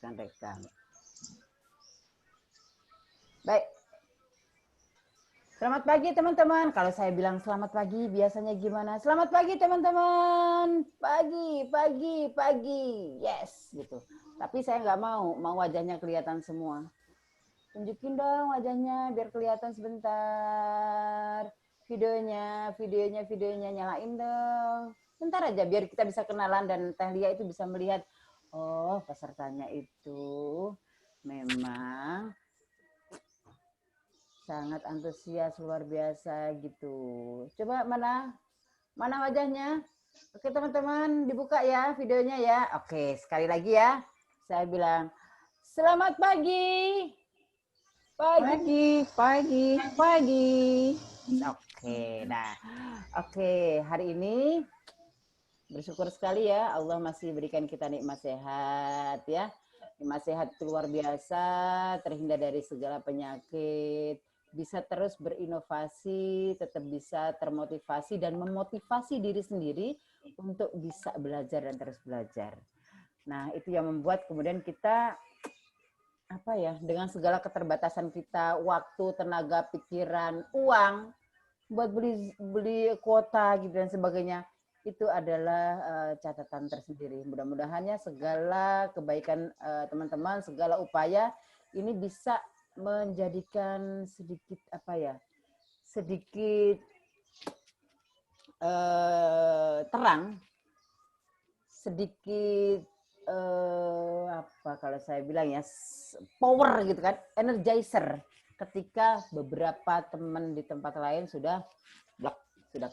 rekan-rekan. Baik. Selamat pagi teman-teman. Kalau saya bilang selamat pagi, biasanya gimana? Selamat pagi teman-teman. Pagi. Yes, gitu. Tapi saya nggak mau wajahnya kelihatan semua. Tunjukin dong wajahnya biar kelihatan sebentar. Videonya nyalain dong. Bentar aja biar kita bisa kenalan dan Teh Lia itu bisa melihat, oh pesertanya itu memang sangat antusias luar biasa gitu. Coba mana wajahnya? Oke teman-teman, dibuka ya videonya ya. Oke, sekali lagi ya. Saya bilang selamat pagi. Pagi. Oke, hari ini bersyukur sekali ya Allah masih berikan kita nikmat sehat ya. Nikmat sehat itu luar biasa, terhindar dari segala penyakit, bisa terus berinovasi, tetap bisa termotivasi dan memotivasi diri sendiri untuk bisa belajar dan terus belajar. Nah, itu yang membuat kemudian kita dengan segala keterbatasan kita, waktu, tenaga, pikiran, uang buat beli kuota gitu dan sebagainya, itu adalah catatan tersendiri. Mudah-mudahannya segala kebaikan teman-teman, segala upaya ini bisa menjadikan sedikit terang, sedikit kalau saya bilang ya, power gitu kan, energizer ketika beberapa teman di tempat lain sudah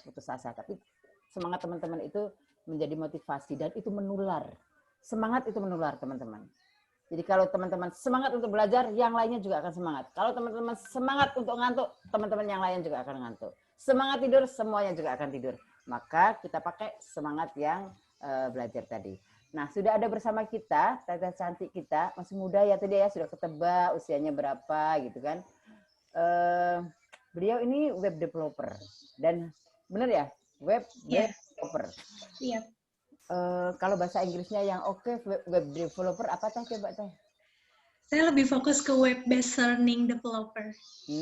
putus asa. Tapi semangat teman-teman itu menjadi motivasi dan itu menular. Semangat itu menular teman-teman. Jadi kalau teman-teman semangat untuk belajar, yang lainnya juga akan semangat. Kalau teman-teman semangat untuk ngantuk, teman-teman yang lain juga akan ngantuk. Semangat tidur, semuanya juga akan tidur. Maka kita pakai semangat yang belajar tadi. Nah, sudah ada bersama kita, Teteh cantik kita, masih muda ya tadi ya, sudah ketebak usianya berapa gitu kan. Beliau ini web developer dan benar ya, web developer. Iya. Kalau bahasa Inggrisnya yang oke, web developer apa Teh coba Teh? Saya lebih fokus ke web-based learning developer.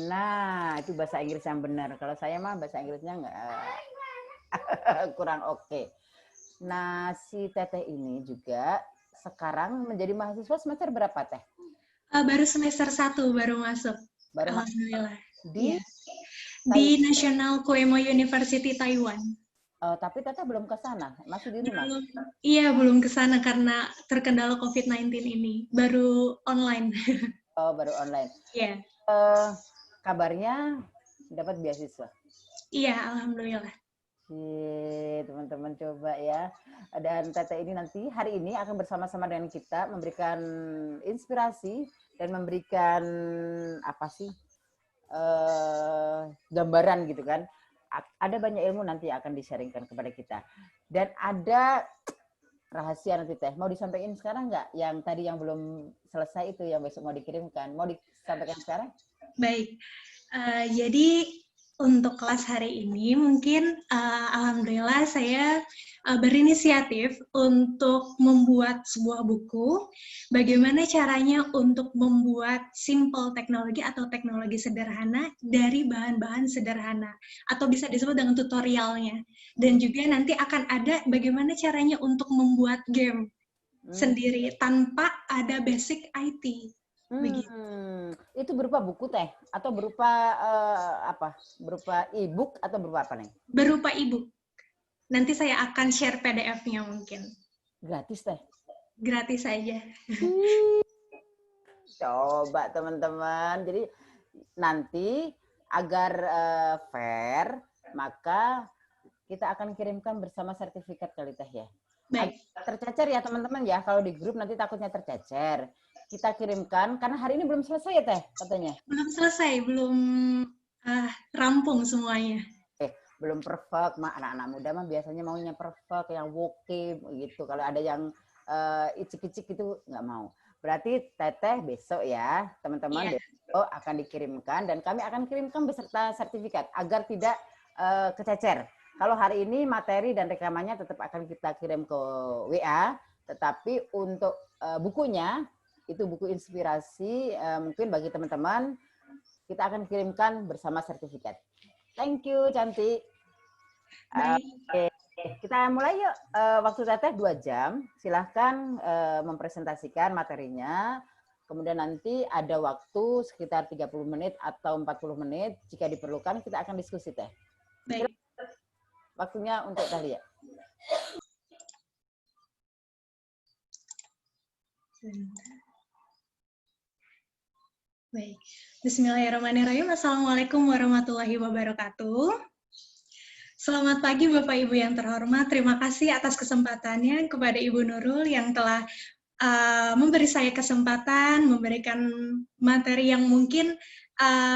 Nah, itu bahasa Inggris yang benar. Kalau saya mah bahasa Inggrisnya nggak kurang oke. Nah, si Teteh ini juga sekarang menjadi mahasiswa semester berapa, Teh? Baru semester 1 baru masuk. Baru Alhamdulillah. Di National Kuemo University Taiwan. Tapi Teteh belum ke sana, masih di rumah? Iya, belum ke sana karena terkendala COVID-19 ini. Baru online. Oh, baru online. Iya. Kabarnya dapat beasiswa? Iya, alhamdulillah. Teman-teman coba ya. Dan Teteh ini nanti hari ini akan bersama-sama dengan kita memberikan inspirasi dan memberikan gambaran gitu kan. Ada banyak ilmu nanti akan di-sharingkan kepada kita. Dan ada rahasia nanti Teh. Mau disampaikan sekarang nggak? Yang tadi yang belum selesai itu yang besok mau dikirimkan. Mau disampaikan sekarang? Baik. Jadi untuk kelas hari ini mungkin alhamdulillah saya berinisiatif untuk membuat sebuah buku. Bagaimana caranya untuk membuat simple teknologi atau teknologi sederhana dari bahan-bahan sederhana atau bisa disebut dengan tutorialnya. Dan juga nanti akan ada bagaimana caranya untuk membuat game sendiri tanpa ada basic IT. Itu berupa buku Teh atau berupa berupa e-book atau berupa apa nih? Berupa e-book. Nanti saya akan share PDF-nya mungkin. Gratis Teh? Gratis saja. Coba teman-teman. Jadi nanti agar fair, maka kita akan kirimkan bersama sertifikat kali Teh ya. Baik. Tercecer ya teman-teman ya. Kalau di grup nanti takutnya tercecer. Kita kirimkan karena hari ini belum selesai ya Teh katanya. Belum selesai, belum rampung semuanya. Belum perfect, anak-anak muda mah biasanya maunya perfect, yang woke gitu. Kalau ada yang icik-icik itu nggak mau. Berarti Teteh besok ya, teman-teman besok akan dikirimkan dan kami akan kirimkan beserta sertifikat agar tidak kececer. Kalau hari ini materi dan rekamannya tetap akan kita kirim ke WA, tetapi untuk bukunya itu buku inspirasi, mungkin bagi teman-teman kita akan kirimkan bersama sertifikat. Thank you, Cantik. Oke, kita mulai yuk. Waktu Teteh 2 jam. Silahkan mempresentasikan materinya. Kemudian nanti ada waktu sekitar 30 menit atau 40 menit. Jika diperlukan, kita akan diskusi, Teh. Baik. Waktunya untuk Dahlia. Baik. Bismillahirrahmanirrahim. Assalamualaikum warahmatullahi wabarakatuh. Selamat pagi Bapak Ibu yang terhormat. Terima kasih atas kesempatannya kepada Ibu Nurul yang telah memberi saya kesempatan, memberikan materi yang mungkin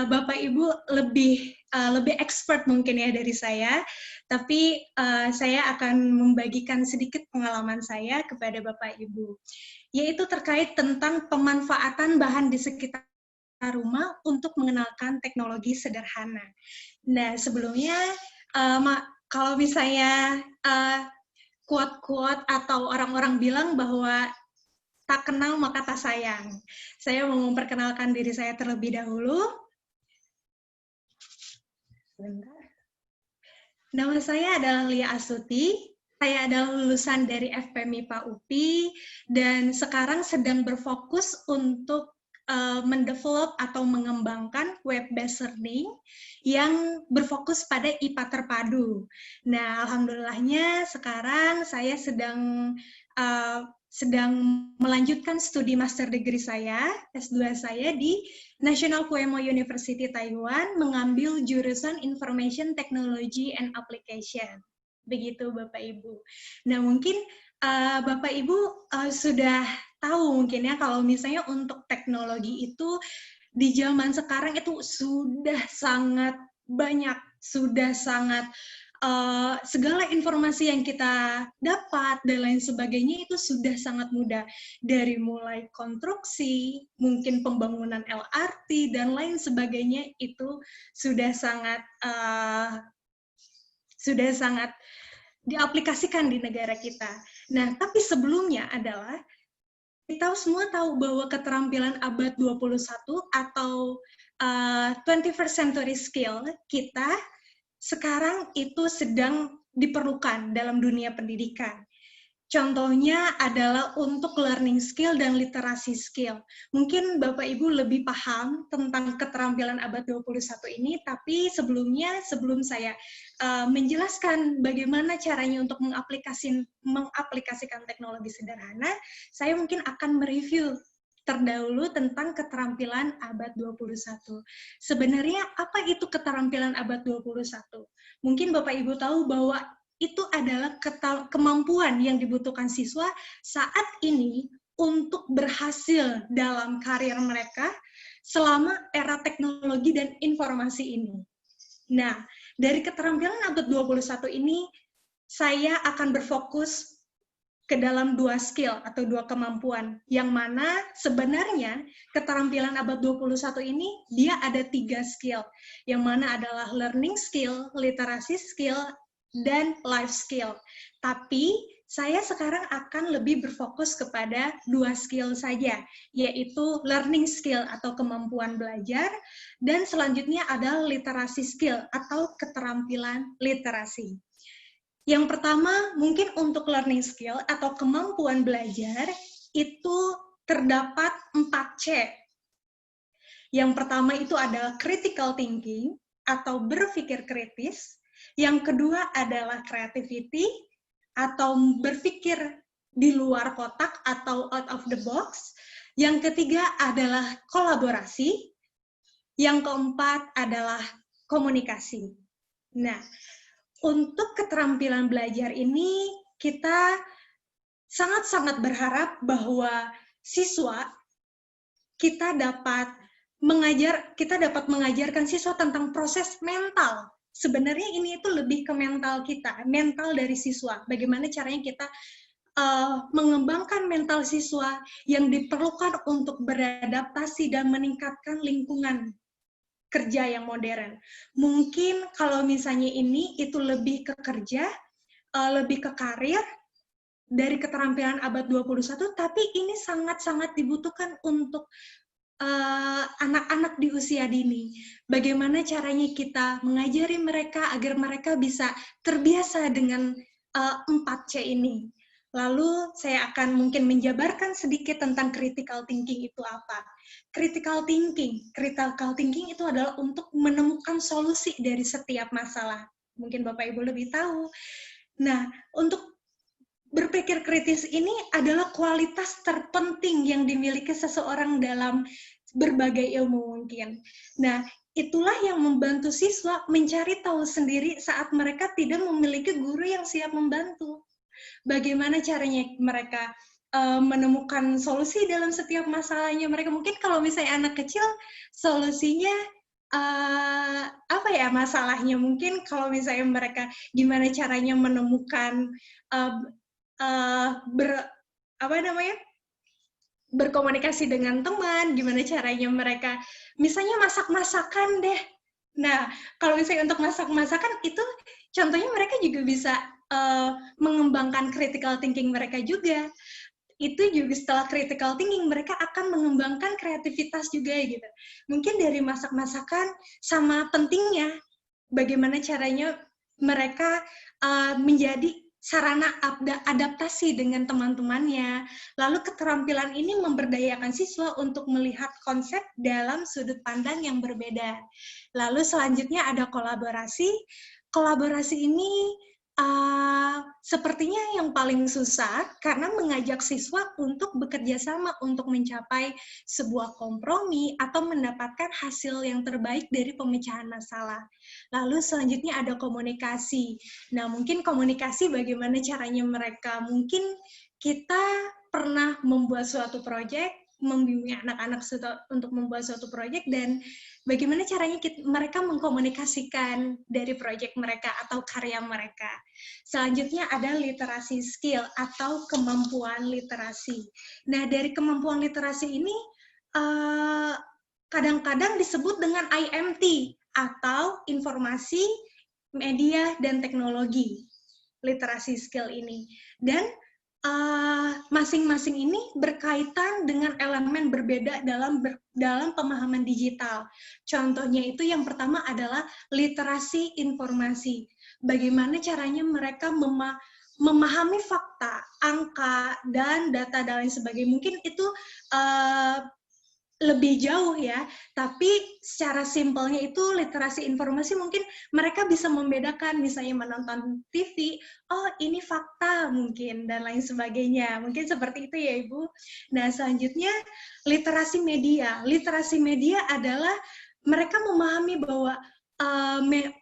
Bapak Ibu lebih expert mungkin ya dari saya. Tapi saya akan membagikan sedikit pengalaman saya kepada Bapak Ibu, yaitu terkait tentang pemanfaatan bahan di sekitar rumah untuk mengenalkan teknologi sederhana. Nah, sebelumnya kalau misalnya quote-quote atau orang-orang bilang bahwa tak kenal maka tak sayang. Saya mau memperkenalkan diri saya terlebih dahulu. Nama saya adalah Lia Astuti. Saya adalah lulusan dari FPMIPA UPI dan sekarang sedang berfokus untuk mendevelop atau mengembangkan web-based learning yang berfokus pada IPA terpadu. Nah, alhamdulillahnya sekarang saya sedang melanjutkan studi master degree saya, S2 saya di National Puemo University Taiwan, mengambil jurusan Information Technology and Application. Begitu Bapak Ibu. Nah, mungkin Bapak Ibu sudah tahu mungkin ya kalau misalnya untuk teknologi itu di zaman sekarang itu sudah sangat banyak, sudah sangat segala informasi yang kita dapat dan lain sebagainya itu sudah sangat mudah, dari mulai konstruksi, mungkin pembangunan LRT dan lain sebagainya itu sudah sangat diaplikasikan di negara kita. Nah, tapi sebelumnya adalah kita semua tahu bahwa keterampilan abad 21 atau 21st century skill kita sekarang itu sedang diperlukan dalam dunia pendidikan. Contohnya adalah untuk learning skill dan literasi skill. Mungkin Bapak Ibu lebih paham tentang keterampilan abad 21 ini, tapi sebelum saya menjelaskan bagaimana caranya untuk mengaplikasikan teknologi sederhana, saya mungkin akan mereview terdahulu tentang keterampilan abad 21. Sebenarnya apa itu keterampilan abad 21? Mungkin Bapak Ibu tahu bahwa itu adalah kemampuan yang dibutuhkan siswa saat ini untuk berhasil dalam karir mereka selama era teknologi dan informasi ini. Nah, dari keterampilan abad 21 ini, saya akan berfokus ke dalam 2 skill atau 2 kemampuan, yang mana sebenarnya keterampilan abad 21 ini dia ada 3 skill, yang mana adalah learning skill, literasi skill, dan life skill. Tapi saya sekarang akan lebih berfokus kepada 2 skill saja, yaitu learning skill atau kemampuan belajar, dan selanjutnya adalah literasi skill atau keterampilan literasi. Yang pertama, mungkin untuk learning skill atau kemampuan belajar, itu terdapat 4C. Yang pertama itu adalah critical thinking atau berpikir kritis. Yang kedua adalah creativity atau berpikir di luar kotak atau out of the box. Yang ketiga adalah kolaborasi. Yang keempat adalah komunikasi. Nah, untuk keterampilan belajar ini kita sangat-sangat berharap bahwa siswa kita dapat mengajarkan siswa tentang proses mental. Sebenarnya ini itu lebih ke mental kita, mental dari siswa. Bagaimana caranya kita mengembangkan mental siswa yang diperlukan untuk beradaptasi dan meningkatkan lingkungan kerja yang modern. Mungkin kalau misalnya ini itu lebih ke kerja, lebih ke karir, dari keterampilan abad 21, tapi ini sangat-sangat dibutuhkan untuk anak-anak di usia dini. Bagaimana caranya kita mengajari mereka agar mereka bisa terbiasa dengan 4C ini. Lalu saya akan mungkin menjabarkan sedikit tentang critical thinking itu apa. Critical thinking itu adalah untuk menemukan solusi dari setiap masalah. Mungkin Bapak Ibu lebih tahu. Nah, untuk berpikir kritis ini adalah kualitas terpenting yang dimiliki seseorang dalam berbagai ilmu mungkin. Nah, itulah yang membantu siswa mencari tahu sendiri saat mereka tidak memiliki guru yang siap membantu. Bagaimana caranya mereka menemukan solusi dalam setiap masalahnya mereka. Mungkin kalau misalnya anak kecil, solusinya apa ya masalahnya? Mungkin kalau misalnya mereka gimana caranya menemukan berkomunikasi dengan teman, gimana caranya mereka, misalnya masak-masakan deh. Nah, kalau misalnya untuk masak-masakan itu, contohnya mereka juga bisa mengembangkan critical thinking mereka juga. Itu juga setelah critical thinking, mereka akan mengembangkan kreativitas juga gitu. Mungkin dari masak-masakan sama pentingnya, bagaimana caranya mereka menjadi sarana adaptasi dengan teman-temannya. Lalu keterampilan ini memberdayakan siswa untuk melihat konsep dalam sudut pandang yang berbeda. Lalu selanjutnya ada kolaborasi. Kolaborasi ini sepertinya yang paling susah karena mengajak siswa untuk bekerja sama untuk mencapai sebuah kompromi atau mendapatkan hasil yang terbaik dari pemecahan masalah. Lalu selanjutnya ada komunikasi. Nah, mungkin komunikasi bagaimana caranya mereka, mungkin kita pernah membuat suatu proyek, membimbing anak-anak untuk membuat suatu proyek, dan bagaimana caranya mereka mengkomunikasikan dari proyek mereka atau karya mereka. Selanjutnya ada literasi skill atau kemampuan literasi. Nah, dari kemampuan literasi ini kadang-kadang disebut dengan IMT atau informasi, media, dan teknologi. Literasi skill ini. Dan masing-masing ini berkaitan dengan elemen berbeda dalam pemahaman digital. Contohnya itu yang pertama adalah literasi informasi. Bagaimana caranya mereka memahami fakta, angka, dan data dan lain sebagainya. Mungkin itu lebih jauh ya, tapi secara simpelnya itu literasi informasi mungkin mereka bisa membedakan, misalnya menonton TV, oh ini fakta mungkin, dan lain sebagainya. Mungkin seperti itu ya Ibu. Nah selanjutnya literasi media. Literasi media adalah mereka memahami bahwa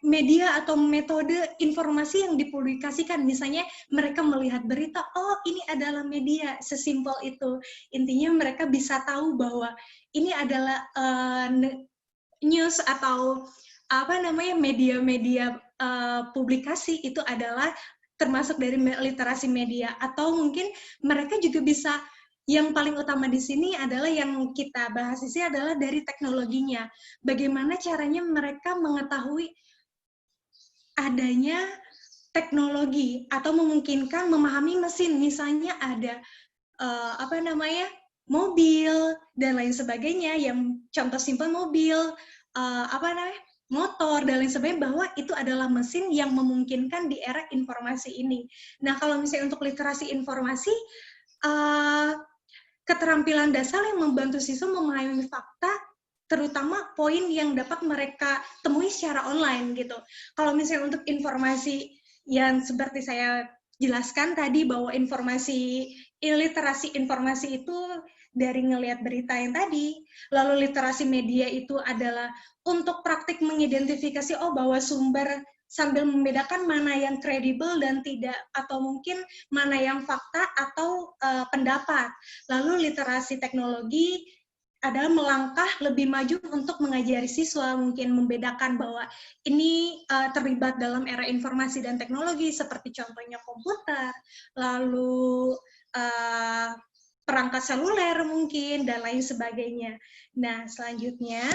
media atau metode informasi yang dipublikasikan, misalnya mereka melihat berita, oh ini adalah media, sesimpel itu. Intinya mereka bisa tahu bahwa ini adalah news atau media-media publikasi itu adalah termasuk dari literasi media. Atau mungkin mereka juga bisa, yang paling utama di sini adalah yang kita bahas di sini adalah dari teknologinya. Bagaimana caranya mereka mengetahui adanya teknologi atau memungkinkan memahami mesin, misalnya ada mobil dan lain sebagainya, yang contoh simpel mobil, motor dan lain sebagainya, bahwa itu adalah mesin yang memungkinkan di era informasi ini. Nah, kalau misalnya untuk literasi informasi, keterampilan dasar yang membantu siswa memahami fakta, terutama poin yang dapat mereka temui secara online gitu. Kalau misalnya untuk informasi yang seperti saya jelaskan tadi, bahwa literasi informasi itu dari ngelihat berita yang tadi, lalu literasi media itu adalah untuk praktik mengidentifikasi bahwa sumber, sambil membedakan mana yang kredibel dan tidak, atau mungkin mana yang fakta atau pendapat. Lalu literasi teknologi adalah melangkah lebih maju untuk mengajari siswa, mungkin membedakan bahwa ini terlibat dalam era informasi dan teknologi, seperti contohnya komputer, lalu perangkat seluler mungkin, dan lain sebagainya. Nah, selanjutnya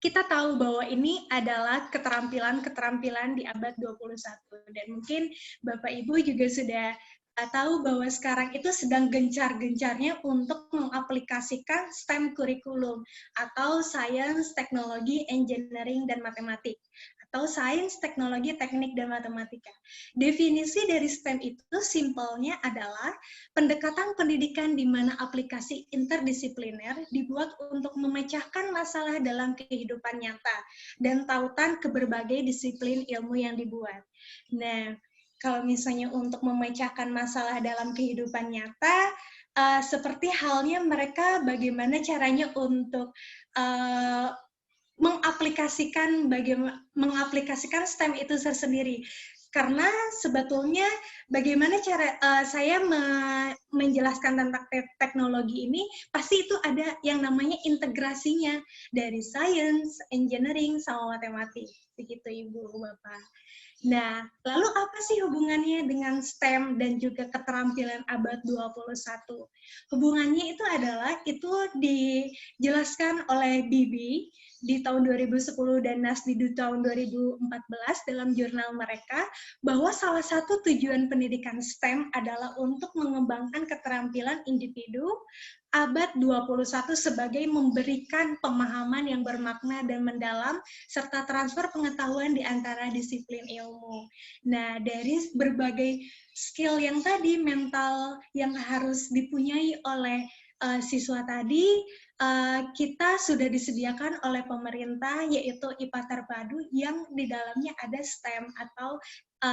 kita tahu bahwa ini adalah keterampilan-keterampilan di abad 21. Dan mungkin Bapak Ibu juga sudah tahu bahwa sekarang itu sedang gencar-gencarnya untuk mengaplikasikan STEM kurikulum atau Sains, Teknologi, Engineering, dan Matematik atau Sains, Teknologi, Teknik, dan Matematika. Definisi dari STEM itu simpelnya adalah pendekatan pendidikan di mana aplikasi interdisipliner dibuat untuk memecahkan masalah dalam kehidupan nyata dan tautan ke berbagai disiplin ilmu yang dibuat. Nah, kalau misalnya untuk memecahkan masalah dalam kehidupan nyata, seperti halnya mereka bagaimana caranya untuk mengaplikasikan STEM itu tersendiri. Karena sebetulnya bagaimana cara saya menjelaskan tentang teknologi ini, pasti itu ada yang namanya integrasinya dari sains, engineering, sama matematik. Begitu Ibu, Bapak. Nah, lalu apa sih hubungannya dengan STEM dan juga keterampilan abad 21? Hubungannya itu adalah, itu dijelaskan oleh Bibi di tahun 2010 dan Nasdi di tahun 2014 dalam jurnal mereka, bahwa salah satu tujuan pendidikan STEM adalah untuk mengembangkan keterampilan individu abad 21 sebagai memberikan pemahaman yang bermakna dan mendalam serta transfer pengetahuan di antara disiplin ilmu. Nah, dari berbagai skill yang tadi, mental yang harus dipunyai oleh siswa tadi, kita sudah disediakan oleh pemerintah, yaitu IPA Terpadu, yang di dalamnya ada STEM atau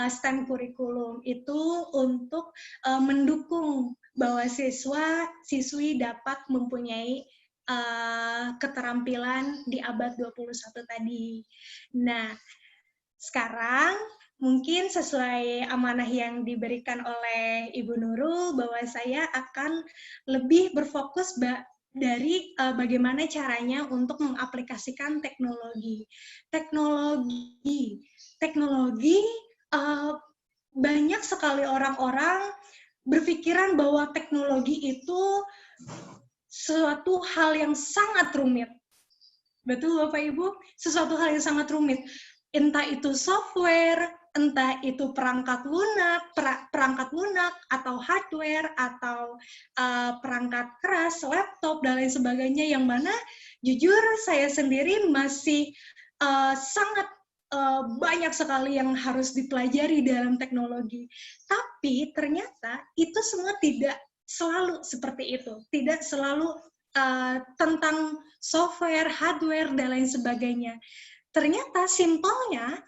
STEM kurikulum. Itu untuk mendukung bahwa siswi dapat mempunyai keterampilan di abad 21 tadi. Nah, sekarang mungkin sesuai amanah yang diberikan oleh Ibu Nurul, bahwa saya akan lebih berfokus dari bagaimana caranya untuk mengaplikasikan teknologi. Teknologi, banyak sekali orang-orang berpikiran bahwa teknologi itu suatu hal yang sangat rumit. Betul Bapak Ibu? Sesuatu hal yang sangat rumit. Entah itu software, entah itu perangkat lunak atau hardware atau perangkat keras, laptop dan lain sebagainya, yang mana jujur saya sendiri masih sangat banyak sekali yang harus dipelajari dalam teknologi. Tapi ternyata itu semua tidak selalu seperti itu. Tidak selalu tentang software, hardware, dan lain sebagainya. Ternyata simpelnya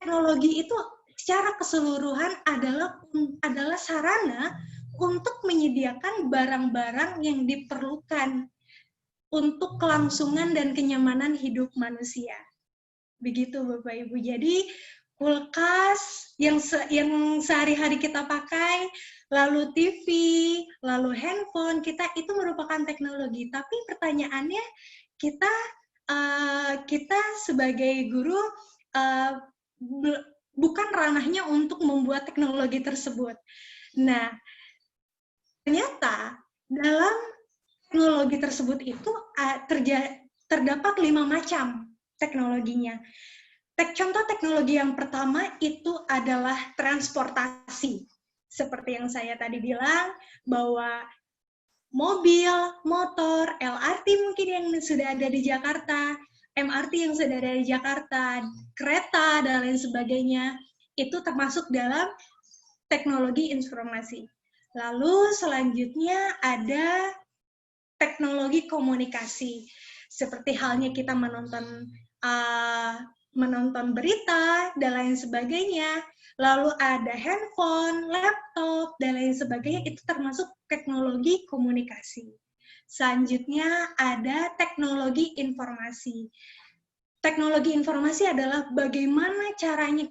teknologi itu secara keseluruhan adalah sarana untuk menyediakan barang-barang yang diperlukan untuk kelangsungan dan kenyamanan hidup manusia. Begitu Bapak Ibu. Jadi kulkas yang sehari-hari kita pakai, lalu TV, lalu handphone, kita itu merupakan teknologi. Tapi pertanyaannya, kita sebagai guru bukan ranahnya untuk membuat teknologi tersebut. Nah, ternyata dalam teknologi tersebut itu terdapat 5 macam teknologinya. Contoh teknologi yang pertama itu adalah transportasi. Seperti yang saya tadi bilang, bahwa mobil, motor, LRT mungkin yang sudah ada di Jakarta, MRT yang sudah ada di Jakarta, kereta, dan lain sebagainya, itu termasuk dalam teknologi informasi. Lalu selanjutnya ada teknologi komunikasi. Seperti halnya kita menonton berita, dan lain sebagainya. Lalu ada handphone, laptop, dan lain sebagainya, itu termasuk teknologi komunikasi. Selanjutnya ada teknologi informasi. Teknologi informasi adalah bagaimana caranya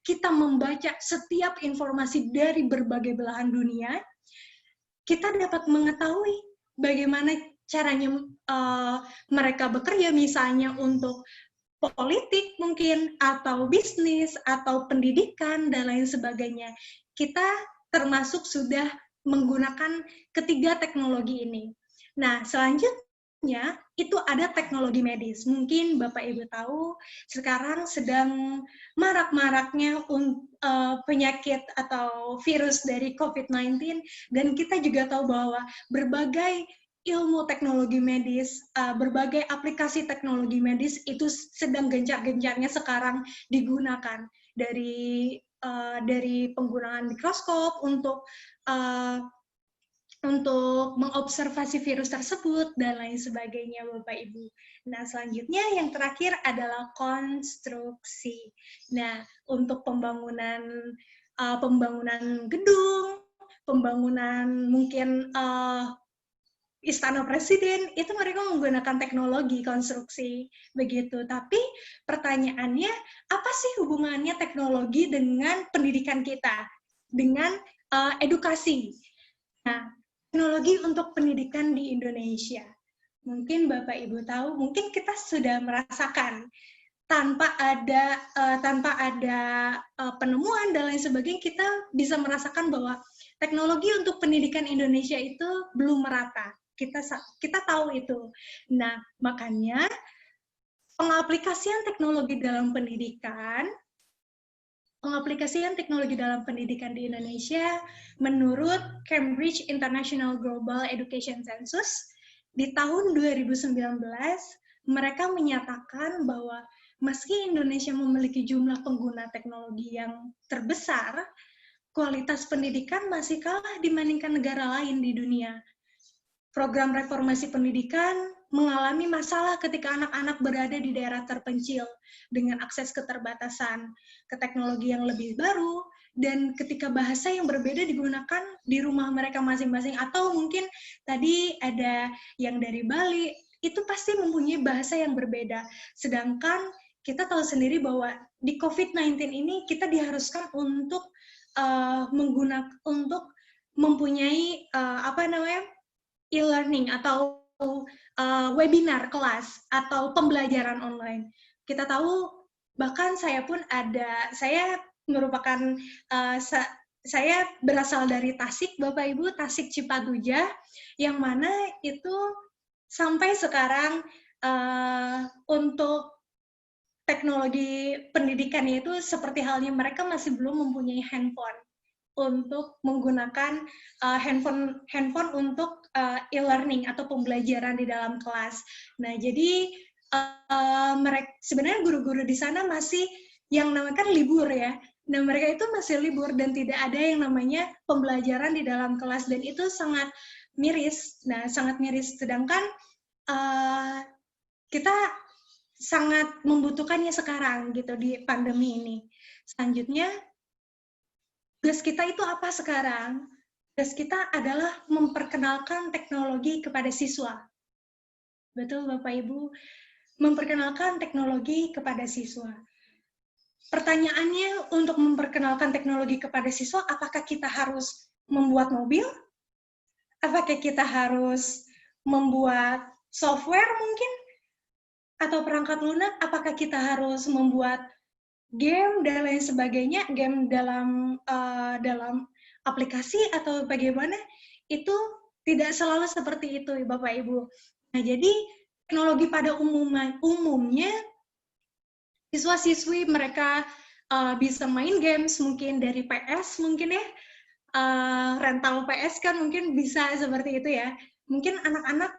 kita membaca setiap informasi dari berbagai belahan dunia. Kita dapat mengetahui bagaimana caranya mereka bekerja, misalnya untuk politik mungkin, atau bisnis, atau pendidikan, dan lain sebagainya. Kita termasuk sudah menggunakan ketiga teknologi ini. Nah, selanjutnya itu ada teknologi medis. Mungkin Bapak Ibu tahu sekarang sedang marak-maraknya penyakit atau virus dari COVID-19, dan kita juga tahu bahwa berbagai ilmu teknologi medis, berbagai aplikasi teknologi medis itu sedang gencar-gencarnya sekarang digunakan, dari penggunaan mikroskop untuk mengobservasi virus tersebut dan lain sebagainya, Bapak Ibu. Nah, selanjutnya yang terakhir adalah konstruksi. Nah, untuk pembangunan gedung, pembangunan mungkin istana presiden, itu mereka menggunakan teknologi konstruksi begitu. Tapi pertanyaannya, apa sih hubungannya teknologi dengan pendidikan kita, dengan edukasi? Nah, teknologi untuk pendidikan di Indonesia. Mungkin Bapak Ibu tahu, mungkin kita sudah merasakan tanpa ada penemuan dan lain sebagainya, kita bisa merasakan bahwa teknologi untuk pendidikan Indonesia itu belum merata. Kita tahu itu. Nah, makanya pengaplikasian teknologi dalam pendidikan di Indonesia menurut Cambridge International Global Education Census di tahun 2019 mereka menyatakan bahwa meski Indonesia memiliki jumlah pengguna teknologi yang terbesar, kualitas pendidikan masih kalah dibandingkan negara lain di dunia. Program reformasi pendidikan mengalami masalah ketika anak-anak berada di daerah terpencil dengan akses keterbatasan ke teknologi yang lebih baru, dan ketika bahasa yang berbeda digunakan di rumah mereka masing-masing, atau mungkin tadi ada yang dari Bali, itu pasti mempunyai bahasa yang berbeda. Sedangkan kita tahu sendiri bahwa di COVID-19 ini kita diharuskan untuk mempunyai e-learning atau webinar kelas atau pembelajaran online. Kita tahu, bahkan saya merupakan saya berasal dari Tasik, Bapak Ibu, Tasik Cipaduja, yang mana itu sampai sekarang untuk teknologi pendidikannya itu seperti halnya mereka masih belum mempunyai handphone untuk menggunakan handphone untuk e-learning atau pembelajaran di dalam kelas. Nah, jadi sebenarnya guru-guru di sana masih yang namanya kan libur ya. Nah, mereka itu masih libur dan tidak ada yang namanya pembelajaran di dalam kelas, dan itu sangat miris. Nah, sangat miris. Sedangkan kita sangat membutuhkannya sekarang gitu di pandemi ini. Selanjutnya, tugas kita itu apa sekarang? Tugas kita adalah memperkenalkan teknologi kepada siswa. Betul, Bapak Ibu? Memperkenalkan teknologi kepada siswa. Pertanyaannya, untuk memperkenalkan teknologi kepada siswa, apakah kita harus membuat mobil? Apakah kita harus membuat software mungkin? Atau perangkat lunak? Apakah kita harus membuat game dan lain sebagainya, game dalam aplikasi atau bagaimana? Itu tidak selalu seperti itu, Bapak Ibu. Nah, jadi teknologi pada umumnya siswa-siswi mereka bisa main games mungkin dari PS mungkin ya, rental PS kan mungkin bisa seperti itu ya. Mungkin anak-anak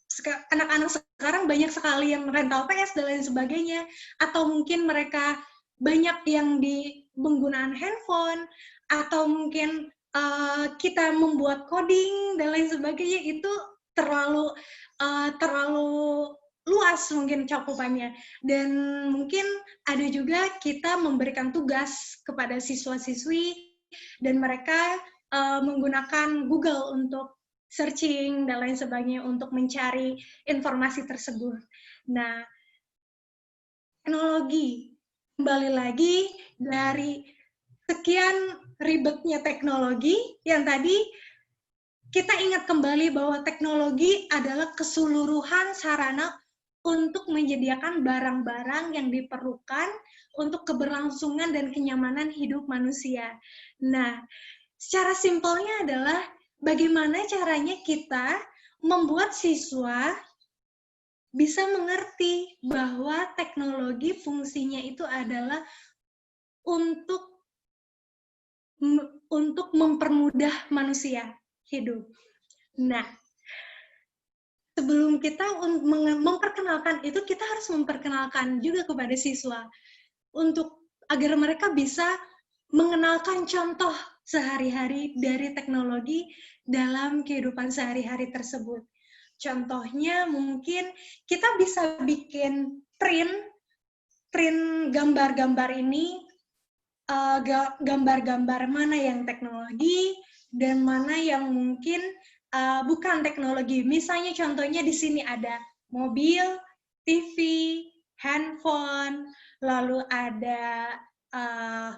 sekarang banyak sekali yang rental PS dan lain sebagainya, atau mungkin mereka banyak yang di penggunaan handphone, atau mungkin kita membuat coding dan lain sebagainya, itu terlalu luas mungkin cakupannya. Dan mungkin ada juga kita memberikan tugas kepada siswa-siswi dan mereka menggunakan Google untuk searching dan lain sebagainya untuk mencari informasi tersebut. Nah, teknologi, kembali lagi dari sekian ribetnya teknologi yang tadi, kita ingat kembali bahwa teknologi adalah keseluruhan sarana untuk menyediakan barang-barang yang diperlukan untuk keberlangsungan dan kenyamanan hidup manusia. Nah, secara simpelnya adalah bagaimana caranya kita membuat siswa bisa mengerti bahwa teknologi fungsinya itu adalah untuk mempermudah manusia hidup. Nah, sebelum kita memperkenalkan itu, kita harus memperkenalkan juga kepada siswa untuk agar mereka bisa mengenalkan contoh sehari-hari dari teknologi dalam kehidupan sehari-hari tersebut. Contohnya mungkin kita bisa bikin print gambar-gambar ini, gambar-gambar mana yang teknologi dan mana yang mungkin bukan teknologi. Misalnya contohnya di sini ada mobil, TV, handphone, lalu ada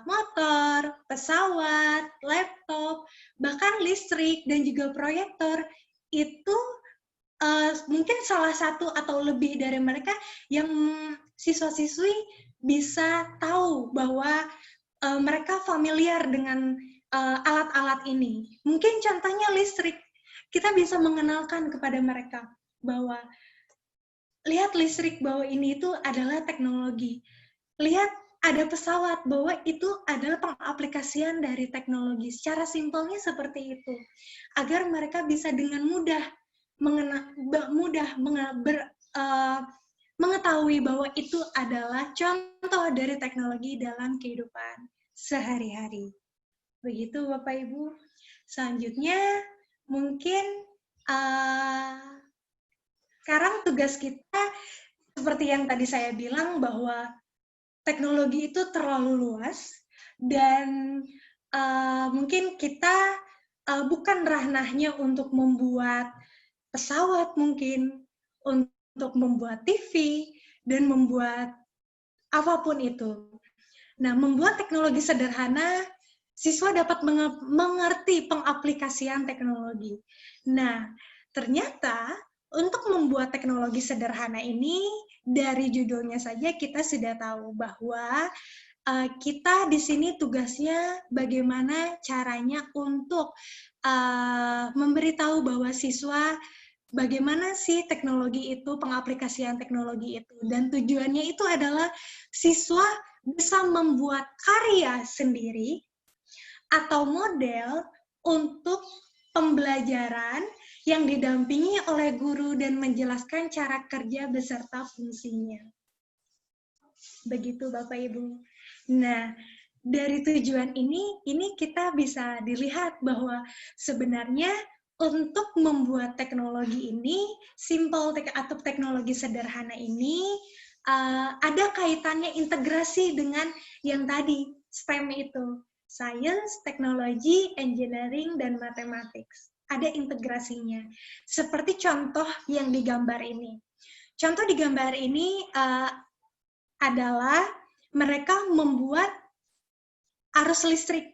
motor, pesawat, laptop, bahkan listrik dan juga proyektor. Itu mungkin salah satu atau lebih dari mereka yang siswa-siswi bisa tahu bahwa mereka familiar dengan alat-alat ini. Mungkin contohnya listrik. Kita bisa mengenalkan kepada mereka bahwa lihat listrik, bahwa ini itu adalah teknologi. Lihat ada pesawat, bahwa itu adalah pengaplikasian dari teknologi. Secara simpelnya seperti itu. Agar mereka bisa dengan mudah mengetahui bahwa itu adalah contoh dari teknologi dalam kehidupan sehari-hari. Begitu Bapak Ibu. Selanjutnya mungkin sekarang tugas kita seperti yang tadi saya bilang bahwa teknologi itu terlalu luas dan mungkin kita bukan ranahnya untuk membuat pesawat, mungkin untuk membuat TV dan membuat apapun itu. Nah, membuat teknologi sederhana, siswa dapat mengerti pengaplikasian teknologi. Nah, ternyata untuk membuat teknologi sederhana ini, dari judulnya saja kita sudah tahu bahwa kita di sini tugasnya bagaimana caranya untuk memberitahu bahwa siswa bagaimana sih teknologi itu, pengaplikasian teknologi itu. Dan tujuannya itu adalah siswa bisa membuat karya sendiri atau model untuk pembelajaran yang didampingi oleh guru dan menjelaskan cara kerja beserta fungsinya. Begitu Bapak Ibu. Nah, dari tujuan ini kita bisa dilihat bahwa sebenarnya untuk membuat teknologi ini, simple atau teknologi sederhana ini, ada kaitannya integrasi dengan yang tadi, STEM itu. Science, Technology, Engineering, dan Mathematics. Ada integrasinya. Seperti contoh yang digambar ini. Contoh di gambar ini adalah mereka membuat arus listrik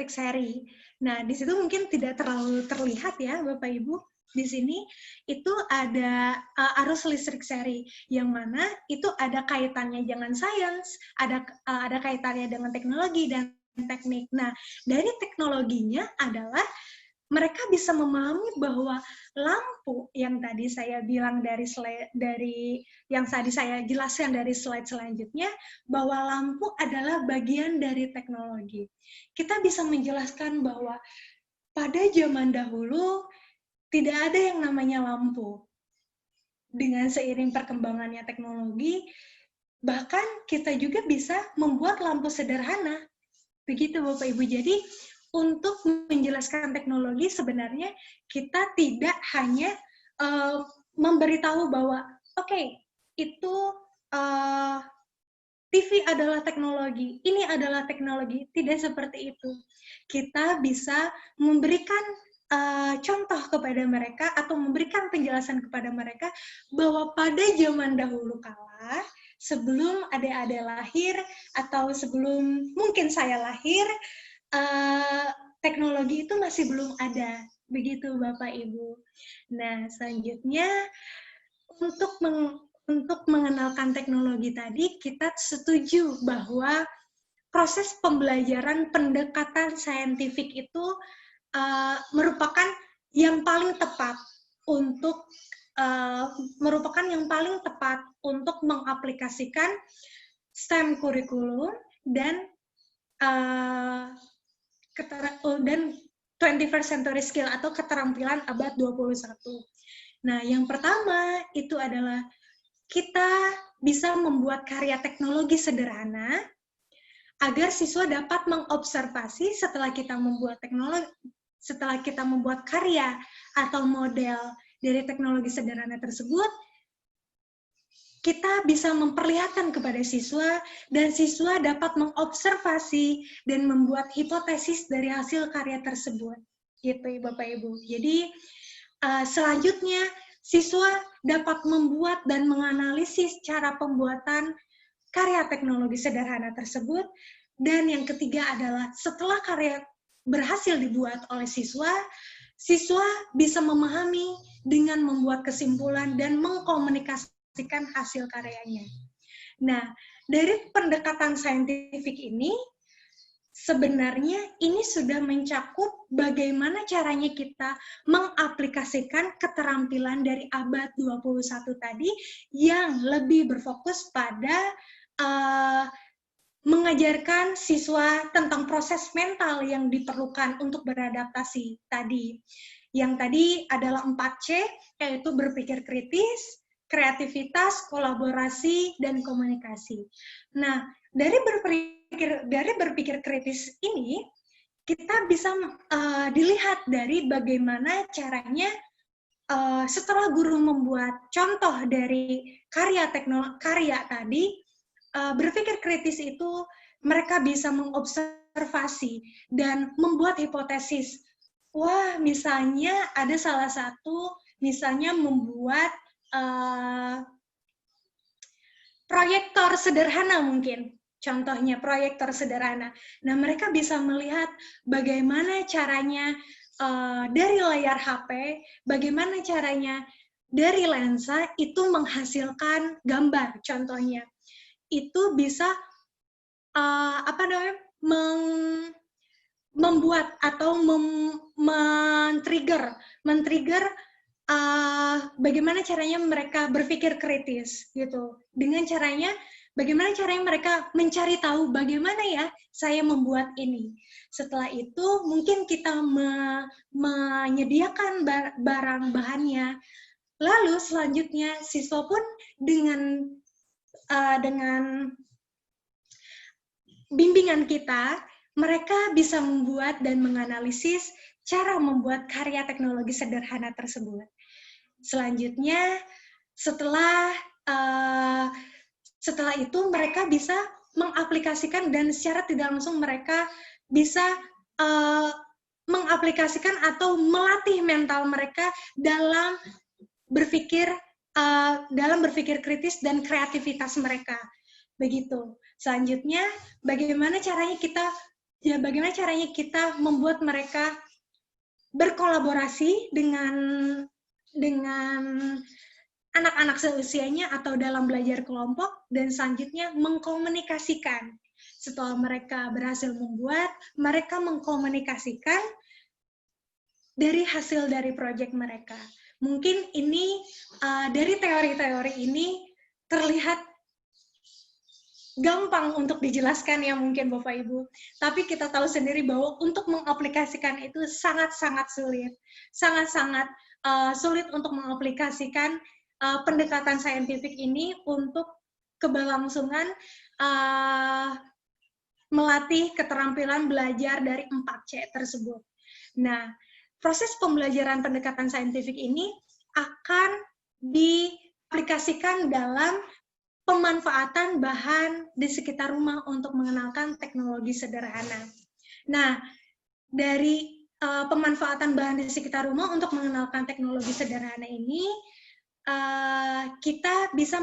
seri. Nah, di situ mungkin tidak terlalu terlihat ya, Bapak Ibu. Di sini itu ada arus listrik seri, yang mana itu ada kaitannya dengan sains, ada kaitannya dengan teknologi dan teknik. Nah, dari teknologinya adalah mereka bisa memahami bahwa lampu yang tadi saya bilang dari yang tadi saya jelaskan dari slide selanjutnya, bahwa lampu adalah bagian dari teknologi. Kita bisa menjelaskan bahwa pada zaman dahulu tidak ada yang namanya lampu. Dengan seiring perkembangannya teknologi, bahkan kita juga bisa membuat lampu sederhana. Begitu Bapak Ibu. Jadi untuk menjelaskan teknologi sebenarnya kita tidak hanya memberitahu bahwa oke, itu TV adalah teknologi, ini adalah teknologi. Tidak seperti itu. Kita bisa memberikan contoh kepada mereka atau memberikan penjelasan kepada mereka bahwa pada zaman dahulu kala, sebelum adik-adik lahir atau sebelum mungkin saya lahir, teknologi itu masih belum ada. Begitu Bapak Ibu. Nah, selanjutnya untuk mengenalkan teknologi tadi, kita setuju bahwa proses pembelajaran pendekatan saintifik itu merupakan yang paling tepat untuk merupakan yang paling tepat untuk mengaplikasikan STEM kurikulum dan dan 21st century skill atau keterampilan abad 21. Nah, yang pertama itu adalah kita bisa membuat karya teknologi sederhana agar siswa dapat mengobservasi setelah kita membuat karya atau model dari teknologi sederhana tersebut, kita bisa memperlihatkan kepada siswa dan siswa dapat mengobservasi dan membuat hipotesis dari hasil karya tersebut. Gitu ya Bapak Ibu. Jadi selanjutnya siswa dapat membuat dan menganalisis cara pembuatan karya teknologi sederhana tersebut. Dan yang ketiga adalah setelah karya berhasil dibuat oleh siswa, siswa bisa memahami dengan membuat kesimpulan dan mengkomunikasikan hasil karyanya. Nah, dari pendekatan saintifik ini, sebenarnya ini sudah mencakup bagaimana caranya kita mengaplikasikan keterampilan dari abad 21 tadi yang lebih berfokus pada mengajarkan siswa tentang proses mental yang diperlukan untuk beradaptasi tadi. Yang tadi adalah 4C, yaitu berpikir kritis, kreativitas, kolaborasi, dan komunikasi. Nah, dari berpikir kritis ini, kita bisa dilihat dari bagaimana caranya setelah guru membuat contoh dari karya tadi, berpikir kritis itu mereka bisa mengobservasi dan membuat hipotesis. Wah, misalnya ada salah satu, misalnya membuat proyektor sederhana mungkin. Contohnya proyektor sederhana. Nah, mereka bisa melihat bagaimana caranya dari layar HP, bagaimana caranya dari lensa itu menghasilkan gambar. Contohnya, itu bisa membuat atau men-trigger bagaimana caranya mereka berpikir kritis gitu. Dengan caranya bagaimana caranya mereka mencari tahu bagaimana ya saya membuat ini. Setelah itu mungkin kita menyediakan barang bahannya. Lalu selanjutnya siswa pun dengan bimbingan kita, mereka bisa membuat dan menganalisis cara membuat karya teknologi sederhana tersebut. Selanjutnya, setelah itu mereka bisa mengaplikasikan dan secara tidak langsung mereka bisa mengaplikasikan atau melatih mental mereka dalam berpikir kritis dan kreativitas mereka. Begitu. Selanjutnya, bagaimana caranya kita membuat mereka berkolaborasi dengan anak-anak seusianya atau dalam belajar kelompok, dan selanjutnya mengkomunikasikan. Setelah mereka berhasil membuat, mereka mengkomunikasikan dari hasil dari proyek mereka. Mungkin ini dari teori-teori ini terlihat gampang untuk dijelaskan ya mungkin Bapak Ibu. Tapi kita tahu sendiri bahwa untuk mengaplikasikan itu sangat-sangat sulit. Sangat-sangat sulit untuk mengaplikasikan pendekatan saintifik ini untuk keberlangsungan melatih keterampilan belajar dari 4C tersebut. Nah, proses pembelajaran pendekatan saintifik ini akan diaplikasikan dalam pemanfaatan bahan di sekitar rumah untuk mengenalkan teknologi sederhana. Nah, dari pemanfaatan bahan di sekitar rumah untuk mengenalkan teknologi sederhana ini, kita bisa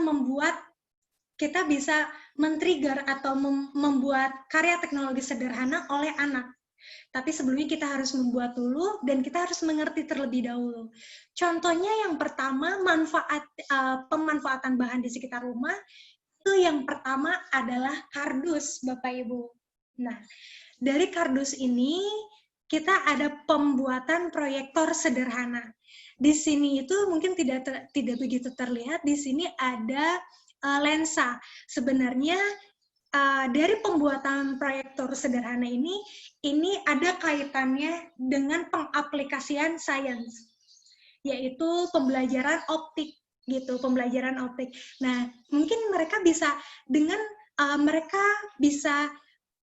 men-trigger atau membuat karya teknologi sederhana oleh anak. Tapi sebelumnya kita harus membuat dulu dan kita harus mengerti terlebih dahulu. Contohnya yang pertama, pemanfaatan bahan di sekitar rumah, itu yang pertama adalah kardus, Bapak Ibu. Nah, dari kardus ini kita ada pembuatan proyektor sederhana. Di sini itu mungkin tidak begitu terlihat. Di sini ada lensa. Sebenarnya dari pembuatan proyektor sederhana ini ada kaitannya dengan pengaplikasian sains, yaitu pembelajaran optik gitu, pembelajaran optik. Nah, mungkin mereka bisa dengan mereka bisa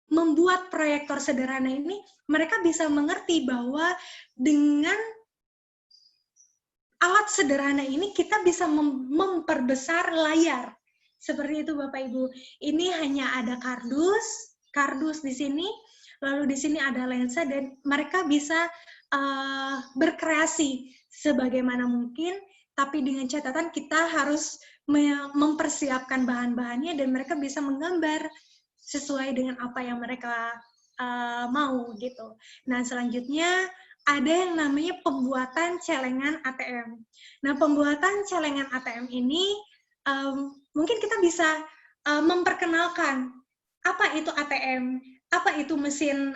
membuat proyektor sederhana ini, mereka bisa mengerti bahwa dengan alat sederhana ini kita bisa memperbesar layar. Seperti itu Bapak Ibu. Ini hanya ada kardus di sini, lalu di sini ada lensa, dan mereka bisa berkreasi sebagaimana mungkin, tapi dengan catatan kita harus mempersiapkan bahan-bahannya dan mereka bisa menggambar sesuai dengan apa yang mereka mau gitu. Nah, selanjutnya ada yang namanya pembuatan celengan ATM. Nah, pembuatan celengan ATM ini mungkin kita bisa memperkenalkan apa itu ATM, apa itu mesin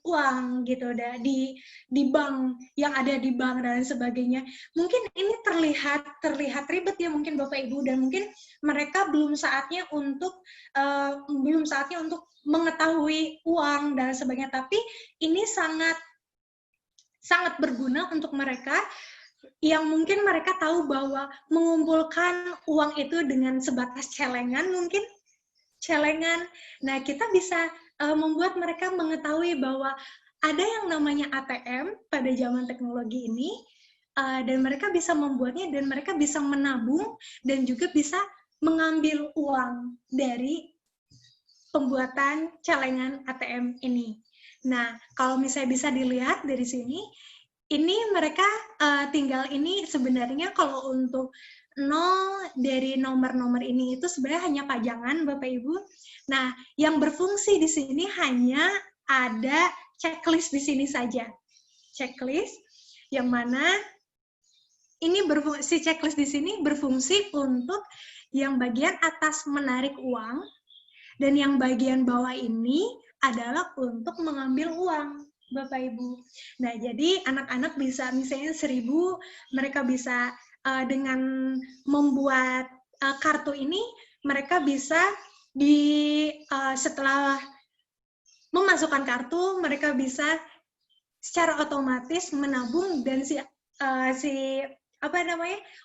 uang gitu di bank, yang ada di bank dan sebagainya. Mungkin ini terlihat ribet ya mungkin Bapak Ibu, dan mungkin mereka belum saatnya untuk mengetahui uang dan sebagainya, tapi ini sangat berguna untuk mereka yang mungkin mereka tahu bahwa mengumpulkan uang itu dengan sebatas celengan mungkin. Nah, kita bisa membuat mereka mengetahui bahwa ada yang namanya ATM pada zaman teknologi ini, dan mereka bisa membuatnya, dan mereka bisa menabung, dan juga bisa mengambil uang dari pembuatan celengan ATM ini. Nah, kalau misalnya bisa dilihat dari sini, ini mereka tinggal ini sebenarnya kalau untuk 0 dari nomor-nomor ini itu sebenarnya hanya pajangan Bapak Ibu. Nah, yang berfungsi di sini hanya ada checklist di sini saja. Checklist yang mana ini si checklist di sini berfungsi untuk yang bagian atas menarik uang, dan yang bagian bawah ini adalah untuk mengambil uang, Bapak Ibu. Nah, jadi anak-anak bisa misalnya 1.000, mereka bisa dengan membuat kartu ini, mereka bisa setelah memasukkan kartu, mereka bisa secara otomatis menabung, dan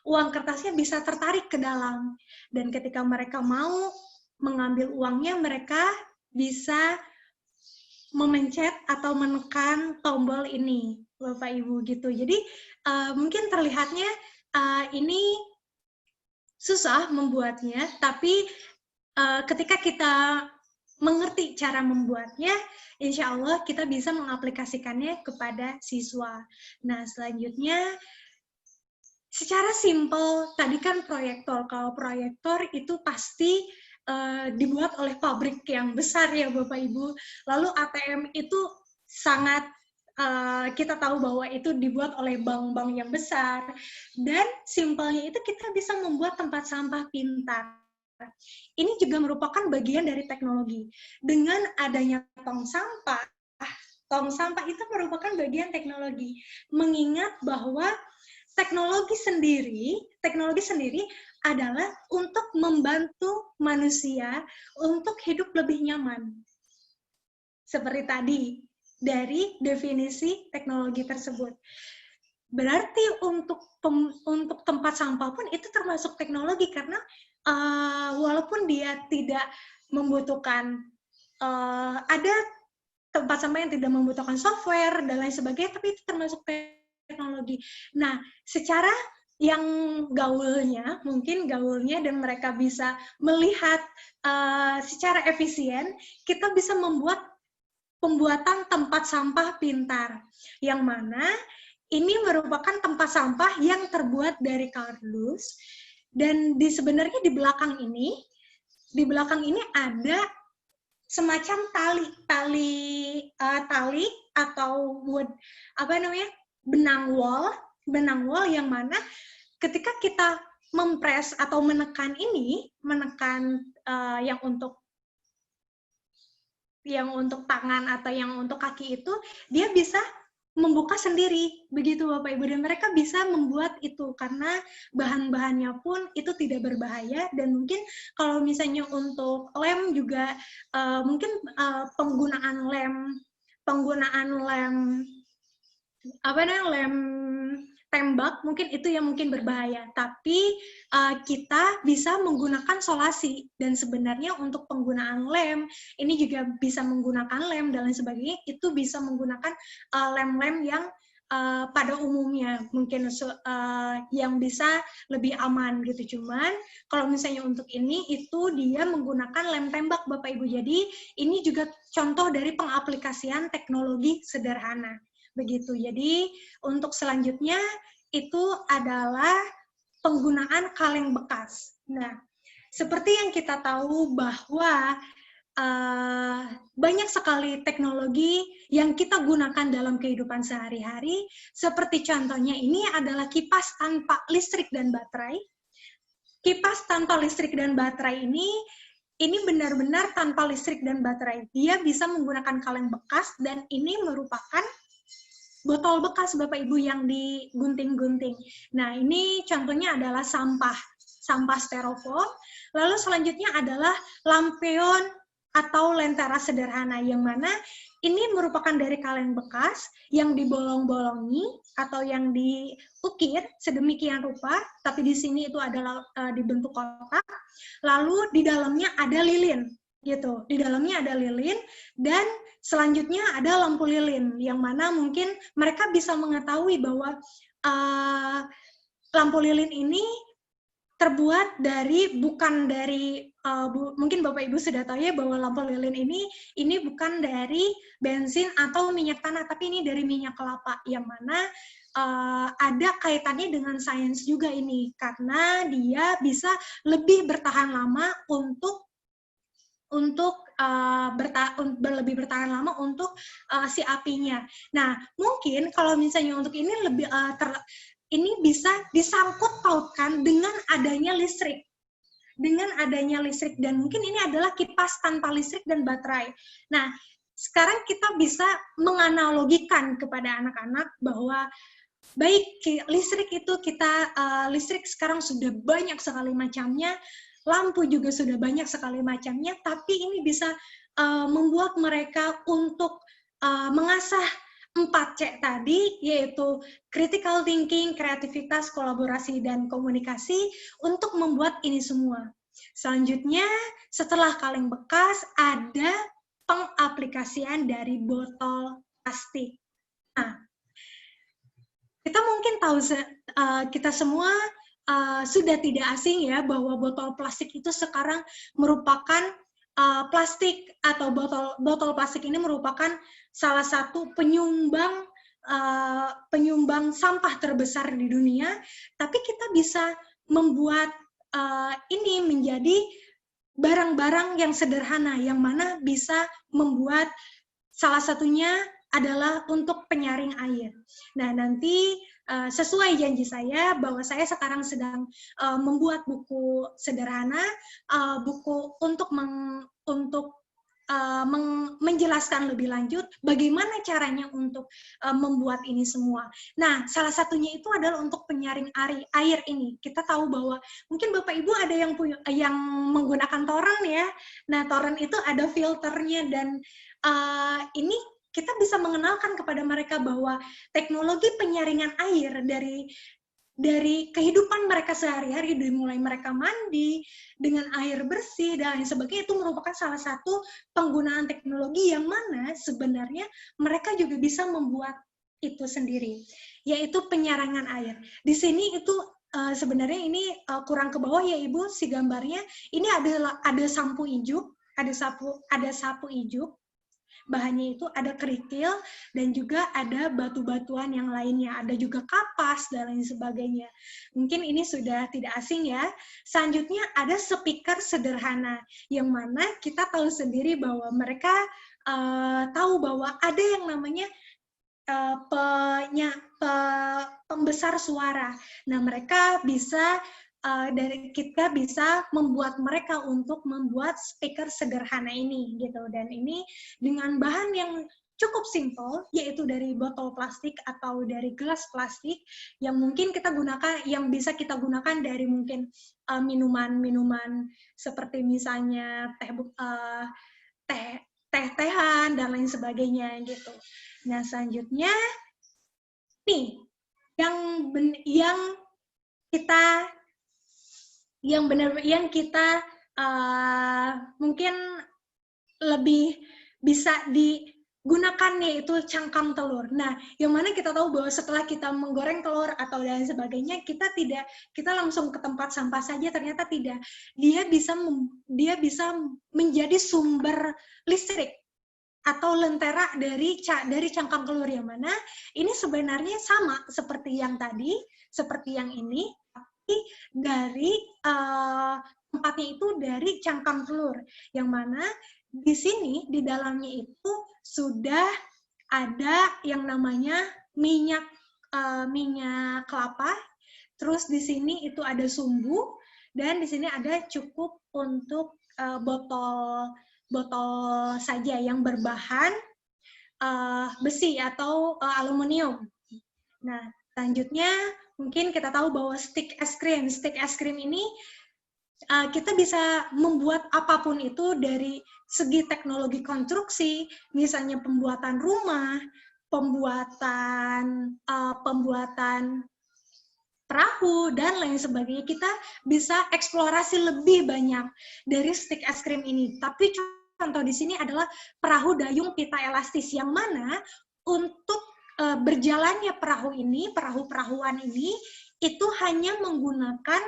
uang kertasnya bisa tertarik ke dalam. Dan ketika mereka mau mengambil uangnya, mereka bisa memencet atau menekan tombol ini, Bapak Ibu gitu. Jadi mungkin terlihatnya ini susah membuatnya, tapi ketika kita mengerti cara membuatnya, insya Allah kita bisa mengaplikasikannya kepada siswa. Nah, selanjutnya secara simpel, tadi kan proyektor. Kalau proyektor itu pasti dibuat oleh pabrik yang besar ya Bapak Ibu. Lalu ATM itu sangat kita tahu bahwa itu dibuat oleh bank-bank yang besar. Dan simpelnya itu kita bisa membuat tempat sampah pintar. Ini juga merupakan bagian dari teknologi. Dengan adanya tong sampah itu merupakan bagian teknologi. Mengingat bahwa teknologi sendiri adalah untuk membantu manusia untuk hidup lebih nyaman. Seperti tadi, dari definisi teknologi tersebut. Berarti untuk tempat sampah pun itu termasuk teknologi, karena walaupun dia tidak membutuhkan, ada tempat sampah yang tidak membutuhkan software dan lain sebagainya, tapi itu termasuk teknologi. Nah, secara yang mungkin gaulnya dan mereka bisa melihat secara efisien, kita bisa membuat pembuatan tempat sampah pintar, yang mana ini merupakan tempat sampah yang terbuat dari kardus, dan sebenarnya di belakang ini ada semacam tali atau benang wol yang mana ketika kita mempres atau menekan yang untuk untuk tangan atau yang untuk kaki itu dia bisa membuka sendiri, begitu Bapak Ibu, dan mereka bisa membuat itu karena bahan-bahannya pun itu tidak berbahaya. Dan mungkin kalau misalnya untuk lem juga mungkin penggunaan lem lem tembak mungkin itu yang mungkin berbahaya, tapi kita bisa menggunakan solasi. Dan sebenarnya untuk penggunaan lem ini juga bisa menggunakan lem dan lain sebagainya, itu bisa menggunakan lem-lem yang pada umumnya mungkin yang bisa lebih aman gitu. Cuman kalau misalnya untuk ini itu dia menggunakan lem tembak Bapak Ibu. Jadi ini juga contoh dari pengaplikasian teknologi sederhana. Begitu. Jadi untuk selanjutnya itu adalah penggunaan kaleng bekas. Nah, seperti yang kita tahu bahwa banyak sekali teknologi yang kita gunakan dalam kehidupan sehari-hari, seperti contohnya ini adalah kipas tanpa listrik dan baterai. Kipas tanpa listrik dan baterai ini benar-benar tanpa listrik dan baterai. Dia bisa menggunakan kaleng bekas dan ini merupakan botol bekas Bapak Ibu yang digunting-gunting. Nah, ini contohnya adalah sampah styrofoam. Lalu selanjutnya adalah lampion atau lentera sederhana, yang mana ini merupakan dari kaleng bekas yang dibolong-bolongi atau yang diukir sedemikian rupa, tapi di sini itu adalah dibentuk kotak. Lalu di dalamnya ada lilin, gitu. Di dalamnya ada lilin dan selanjutnya ada lampu lilin, yang mana mungkin mereka bisa mengetahui bahwa lampu lilin ini terbuat dari mungkin Bapak Ibu sudah tahu ya bahwa lampu lilin ini bukan dari bensin atau minyak tanah, tapi ini dari minyak kelapa, yang mana ada kaitannya dengan sains juga ini, karena dia bisa lebih bertahan lama lebih bertahan lama untuk si apinya. Nah, mungkin kalau misalnya untuk ini ini bisa disangkut pautkan dengan adanya listrik. Dan mungkin ini adalah kipas tanpa listrik dan baterai. Nah, sekarang kita bisa menganalogikan kepada anak-anak bahwa baik listrik itu listrik sekarang sudah banyak sekali macamnya, lampu juga sudah banyak sekali macamnya, tapi ini bisa membuat mereka untuk mengasah 4C tadi, yaitu critical thinking, kreativitas, kolaborasi, dan komunikasi untuk membuat ini semua. Selanjutnya, setelah kaleng bekas, ada pengaplikasian dari botol plastik. Nah, kita mungkin tahu, kita semua sudah tidak asing ya bahwa botol plastik itu sekarang merupakan plastik atau botol plastik ini merupakan salah satu penyumbang sampah terbesar di dunia. Tapi kita bisa membuat ini menjadi barang-barang yang sederhana, yang mana bisa membuat salah satunya adalah untuk penyaring air. Nah, nanti sesuai janji saya bahwa saya sekarang sedang membuat buku sederhana, buku untuk menjelaskan lebih lanjut bagaimana caranya untuk membuat ini semua. Nah, salah satunya itu adalah untuk penyaring air ini. Kita tahu bahwa mungkin Bapak Ibu ada yang menggunakan toren ya. Nah, toren itu ada filternya, dan ini kita bisa mengenalkan kepada mereka bahwa teknologi penyaringan air dari kehidupan mereka sehari-hari, dimulai mereka mandi dengan air bersih dan lain sebagainya, itu merupakan salah satu penggunaan teknologi yang mana sebenarnya mereka juga bisa membuat itu sendiri, yaitu penyaringan air. Di sini itu sebenarnya ini kurang ke bawah ya Ibu, si gambarnya. Ini ada sapu ijuk, ada sapu ijuk. Bahannya itu ada kerikil dan juga ada batu-batuan yang lainnya, ada juga kapas dan lain sebagainya. Mungkin ini sudah tidak asing ya. Selanjutnya ada speaker sederhana, yang mana kita tahu sendiri bahwa mereka tahu bahwa ada yang namanya pembesar suara. Nah, mereka bisa dari kita bisa membuat mereka untuk membuat stiker sederhana ini gitu. Dan ini dengan bahan yang cukup simple, yaitu dari botol plastik atau dari gelas plastik yang mungkin kita gunakan, yang bisa kita gunakan dari mungkin minuman-minuman seperti misalnya teh-tehan dan lain sebagainya gitu. Nah, selanjutnya nih yang kita mungkin lebih bisa digunakan yaitu cangkang telur. Nah, yang mana kita tahu bahwa setelah kita menggoreng telur atau dan sebagainya, kita langsung ke tempat sampah saja, ternyata tidak. Dia bisa menjadi sumber listrik atau lentera dari cangkang telur, yang mana ini sebenarnya sama seperti yang tadi, seperti yang ini, tapi dari tempatnya itu dari cangkang telur, yang mana di sini di dalamnya itu sudah ada yang namanya minyak kelapa, terus di sini itu ada sumbu, dan di sini ada cukup untuk botol saja yang berbahan besi atau aluminium. Nah, selanjutnya mungkin kita tahu bahwa stick es krim ini kita bisa membuat apapun itu dari segi teknologi konstruksi, misalnya pembuatan rumah, pembuatan perahu, dan lain sebagainya. Kita bisa eksplorasi lebih banyak dari stick es krim ini. Tapi contoh di sini adalah perahu dayung pita elastis, yang mana untuk berjalannya perahu-perahuan ini, itu hanya menggunakan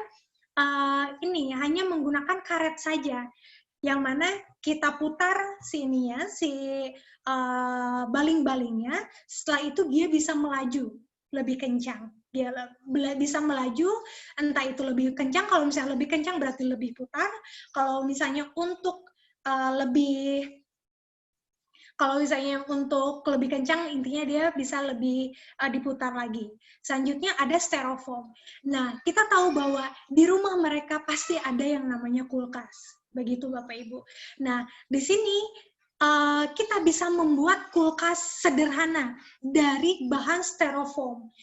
karet saja, yang mana kita putar si baling-balingnya, setelah itu dia bisa melaju lebih kencang. Dia bisa melaju, entah itu lebih kencang, kalau misalnya lebih kencang berarti lebih putar, kalau misalnya untuk lebih kencang, intinya dia bisa lebih diputar lagi. Selanjutnya ada styrofoam. Nah, kita tahu bahwa di rumah mereka pasti ada yang namanya kulkas. Begitu Bapak Ibu. Nah, di sini kita bisa membuat kulkas sederhana dari bahan styrofoam.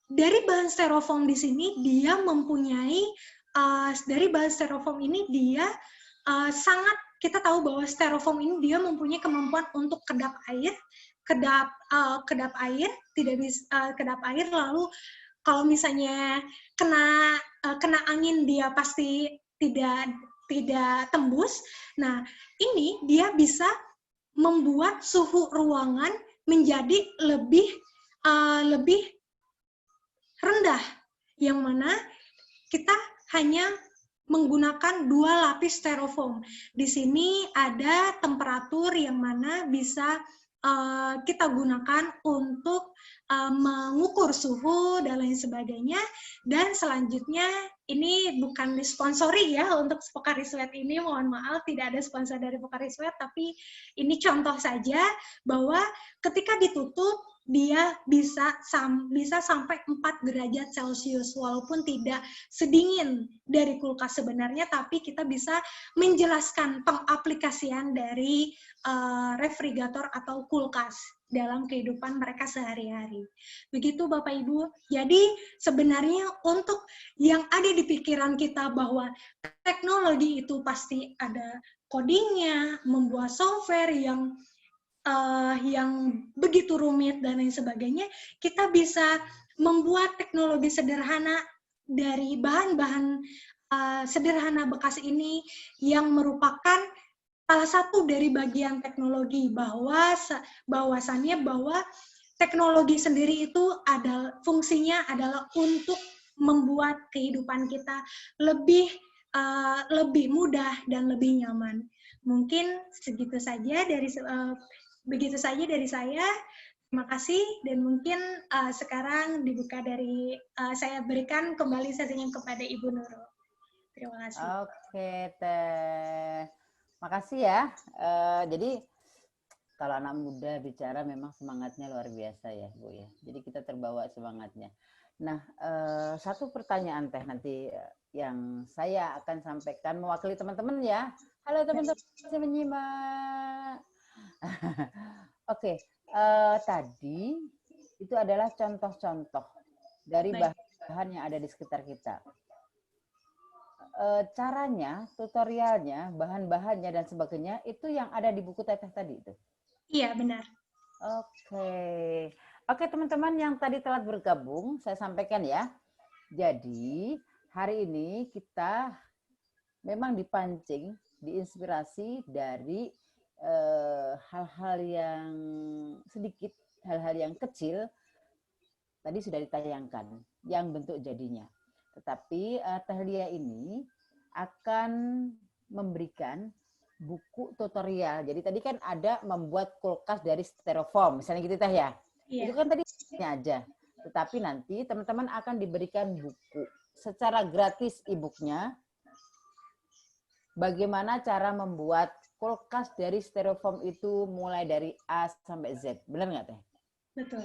Dari bahan styrofoam di sini dia mempunyai kita tahu bahwa styrofoam ini dia mempunyai kemampuan untuk kedap air, lalu kalau misalnya kena angin dia pasti tidak tembus. Nah, ini dia bisa membuat suhu ruangan menjadi lebih rendah, yang mana kita hanya menggunakan 2 lapis styrofoam. Di sini ada temperatur yang mana bisa kita gunakan untuk mengukur suhu dan lain sebagainya. Dan selanjutnya, ini bukan disponsori ya untuk Pocari Sweat ini, mohon maaf tidak ada sponsor dari Pocari Sweat, tapi ini contoh saja bahwa ketika ditutup dia bisa sampai 4 derajat Celcius, walaupun tidak sedingin dari kulkas sebenarnya, tapi kita bisa menjelaskan pengaplikasian dari refrigerator atau kulkas dalam kehidupan mereka sehari-hari. Begitu Bapak Ibu. Jadi sebenarnya untuk yang ada di pikiran kita bahwa teknologi itu pasti ada codingnya, membuat software yang begitu rumit dan lain sebagainya, kita bisa membuat teknologi sederhana dari bahan-bahan sederhana bekas ini, yang merupakan salah satu dari bagian teknologi, bahwasannya bahwa teknologi sendiri itu fungsinya adalah untuk membuat kehidupan kita lebih mudah dan lebih nyaman. Mungkin begitu saja dari saya. Terima kasih, dan mungkin sekarang saya berikan kembali sesinya kepada Ibu Nurul. Terima kasih. Oke, Teh. Makasih ya. Jadi kalau anak muda bicara memang semangatnya luar biasa ya, Bu ya. Jadi kita terbawa semangatnya. Nah, satu pertanyaan Teh nanti yang saya akan sampaikan mewakili teman-teman ya. Halo teman-teman, masih menyimak. Oke, tadi itu adalah contoh-contoh dari bahan yang ada di sekitar kita. Caranya, tutorialnya, bahan-bahannya dan sebagainya itu yang ada di buku Teteh tadi itu. Iya, benar. Oke, teman-teman yang tadi telah bergabung, saya sampaikan ya. Jadi, hari ini kita memang dipancing, diinspirasi dari hal-hal yang sedikit, hal-hal yang kecil, tadi sudah ditayangkan, yang bentuk jadinya. Tetapi Teh Lia ini akan memberikan buku tutorial. Jadi tadi kan ada membuat kulkas dari styrofoam, misalnya gitu Teh ya. Iya. Itu kan tadi aja. Tetapi nanti teman-teman akan diberikan buku secara gratis e-booknya. Bagaimana cara membuat kulkas dari styrofoam itu mulai dari A sampai Z. Benar nggak Teh? Betul.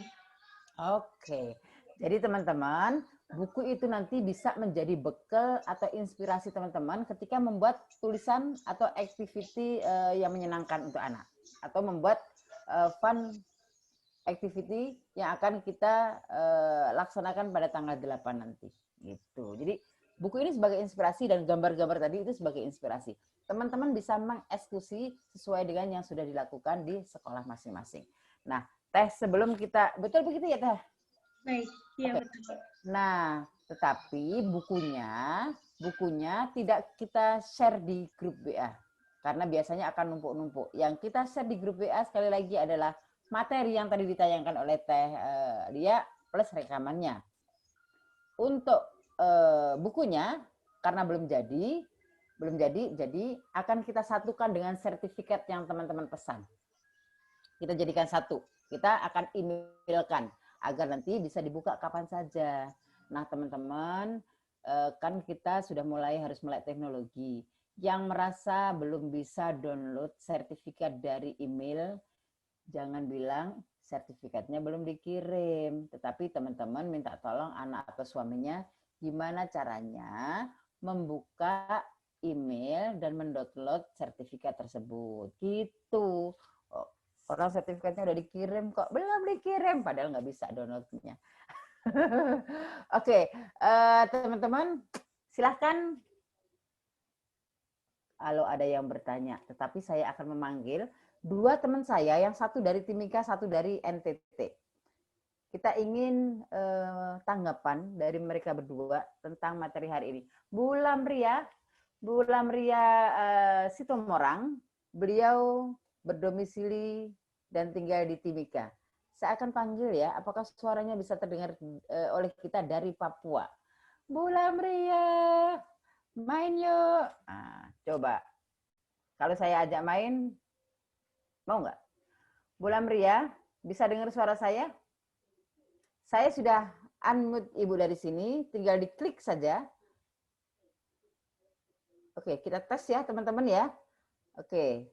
Oke. Jadi teman-teman, buku itu nanti bisa menjadi bekal atau inspirasi teman-teman ketika membuat tulisan atau activity yang menyenangkan untuk anak. Atau membuat fun activity yang akan kita laksanakan pada tanggal 8 nanti. Gitu. Jadi buku ini sebagai inspirasi dan gambar-gambar tadi itu sebagai inspirasi. Teman-teman bisa mengeksekusi sesuai dengan yang sudah dilakukan di sekolah masing-masing. Nah, Teh, sebelum kita, betul begitu ya Teh? Baik, iya betul. Nah, tetapi bukunya tidak kita share di grup WA. Karena biasanya akan numpuk-numpuk. Yang kita share di grup WA sekali lagi adalah materi yang tadi ditayangkan oleh Teh Lia plus rekamannya. Untuk bukunya, karena belum jadi, jadi akan kita satukan dengan sertifikat yang teman-teman pesan. Kita jadikan satu. Kita akan emailkan agar nanti bisa dibuka kapan saja. Nah, teman-teman, kan kita sudah harus melek teknologi. Yang merasa belum bisa download sertifikat dari email, jangan bilang sertifikatnya belum dikirim. Tetapi teman-teman minta tolong anak atau suaminya gimana caranya membuka email dan mendownload sertifikat tersebut. Gitu. Orang sertifikatnya udah dikirim kok, belum dikirim, padahal nggak bisa downloadnya. Oke, teman-teman, silahkan kalau ada yang bertanya. Tetapi saya akan memanggil dua teman saya, yang satu dari Timika, satu dari NTT. Kita ingin tanggapan dari mereka berdua tentang materi hari ini. Bu Lamria Sitomorang, beliau berdomisili dan tinggal di Timika. Saya akan panggil ya, apakah suaranya bisa terdengar oleh kita dari Papua. Bu Lamria, main yuk. Nah, coba. Kalau saya ajak main, mau nggak? Bu Lamria, bisa dengar suara saya? Saya sudah unmute Ibu dari sini, tinggal diklik saja. Oke, kita tes ya teman-teman ya. Oke,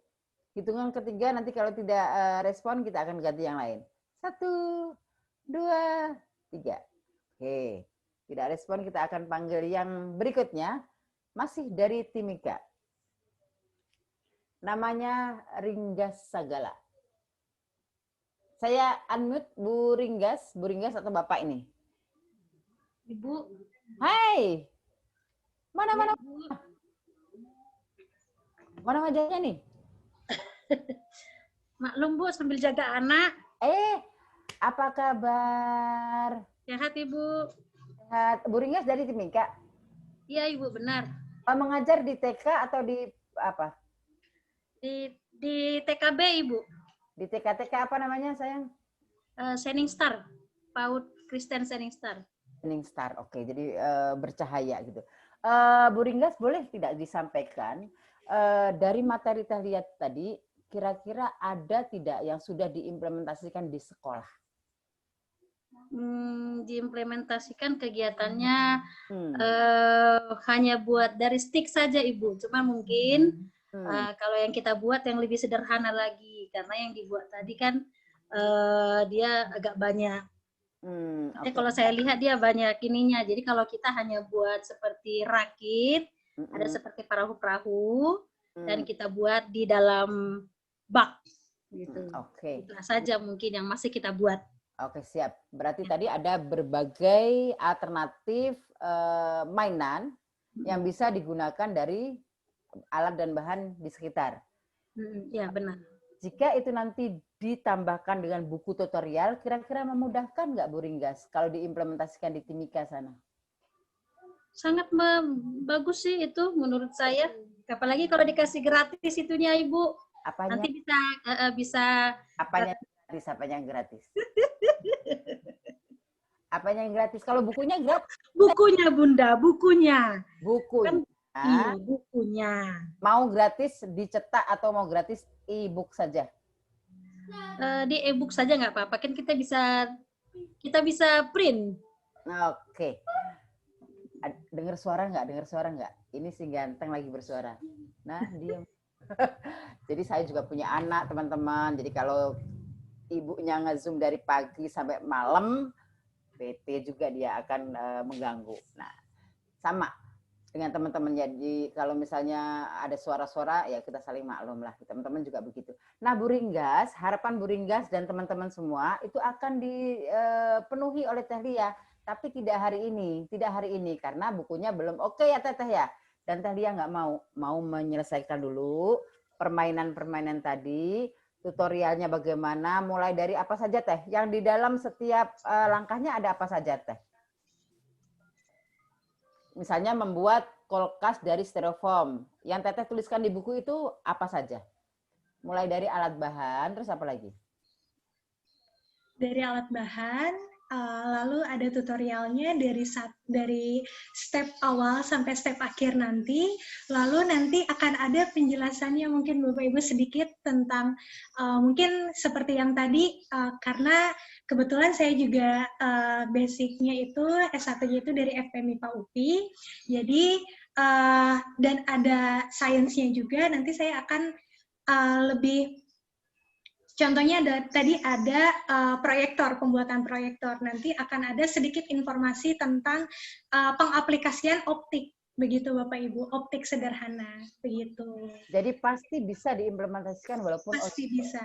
hitungan ketiga nanti kalau tidak respon kita akan ganti yang lain. 1, 2, 3. Oke, tidak respon kita akan panggil yang berikutnya. Masih dari Timika. Namanya Ringgas Sagala. Saya unmute Bu Ringgas atau Bapak ini? Ibu. Hai. Mana? Mana wajahnya nih? Maklum Bu, sambil jaga anak. Apa kabar? Sehat Ibu. Sehat. Bu Ringgas dari Timika? Iya Ibu, benar. Mengajar di TK atau di apa? Di TKB Ibu. Di TK apa namanya sayang? Shining Star. PAUD Kristen Shining Star. Shining Star, oke. Jadi bercahaya gitu. Bu Ringgas, boleh tidak disampaikan dari materi lihat tadi, kira-kira ada tidak yang sudah diimplementasikan di sekolah? Diimplementasikan kegiatannya hanya buat dari stick saja Ibu. Cuma mungkin kalau yang kita buat yang lebih sederhana lagi, karena yang dibuat tadi kan dia agak banyak Tapi Oke. kalau saya lihat dia banyak ininya. Jadi kalau kita hanya buat seperti rakit, ada Mm-mm. seperti perahu-perahu, dan Mm. kita buat di dalam bak gitu. Oke. Itulah saja mungkin yang masih kita buat. Oke, siap. Berarti Ya. tadi ada berbagai alternatif mainan yang bisa digunakan dari alat dan bahan di sekitar. Ya, benar. Jika itu nanti ditambahkan dengan buku tutorial, kira-kira memudahkan nggak Bu Ringgas kalau diimplementasikan di Timika sana? Sangat bagus sih itu menurut saya. Apalagi kalau dikasih gratis itunya Ibu. Apanya? Nanti bisa Apanya gratis? Apanya yang gratis? Apanya yang gratis? Kalau bukunya gratis. bukunya Bunda, bukunya. Kan Bukunya iya, bukunya. mau gratis dicetak atau mau gratis e-book saja? Di e-book saja nggak apa-apa. Kan kita bisa print. Oke. Dengar suara nggak? Dengar suara nggak? Ini si ganteng lagi bersuara. Nah, diam. Jadi saya juga punya anak, teman-teman. Jadi kalau ibunya nge-zoom dari pagi sampai malam, PT juga dia akan mengganggu. Nah, sama dengan teman-teman. Jadi kalau misalnya ada suara-suara, ya kita saling maklum lah. Teman-teman juga begitu. Nah, Bu Ringgas, harapan Bu Ringgas dan teman-teman semua itu akan dipenuhi oleh Teh Lia. Tapi tidak hari ini karena bukunya belum oke ya Teteh ya. Dan Teh Lia nggak mau menyelesaikan dulu permainan-permainan tadi, tutorialnya bagaimana, mulai dari apa saja Teh. Yang di dalam setiap langkahnya ada apa saja Teh. Misalnya membuat kulkas dari styrofoam. Yang Teteh tuliskan di buku itu apa saja? Mulai dari alat bahan, terus apa lagi? Dari alat bahan, lalu ada tutorialnya dari step awal sampai step akhir nanti. Lalu nanti akan ada penjelasannya mungkin Bapak Ibu sedikit tentang mungkin seperti yang tadi, karena kebetulan saya juga basicnya itu S1-nya itu dari FPMIPA UPI. Jadi dan ada sainsnya juga. Nanti saya akan lebih. Contohnya tadi ada proyektor, pembuatan proyektor. Nanti akan ada sedikit informasi tentang pengaplikasian optik, begitu Bapak Ibu, optik sederhana, begitu. Jadi pasti bisa diimplementasikan walaupun pasti bisa.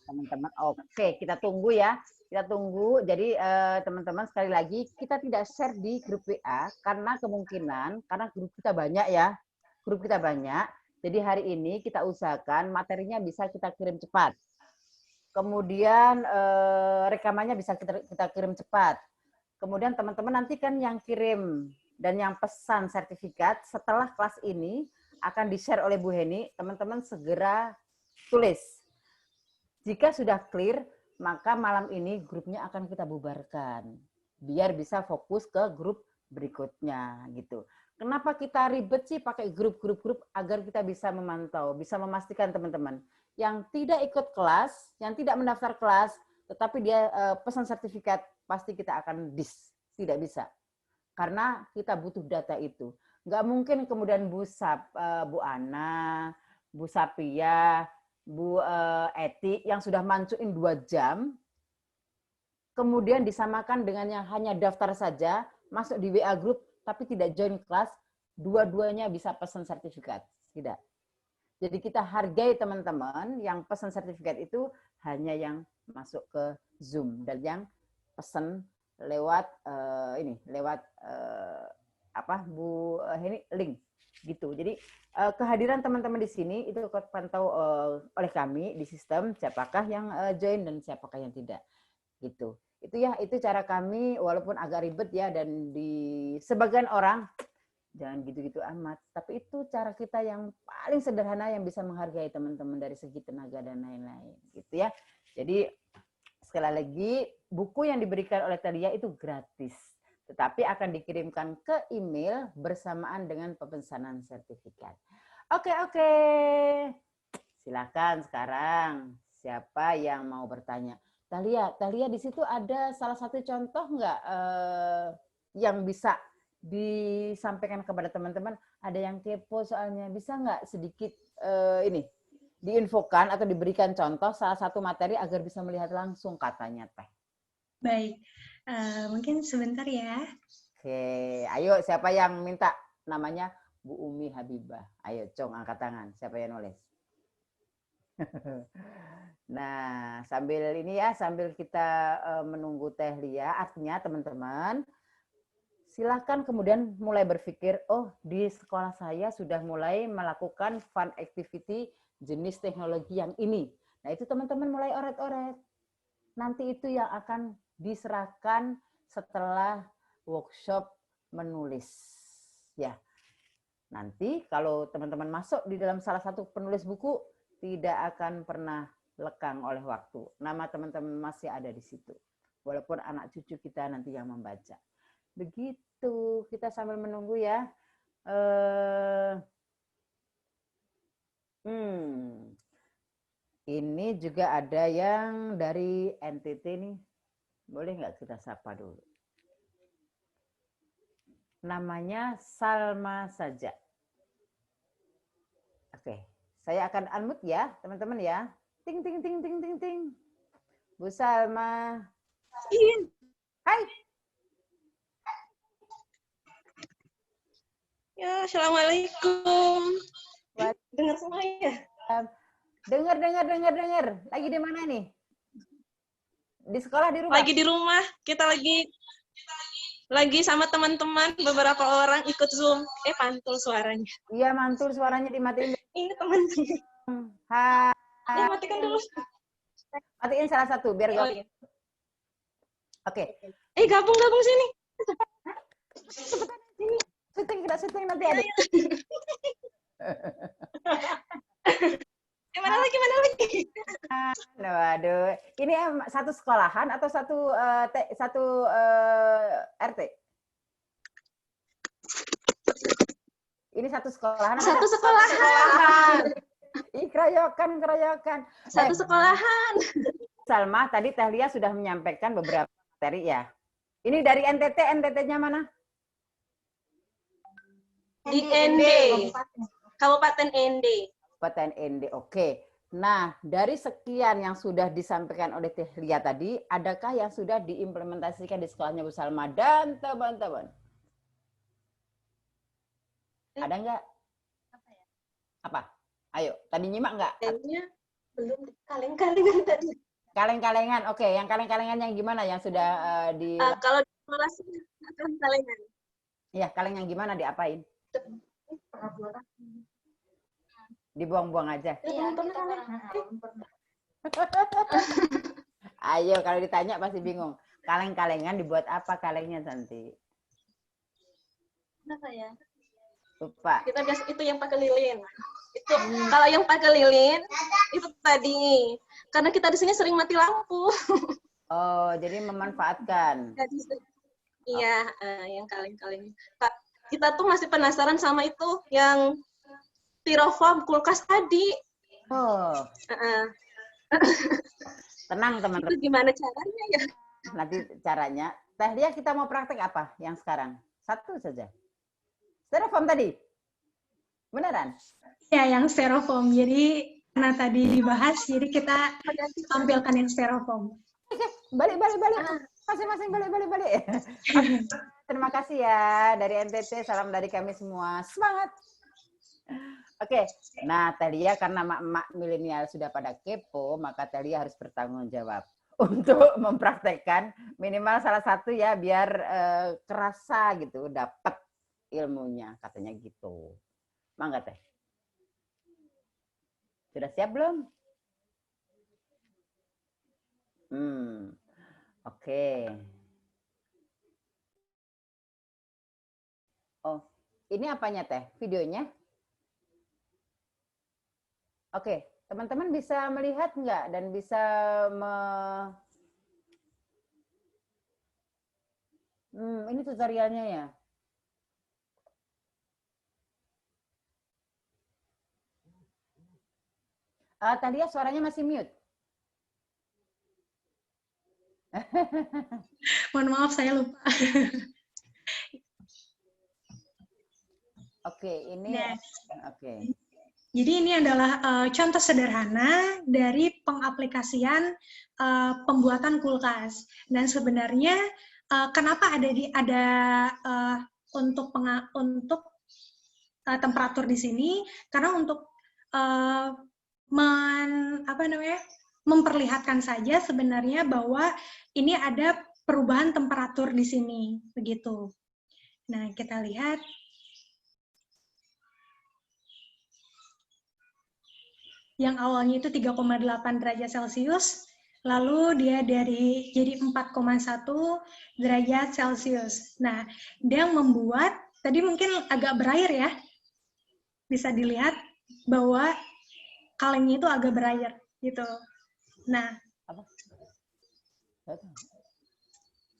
Teman-teman. Oke, kita tunggu ya. Kita tunggu. Jadi teman-teman sekali lagi kita tidak share di grup WA karena kemungkinan karena grup kita banyak ya. Grup kita banyak. Jadi hari ini kita usahakan materinya bisa kita kirim cepat. Kemudian rekamannya bisa kita kirim cepat. Kemudian teman-teman nanti kan yang kirim dan yang pesan sertifikat setelah kelas ini akan di-share oleh Bu Heni, teman-teman segera tulis. Jika sudah clear, maka malam ini grupnya akan kita bubarkan. Biar bisa fokus ke grup berikutnya gitu. Kenapa kita ribet sih pakai grup agar kita bisa memantau, bisa memastikan teman-teman yang tidak ikut kelas, yang tidak mendaftar kelas, tetapi dia pesan sertifikat, pasti kita akan tidak bisa. Karena kita butuh data itu. Nggak mungkin kemudian Bu Ana, Bu Sapia, Bu Eti yang sudah mancuin 2 jam, kemudian disamakan dengan yang hanya daftar saja, masuk di WA group, tapi tidak join kelas, dua-duanya bisa pesan sertifikat. Tidak. Jadi kita hargai teman-teman yang pesan sertifikat itu hanya yang masuk ke Zoom dan yang pesan lewat Bu Heni link gitu. Jadi kehadiran teman-teman di sini itu terpantau oleh kami di sistem siapakah yang join dan siapakah yang tidak gitu. Itu cara kami walaupun agak ribet ya dan di sebagian orang jangan gitu-gitu amat. Tapi itu cara kita yang paling sederhana yang bisa menghargai teman-teman dari segi tenaga dan lain-lain. Gitu ya. Jadi sekali lagi buku yang diberikan oleh Talia itu gratis. Tetapi akan dikirimkan ke email bersamaan dengan pemesanan sertifikat. Oke. Silakan sekarang. Siapa yang mau bertanya? Talia di situ ada salah satu contoh nggak yang bisa disampaikan kepada teman-teman? Ada yang kepo soalnya, bisa nggak sedikit ini diinfokan atau diberikan contoh salah satu materi agar bisa melihat langsung katanya Teh. Baik, mungkin sebentar ya. Oke, ayo siapa yang minta namanya Bu Umi Habibah? Ayo Cong angkat tangan, siapa yang nulis? Nah, sambil ini ya, sambil kita menunggu Teh Lia, artinya teman-teman, silakan kemudian mulai berpikir, oh di sekolah saya sudah mulai melakukan fun activity jenis teknologi yang ini. Nah itu teman-teman mulai oret-oret. Nanti itu yang akan diserahkan setelah workshop menulis. Ya, nanti kalau teman-teman masuk di dalam salah satu penulis buku, tidak akan pernah lekang oleh waktu. Nama teman-teman masih ada di situ. Walaupun anak cucu kita nanti yang membaca. Begitu, kita sambil menunggu ya. Ini juga ada yang dari NTT nih. Boleh nggak kita sapa dulu? Namanya Salma saja. Oke, saya akan unmute ya, teman-teman ya. Ting ting ting ting ting ting. Bu Salma. Hai. Ya, assalamualaikum. Dengar semua ya? Dengar. Lagi di mana nih? Di sekolah, di rumah? Lagi di rumah. Kita lagi sama teman-teman, beberapa orang ikut Zoom. Pantul suaranya. Iya, mantul suaranya dimatiin. Ini teman-teman. Hai. Ya, matikan dulu. Matiin salah satu biar gak. Iya. Oke. Gabung sini. Cepetan sini. Syuting nanti ada. Gimana lagi? Waduh, ini satu sekolahan atau satu RT? Ini satu sekolahan. Satu sekolahan. Ih, keroyokan. Satu sekolahan. Salma, tadi Teh Lia sudah menyampaikan beberapa materi ya. Ini dari NTT, NTT-nya mana? Di ND. Kabupaten ND. Kabupaten ND, oke. Nah, dari sekian yang sudah disampaikan oleh Teh Lia tadi, adakah yang sudah diimplementasikan di sekolahnya Bu Salma dan teman-teman? Ada nggak? Apa? Ayo, tadi nyimak nggak? Kayaknya belum. Kaleng-kalengan tadi. Kaleng-kalengan, oke. Yang kaleng-kalengan yang gimana? Yang sudah di... Kalau di sekolah sih kalengan. Iya, kaleng yang gimana? Diapain? Dibuang-buang aja. Ayo, kalau ditanya pasti bingung. Kaleng-kalengan dibuat apa kalengnya nanti? Kenapa ya? Lupa. Kita biasa itu yang pakai lilin. Itu kalau yang pakai lilin itu tadi. Karena kita di sini sering mati lampu. Oh, jadi memanfaatkan. Iya, yang kaleng-kaleng. Kita tuh masih penasaran sama itu yang styrofoam kulkas tadi. Oh. Tenang teman-teman. Itu gimana caranya ya? Nanti caranya. Teh Lia, kita mau praktek apa yang sekarang? Satu saja. Styrofoam tadi? Beneran? Ya, yang styrofoam. Jadi, karena tadi dibahas, jadi kita tampilkan yang styrofoam. Oke, balik. Masing-masing balik. Terima kasih ya dari NTT, salam dari kami semua. Semangat! Oke, nah Teh Lia karena emak-emak milenial sudah pada kepo, maka Teh Lia harus bertanggung jawab untuk mempraktekkan minimal salah satu ya, biar kerasa gitu, dapat ilmunya, katanya gitu. Mangga Teh. Sudah siap belum? Oke. Oh, ini apanya Teh? Videonya? Oke, teman-teman bisa melihat nggak dan bisa ini tutorialnya ya. Tadi ya suaranya masih mute. Mohon maaf, saya lupa. Oke, ini oke. Jadi ini adalah contoh sederhana dari pengaplikasian pembuatan kulkas. Dan sebenarnya kenapa untuk temperatur di sini? Karena untuk memperlihatkan saja sebenarnya bahwa ini ada perubahan temperatur di sini, begitu. Nah, kita lihat. Yang awalnya itu 3,8 derajat Celcius, lalu dia jadi 4,1 derajat Celcius. Nah, dia membuat, tadi mungkin agak berair ya, bisa dilihat bahwa kalengnya itu agak berair, gitu. Nah,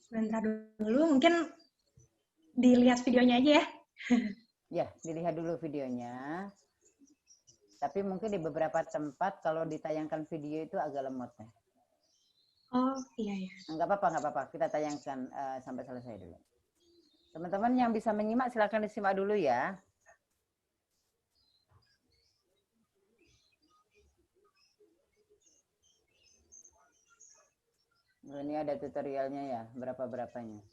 sebentar dulu, mungkin dilihat videonya aja ya. Ya, dilihat dulu videonya. Tapi mungkin di beberapa tempat kalau ditayangkan video itu agak lemot ya. Oh, iya ya. Enggak apa-apa. Kita tayangkan sampai selesai dulu. Teman-teman yang bisa menyimak silakan disimak dulu ya. Ini ada tutorialnya ya, berapa-berapanya.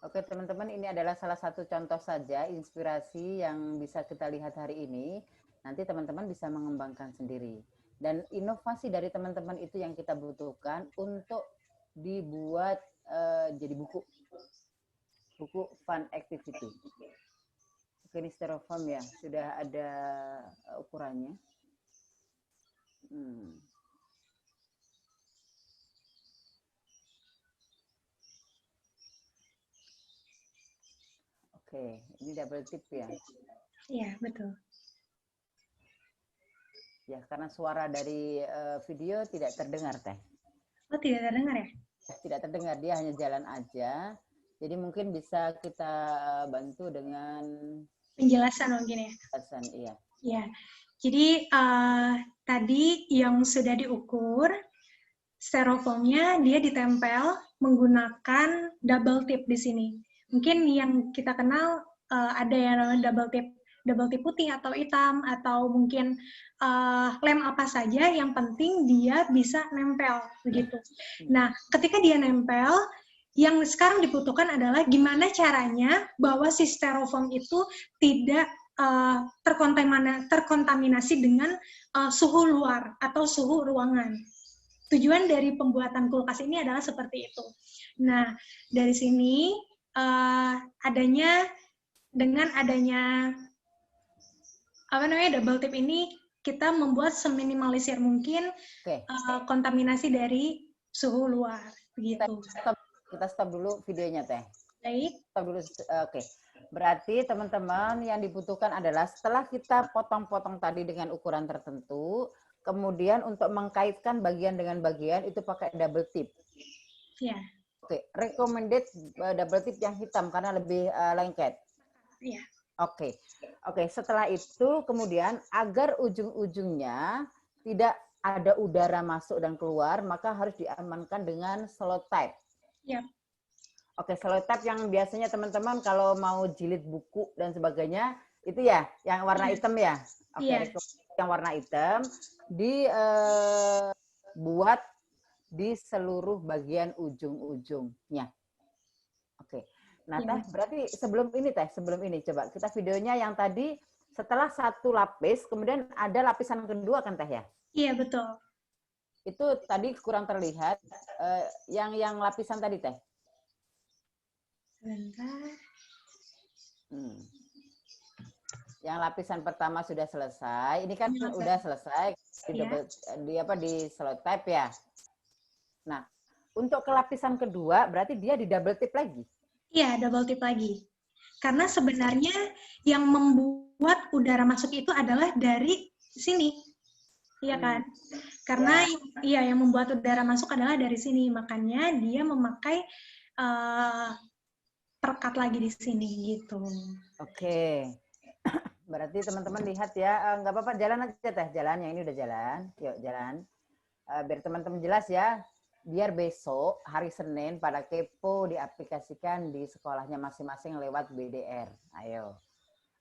Oke teman-teman, ini adalah salah satu contoh saja inspirasi yang bisa kita lihat hari ini. Nanti teman-teman bisa mengembangkan sendiri. Dan inovasi dari teman-teman itu yang kita butuhkan untuk dibuat jadi buku. Buku fun activity. Oke, ini styrofoam ya, sudah ada ukurannya. Oke, ini double tip ya? Iya, betul. Ya, karena suara dari video tidak terdengar, Teh. Oh, tidak terdengar ya? Tidak terdengar, dia hanya jalan aja. Jadi mungkin bisa kita bantu dengan penjelasan mungkin ya? Penjelasan, iya. Ya, jadi tadi yang sudah diukur, styrofoamnya dia ditempel menggunakan double tip di sini. Mungkin yang kita kenal ada yang namanya double tip putih atau hitam, atau mungkin lem apa saja, yang penting dia bisa nempel, begitu. Nah, ketika dia nempel, yang sekarang dibutuhkan adalah gimana caranya bahwa si styrofoam itu tidak terkontaminasi dengan suhu luar atau suhu ruangan. Tujuan dari pembuatan kulkas ini adalah seperti itu. Nah, dari sini dengan adanya double tip ini, kita membuat seminimalisir mungkin kontaminasi dari suhu luar. Begitu. Kita stop dulu videonya, Teh. Baik. Stop dulu. Oke. Berarti teman-teman yang dibutuhkan adalah setelah kita potong-potong tadi dengan ukuran tertentu, kemudian untuk mengkaitkan bagian dengan bagian itu pakai double tip. Ya. Oke, recommended double tip yang hitam karena lebih lengket. Iya. Oke. Setelah itu kemudian agar ujung-ujungnya tidak ada udara masuk dan keluar, maka harus diamankan dengan selotip. Ya. Oke, selotip yang biasanya teman-teman kalau mau jilid buku dan sebagainya, itu ya, yang warna hitam ya. Oke, yang warna hitam dibuat di seluruh bagian ujung-ujungnya. Oke. Nah, Teh, berarti sebelum ini coba kita videonya yang tadi setelah satu lapis, kemudian ada lapisan kedua kan, Teh ya? Iya, betul. Itu tadi kurang terlihat. Yang lapisan tadi, Teh. Sebentar. Yang lapisan pertama sudah selesai. Ini kan udah selesai di selotip ya. Nah, untuk ke lapisan kedua berarti dia di double tip lagi. Iya, double tip lagi. Karena sebenarnya yang membuat udara masuk itu adalah dari sini. Iya kan? Karena yang membuat udara masuk adalah dari sini. Makanya dia memakai perekat lagi di sini gitu. Oke. Berarti teman-teman lihat ya, nggak apa-apa, jalan aja Teh, jalan, yang ini udah jalan, yuk jalan. Biar teman-teman jelas ya, biar besok hari Senin pada kepo diaplikasikan di sekolahnya masing-masing lewat BDR. Ayo,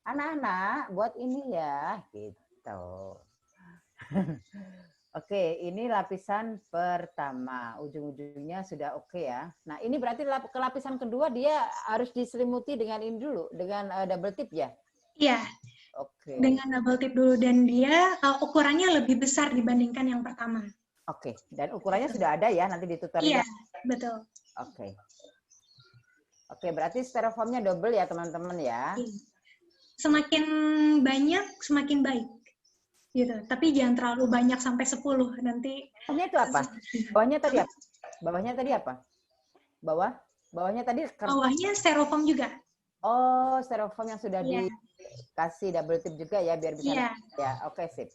anak-anak buat ini ya, gitu. Oke, ini lapisan pertama. Ujung-ujungnya sudah oke ya. Nah, ini berarti ke lapisan kedua dia harus diselimuti dengan ini dulu, dengan double tip ya? Iya, Oke. dengan double tip dulu. Dan dia ukurannya lebih besar dibandingkan yang pertama. Oke, dan ukurannya sudah ada ya nanti di tutorial? Iya, betul. Oke. Oke, berarti styrofoamnya double ya teman-teman ya? Iya. Semakin banyak, semakin baik. Gitu. Tapi jangan terlalu banyak sampai 10 nanti. Bawahnya itu apa? Bawahnya tadi apa? Bawahnya tadi apa? Bawahnya tadi bawahnya styrofoam juga. Oh, styrofoam yang sudah dikasih double tip juga ya biar bisa ya. Oke, sip.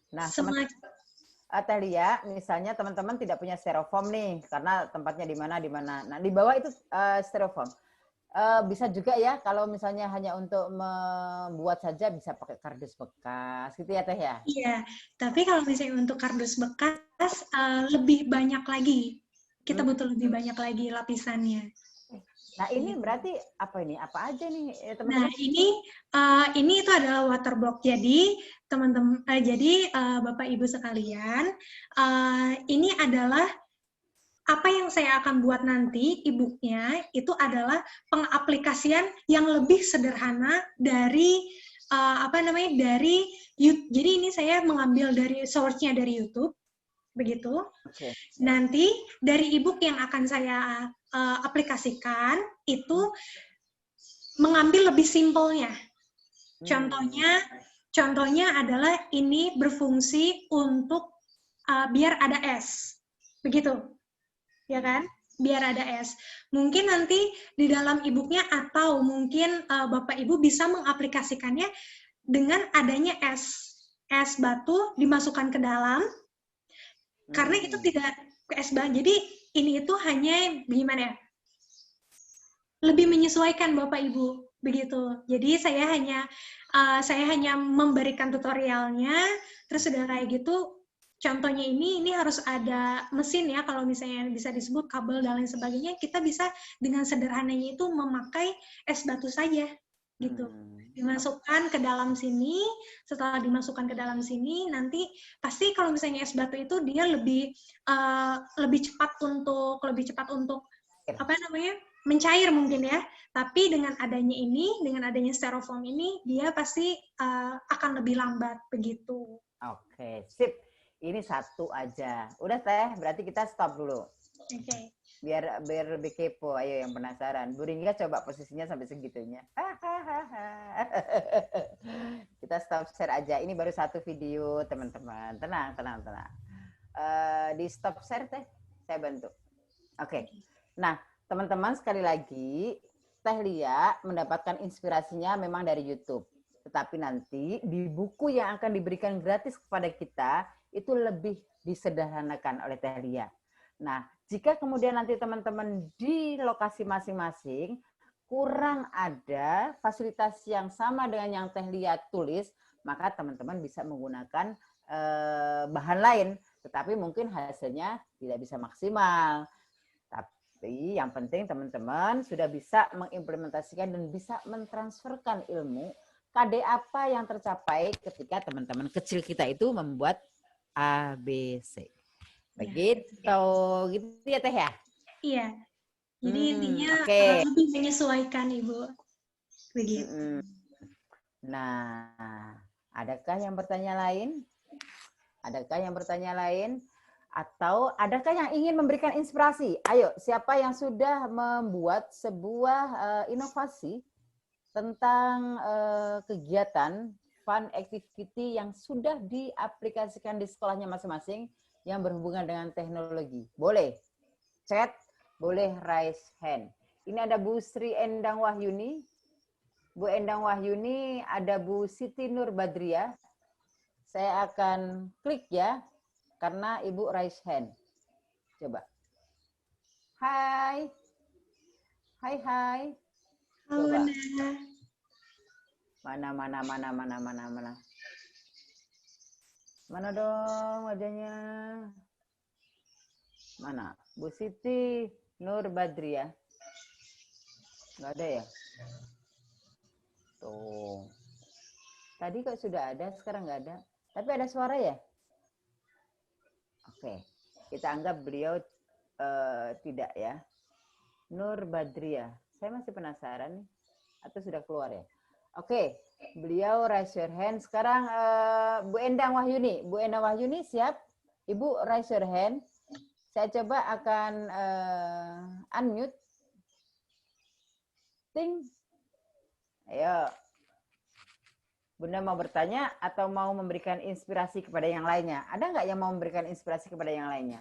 Nah, Teh Lia, misalnya teman-teman tidak punya styrofoam nih karena tempatnya di mana. Nah, di bawah itu styrofoam. Bisa juga ya kalau misalnya hanya untuk membuat saja bisa pakai kardus bekas gitu ya Teh ya? Iya, tapi kalau misalnya untuk kardus bekas lebih banyak lagi. Kita butuh lebih banyak lagi lapisannya. Nah ini berarti apa ini? Apa aja nih Nah teman-teman? ini itu adalah waterblock. Jadi teman-teman, Bapak Ibu sekalian, ini adalah apa yang saya akan buat nanti e-booknya itu adalah pengaplikasian yang lebih sederhana dari dari YouTube. Jadi ini saya mengambil dari source-nya dari YouTube, begitu. Okay. Nanti dari e-book yang akan saya aplikasikan itu mengambil lebih simpelnya. Contohnya adalah ini berfungsi untuk biar ada S, begitu. Ya kan? Biar ada es. Mungkin nanti di dalam e-booknya atau mungkin Bapak Ibu bisa mengaplikasikannya dengan adanya es batu dimasukkan ke dalam, karena itu tidak es batu. Jadi ini itu hanya gimana ya? Lebih menyesuaikan Bapak Ibu begitu. Jadi saya hanya memberikan tutorialnya, terus udah kayak gitu. Contohnya ini harus ada mesin ya, kalau misalnya bisa disebut kabel dan lain sebagainya, kita bisa dengan sederhananya itu memakai es batu saja, gitu. Dimasukkan ke dalam sini, setelah dimasukkan ke dalam sini, nanti pasti kalau misalnya es batu itu dia lebih cepat untuk mencair mungkin ya. Tapi dengan adanya styrofoam ini, dia pasti akan lebih lambat begitu. Oke, sip. Ini satu aja. Udah Teh, berarti kita stop dulu. Oke. Biar lebih kepo, ayo yang penasaran. Bu Ringga coba posisinya sampai segitunya. Kita stop share aja. Ini baru satu video, teman-teman. Tenang. Di stop share Teh, saya bantu. Oke. Nah, teman-teman sekali lagi, Teh Lia mendapatkan inspirasinya memang dari YouTube. Tetapi nanti di buku yang akan diberikan gratis kepada kita, itu lebih disederhanakan oleh Teh Lia. Nah, jika kemudian nanti teman-teman di lokasi masing-masing kurang ada fasilitas yang sama dengan yang Teh Lia tulis, maka teman-teman bisa menggunakan bahan lain, tetapi mungkin hasilnya tidak bisa maksimal. Tapi yang penting teman-teman sudah bisa mengimplementasikan dan bisa mentransferkan ilmu KD apa yang tercapai ketika teman-teman kecil kita itu membuat ABC. Begitu. Gitu ya Teh ya? Iya. Jadi intinya lebih menyesuaikan Ibu. Begitu. Nah, adakah yang bertanya lain? Atau adakah yang ingin memberikan inspirasi? Ayo, siapa yang sudah membuat sebuah inovasi tentang kegiatan fun activity yang sudah diaplikasikan di sekolahnya masing-masing yang berhubungan dengan teknologi? Boleh chat, boleh raise hand. Ini ada Bu Sri Endang Wahyuni. Bu Endang Wahyuni, ada Bu Siti Nur Badria. Saya akan klik ya, karena Ibu raise hand. Coba. Hai. Halo, Coba. Mana. Mana dong wajahnya? Mana? Bu Siti Nur Badriah. Nggak ada ya? Tuh. Tadi kok sudah ada, sekarang nggak ada. Tapi ada suara ya? Oke. Kita anggap beliau tidak ya. Nur Badriah. Saya masih penasaran nih. Atau sudah keluar ya? Oke. Beliau raise your hand. Sekarang Bu Endang Wahyuni. Bu Endang Wahyuni siap? Ibu raise your hand. Saya coba akan unmute. Ting. Ayo. Bunda mau bertanya atau mau memberikan inspirasi kepada yang lainnya? Ada nggak yang mau memberikan inspirasi kepada yang lainnya?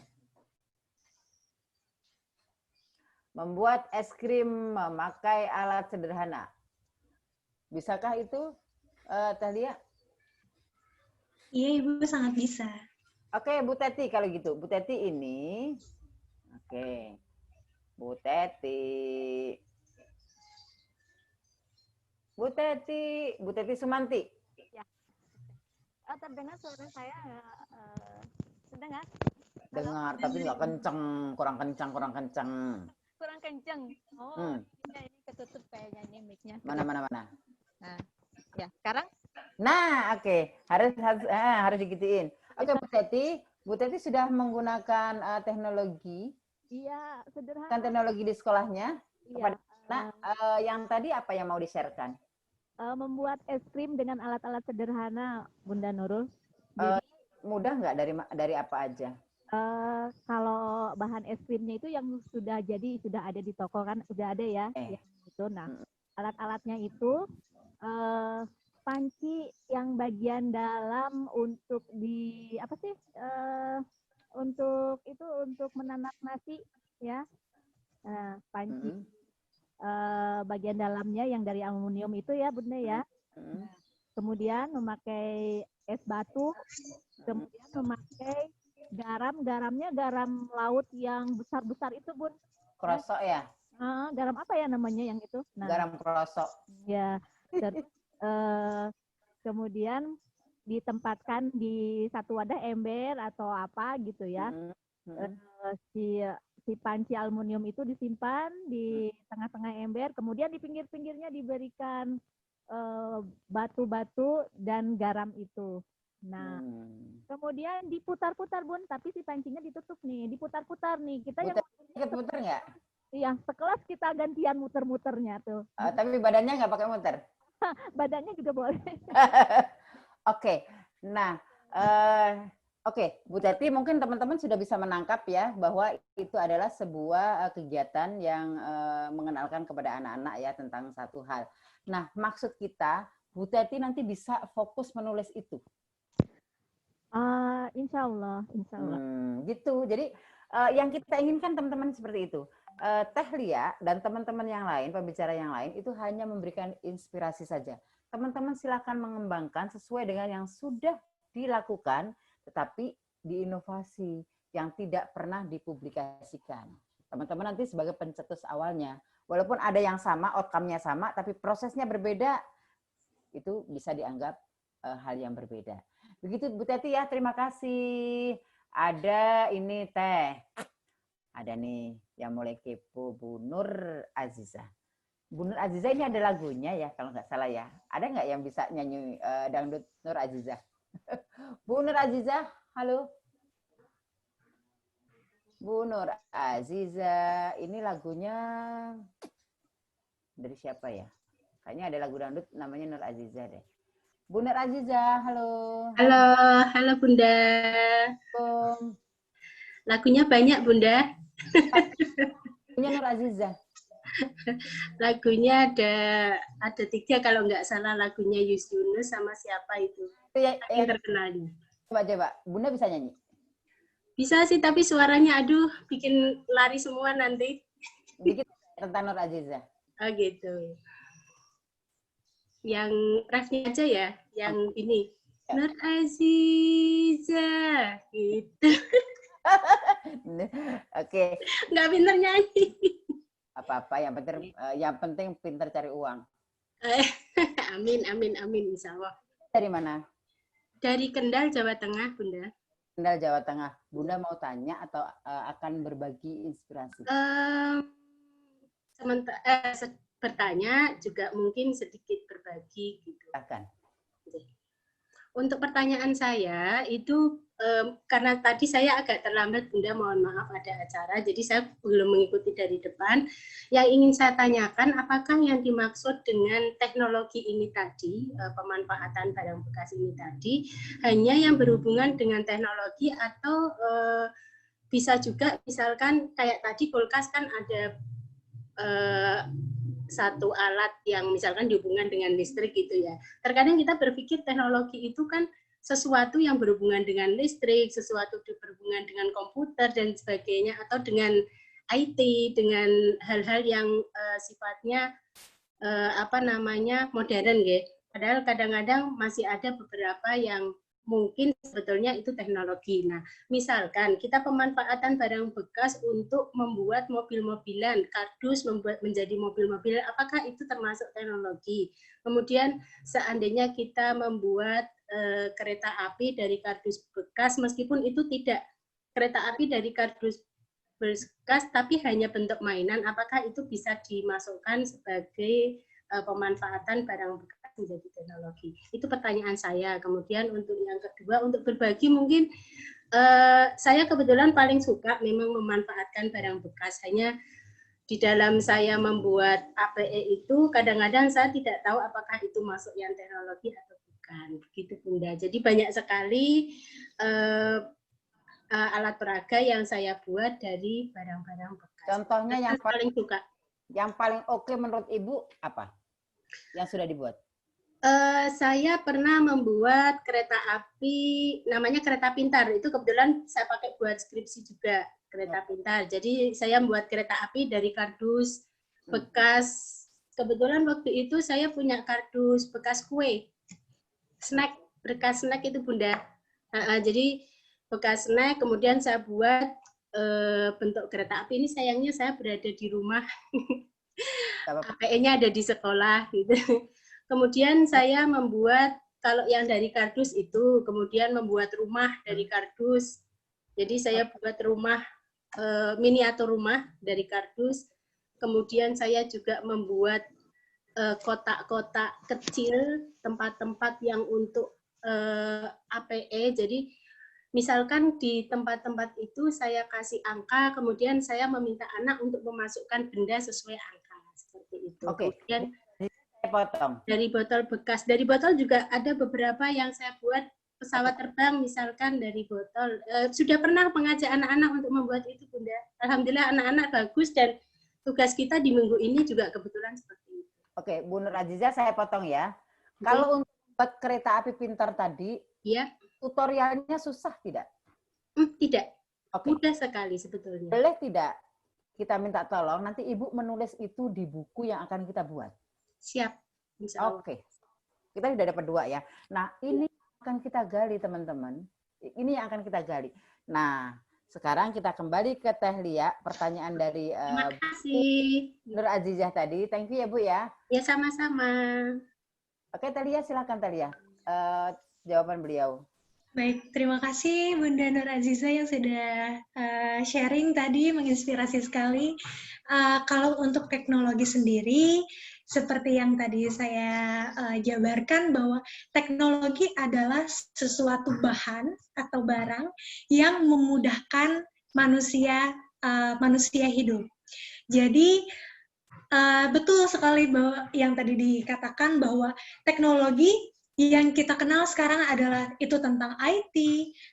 Membuat es krim memakai alat sederhana. Bisakah itu, Teh Lia? Iya, Ibu sangat bisa. Oke, Bu Teti kalau gitu. Bu Teti ini. Oke. Bu Teti. Bu Teti Sumanti. Ya. Terdengar suara saya terdengar? Dengar, tapi nggak kenceng, kurang kencang. Kurang kenceng. Oh, ini ketutup kayaknya nih mic-nya. Mana. Nah, ya sekarang? Nah, oke. Harus digituin. Oke, Bu Teti sudah menggunakan teknologi. Iya, sederhana. Kan teknologi di sekolahnya. Iya. Yang tadi apa yang mau di-share-kan? Membuat es krim dengan alat-alat sederhana, Bunda Nurul. Mudah nggak dari apa aja? Kalau bahan es krimnya itu yang sudah ada di toko kan, sudah ada ya. Itu. Nah, alat-alatnya itu panci yang bagian dalam untuk untuk menanak nasi ya. Panci. Bagian dalamnya yang dari aluminium itu ya Bunda ya. Kemudian memakai es batu, kemudian memakai garamnya garam laut yang besar-besar itu Bun. Krosok ya? Garam apa ya namanya yang itu? Nah, garam krosok. Ya. Kemudian ditempatkan di satu wadah ember atau apa gitu ya. Si panci aluminium itu disimpan di tengah-tengah ember, kemudian di pinggir-pinggirnya diberikan batu-batu dan garam itu. Nah, kemudian diputar-putar Bun, tapi si pancinya ditutup nih, diputar-putar nih. Kita putar nggak? Iya, sekelas kita gantian muter-muternya tuh. Tapi badannya nggak pakai muter? Badannya juga boleh. Oke, nah. Oke, Bu Teti, mungkin teman-teman sudah bisa menangkap ya bahwa itu adalah sebuah kegiatan yang mengenalkan kepada anak-anak ya tentang satu hal. Nah, maksud kita, Bu Teti nanti bisa fokus menulis itu. Insya Allah. Gitu. Jadi yang kita inginkan teman-teman seperti itu. Teh Lia dan teman-teman yang lain, pembicara yang lain itu hanya memberikan inspirasi saja. Teman-teman silakan mengembangkan sesuai dengan yang sudah dilakukan, tetapi diinovasi yang tidak pernah dipublikasikan. Teman-teman nanti sebagai pencetus awalnya, walaupun ada yang sama, outcome-nya sama, tapi prosesnya berbeda, itu bisa dianggap hal yang berbeda. Begitu Bu Teti ya, terima kasih. Ada ini Teh, ada nih yang mulai kepo, Bu Nur Azizah. Bu Nur Azizah ini ada lagunya ya, kalau nggak salah ya. Ada nggak yang bisa nyanyi dangdut Nur Azizah? Bu Nur Azizah, halo. Bu Nur Azizah, ini lagunya dari siapa ya? Kayaknya ada lagu dangdut namanya Nur Azizah deh. Bu Nur Azizah, halo. Halo Bunda. Assalamualaikum. Lagunya banyak Bunda. Lagunya Nur Azizah. Lagunya ada 3 kalau nggak salah, lagunya Yus Yunus sama siapa itu. Yang terkenal. Coba, Bunda bisa nyanyi? Bisa sih, tapi suaranya aduh bikin lari semua nanti. Dikit tentang Nur Azizah. Oh gitu. Yang refnya aja ya, yang ini. Nur Azizah gitu. Oke. Nggak pinter nyanyi. Apa-apa, yang penting pinter cari uang. Ya, amin, amin, amin, insya Allah. Dari mana? Dari Kendal, Jawa Tengah, Bunda. Kendal, Jawa Tengah. Bunda mau tanya atau akan berbagi inspirasi? Bertanya juga mungkin sedikit berbagi gitu. Silakan. Untuk pertanyaan saya itu karena tadi saya agak terlambat, Bunda, mohon maaf ada acara, jadi saya belum mengikuti dari depan. Yang ingin saya tanyakan, apakah yang dimaksud dengan teknologi ini tadi, pemanfaatan barang bekas ini tadi, hanya yang berhubungan dengan teknologi atau bisa juga misalkan kayak tadi kulkas kan ada satu alat yang misalkan dihubungkan dengan listrik gitu ya. Terkadang kita berpikir teknologi itu kan sesuatu yang berhubungan dengan listrik, sesuatu berhubungan dengan komputer dan sebagainya, atau dengan IT, dengan hal-hal yang sifatnya modern ya. Padahal kadang-kadang masih ada beberapa yang mungkin sebetulnya itu teknologi. Nah, misalkan kita pemanfaatan barang bekas untuk membuat mobil-mobilan, kardus membuat menjadi mobil-mobilan, apakah itu termasuk teknologi? Kemudian seandainya kita membuat kereta api dari kardus bekas, meskipun itu tidak kereta api dari kardus bekas, tapi hanya bentuk mainan, apakah itu bisa dimasukkan sebagai pemanfaatan barang bekas menjadi teknologi? Itu pertanyaan saya. Kemudian untuk yang kedua, untuk berbagi mungkin saya kebetulan paling suka memang memanfaatkan barang bekas. Hanya di dalam saya membuat APE itu kadang-kadang saya tidak tahu apakah itu masuk yang teknologi atau bukan. Begitu, Bunda. Jadi banyak sekali alat peraga yang saya buat dari barang-barang bekas. Contohnya yang paling suka. Yang paling oke menurut Ibu apa? Yang sudah dibuat? Saya pernah membuat kereta api, namanya kereta pintar. Itu kebetulan saya pakai buat skripsi juga, kereta pintar. Jadi saya membuat kereta api dari kardus bekas. Kebetulan waktu itu saya punya kardus bekas kue, snack, bekas snack itu, Bunda. Jadi bekas snack, kemudian saya buat bentuk kereta api. Ini sayangnya saya berada di rumah, APE-nya ada di sekolah gitu. Kemudian saya membuat, kalau yang dari kardus itu, kemudian membuat rumah dari kardus. Jadi saya buat rumah, miniatur rumah dari kardus. Kemudian saya juga membuat kotak-kotak kecil, tempat-tempat yang untuk APE. Jadi misalkan di tempat-tempat itu saya kasih angka, kemudian saya meminta anak untuk memasukkan benda sesuai angka. Seperti itu. Oke. Kemudian potong. Dari botol bekas. Dari botol juga ada beberapa yang saya buat pesawat terbang, misalkan dari botol. Sudah pernah mengajak anak-anak untuk membuat itu, Bunda. Alhamdulillah anak-anak bagus, dan tugas kita di minggu ini juga kebetulan seperti itu. Oke, Bu Nur Azizah, saya potong ya. Kalau untuk buat kereta api pintar tadi, ya, tutorialnya susah tidak? Tidak. Oke. Mudah sekali sebetulnya. Boleh tidak kita minta tolong, nanti Ibu menulis itu di buku yang akan kita buat? Siap. Oke. Kita sudah dapat 2 ya. Nah, ini akan kita gali, teman-teman. Ini yang akan kita gali. Nah, sekarang kita kembali ke Teh Lia. Pertanyaan dari terima kasih. Nur Azizah tadi. Thank you ya, Bu ya. Ya, sama-sama. Oke, Teh Lia, silakan Teh Lia. Jawaban beliau. Baik, terima kasih Bunda Nur Azizah yang sudah sharing tadi, menginspirasi sekali. Kalau untuk teknologi sendiri, seperti yang tadi saya jabarkan bahwa teknologi adalah sesuatu bahan atau barang yang memudahkan manusia hidup. Jadi betul sekali bahwa yang tadi dikatakan bahwa teknologi yang kita kenal sekarang adalah itu tentang IT,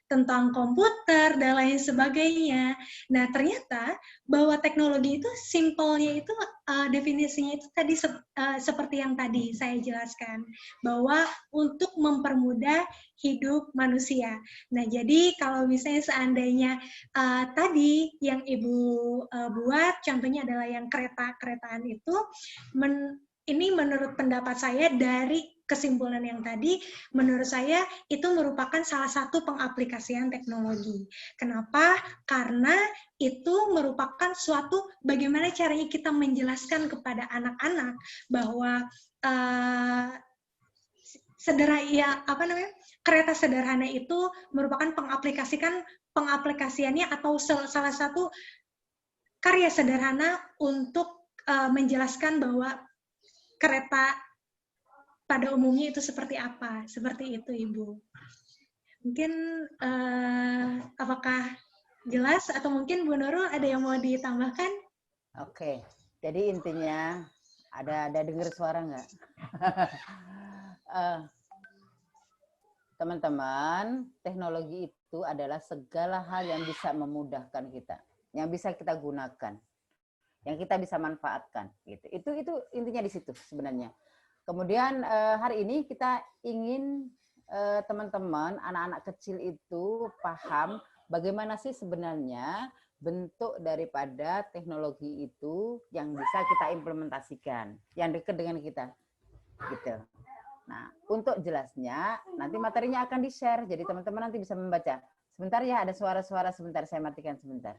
tentang komputer, dan lain sebagainya. Nah, ternyata bahwa teknologi itu simpelnya itu definisinya itu tadi seperti yang tadi saya jelaskan, bahwa untuk mempermudah hidup manusia. Nah, jadi kalau misalnya seandainya tadi yang Ibu buat, contohnya adalah yang kereta-keretaan itu, ini menurut pendapat saya dari kesimpulan yang tadi, menurut saya itu merupakan salah satu pengaplikasian teknologi. Kenapa? Karena itu merupakan suatu bagaimana caranya kita menjelaskan kepada anak-anak bahwa kereta sederhana itu merupakan pengaplikasiannya atau salah satu karya sederhana untuk menjelaskan bahwa kereta pada umumnya itu seperti apa. Seperti itu, Ibu. Mungkin apakah jelas atau mungkin Bu Nurul ada yang mau ditambahkan? Oke, jadi intinya ada dengar suara nggak? Teman-teman, teknologi itu adalah segala hal yang bisa memudahkan kita, yang bisa kita gunakan, yang kita bisa manfaatkan. Gitu. Itu intinya di situ sebenarnya. Kemudian hari ini kita ingin teman-teman, anak-anak kecil itu paham bagaimana sih sebenarnya bentuk daripada teknologi itu yang bisa kita implementasikan, yang dekat dengan kita. Gitu. Nah, untuk jelasnya, nanti materinya akan di-share, jadi teman-teman nanti bisa membaca. Sebentar ya, ada suara-suara sebentar, saya matikan sebentar.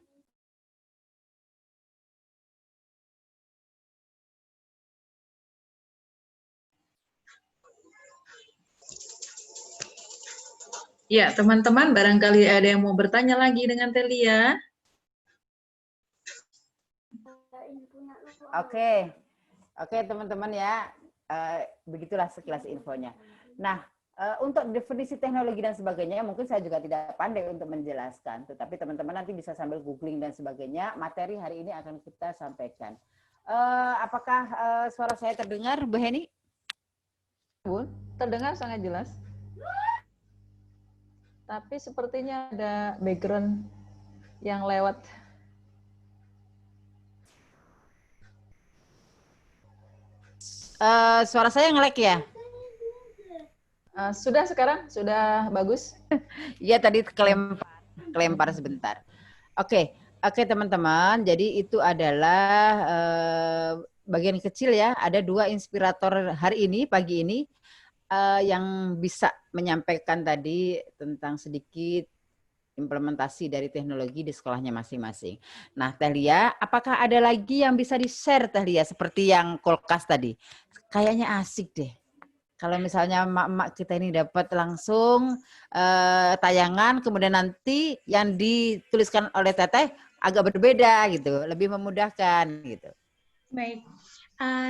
Ya, teman-teman, barangkali ada yang mau bertanya lagi dengan Telia. Oke, teman-teman ya. Begitulah sekilas infonya. Nah, untuk definisi teknologi dan sebagainya, mungkin saya juga tidak pandai untuk menjelaskan. Tetapi teman-teman nanti bisa sambil googling dan sebagainya. Materi hari ini akan kita sampaikan. Apakah suara saya terdengar, Bu Heni? Bu, terdengar sangat jelas. Tapi sepertinya ada background yang lewat. Suara saya nge-lag ya? Sudah sekarang? Sudah bagus? Iya, tadi kelempar sebentar. Oke, teman-teman. Jadi itu adalah bagian kecil ya. Ada 2 inspirator hari ini, pagi ini, yang bisa menyampaikan tadi tentang sedikit implementasi dari teknologi di sekolahnya masing-masing. Nah, Teh Lia, apakah ada lagi yang bisa di-share, Teh Lia, seperti yang kulkas tadi? Kayaknya asik deh. Kalau misalnya emak-emak kita ini dapat langsung tayangan, kemudian nanti yang dituliskan oleh Teteh agak berbeda gitu, lebih memudahkan gitu. Baik,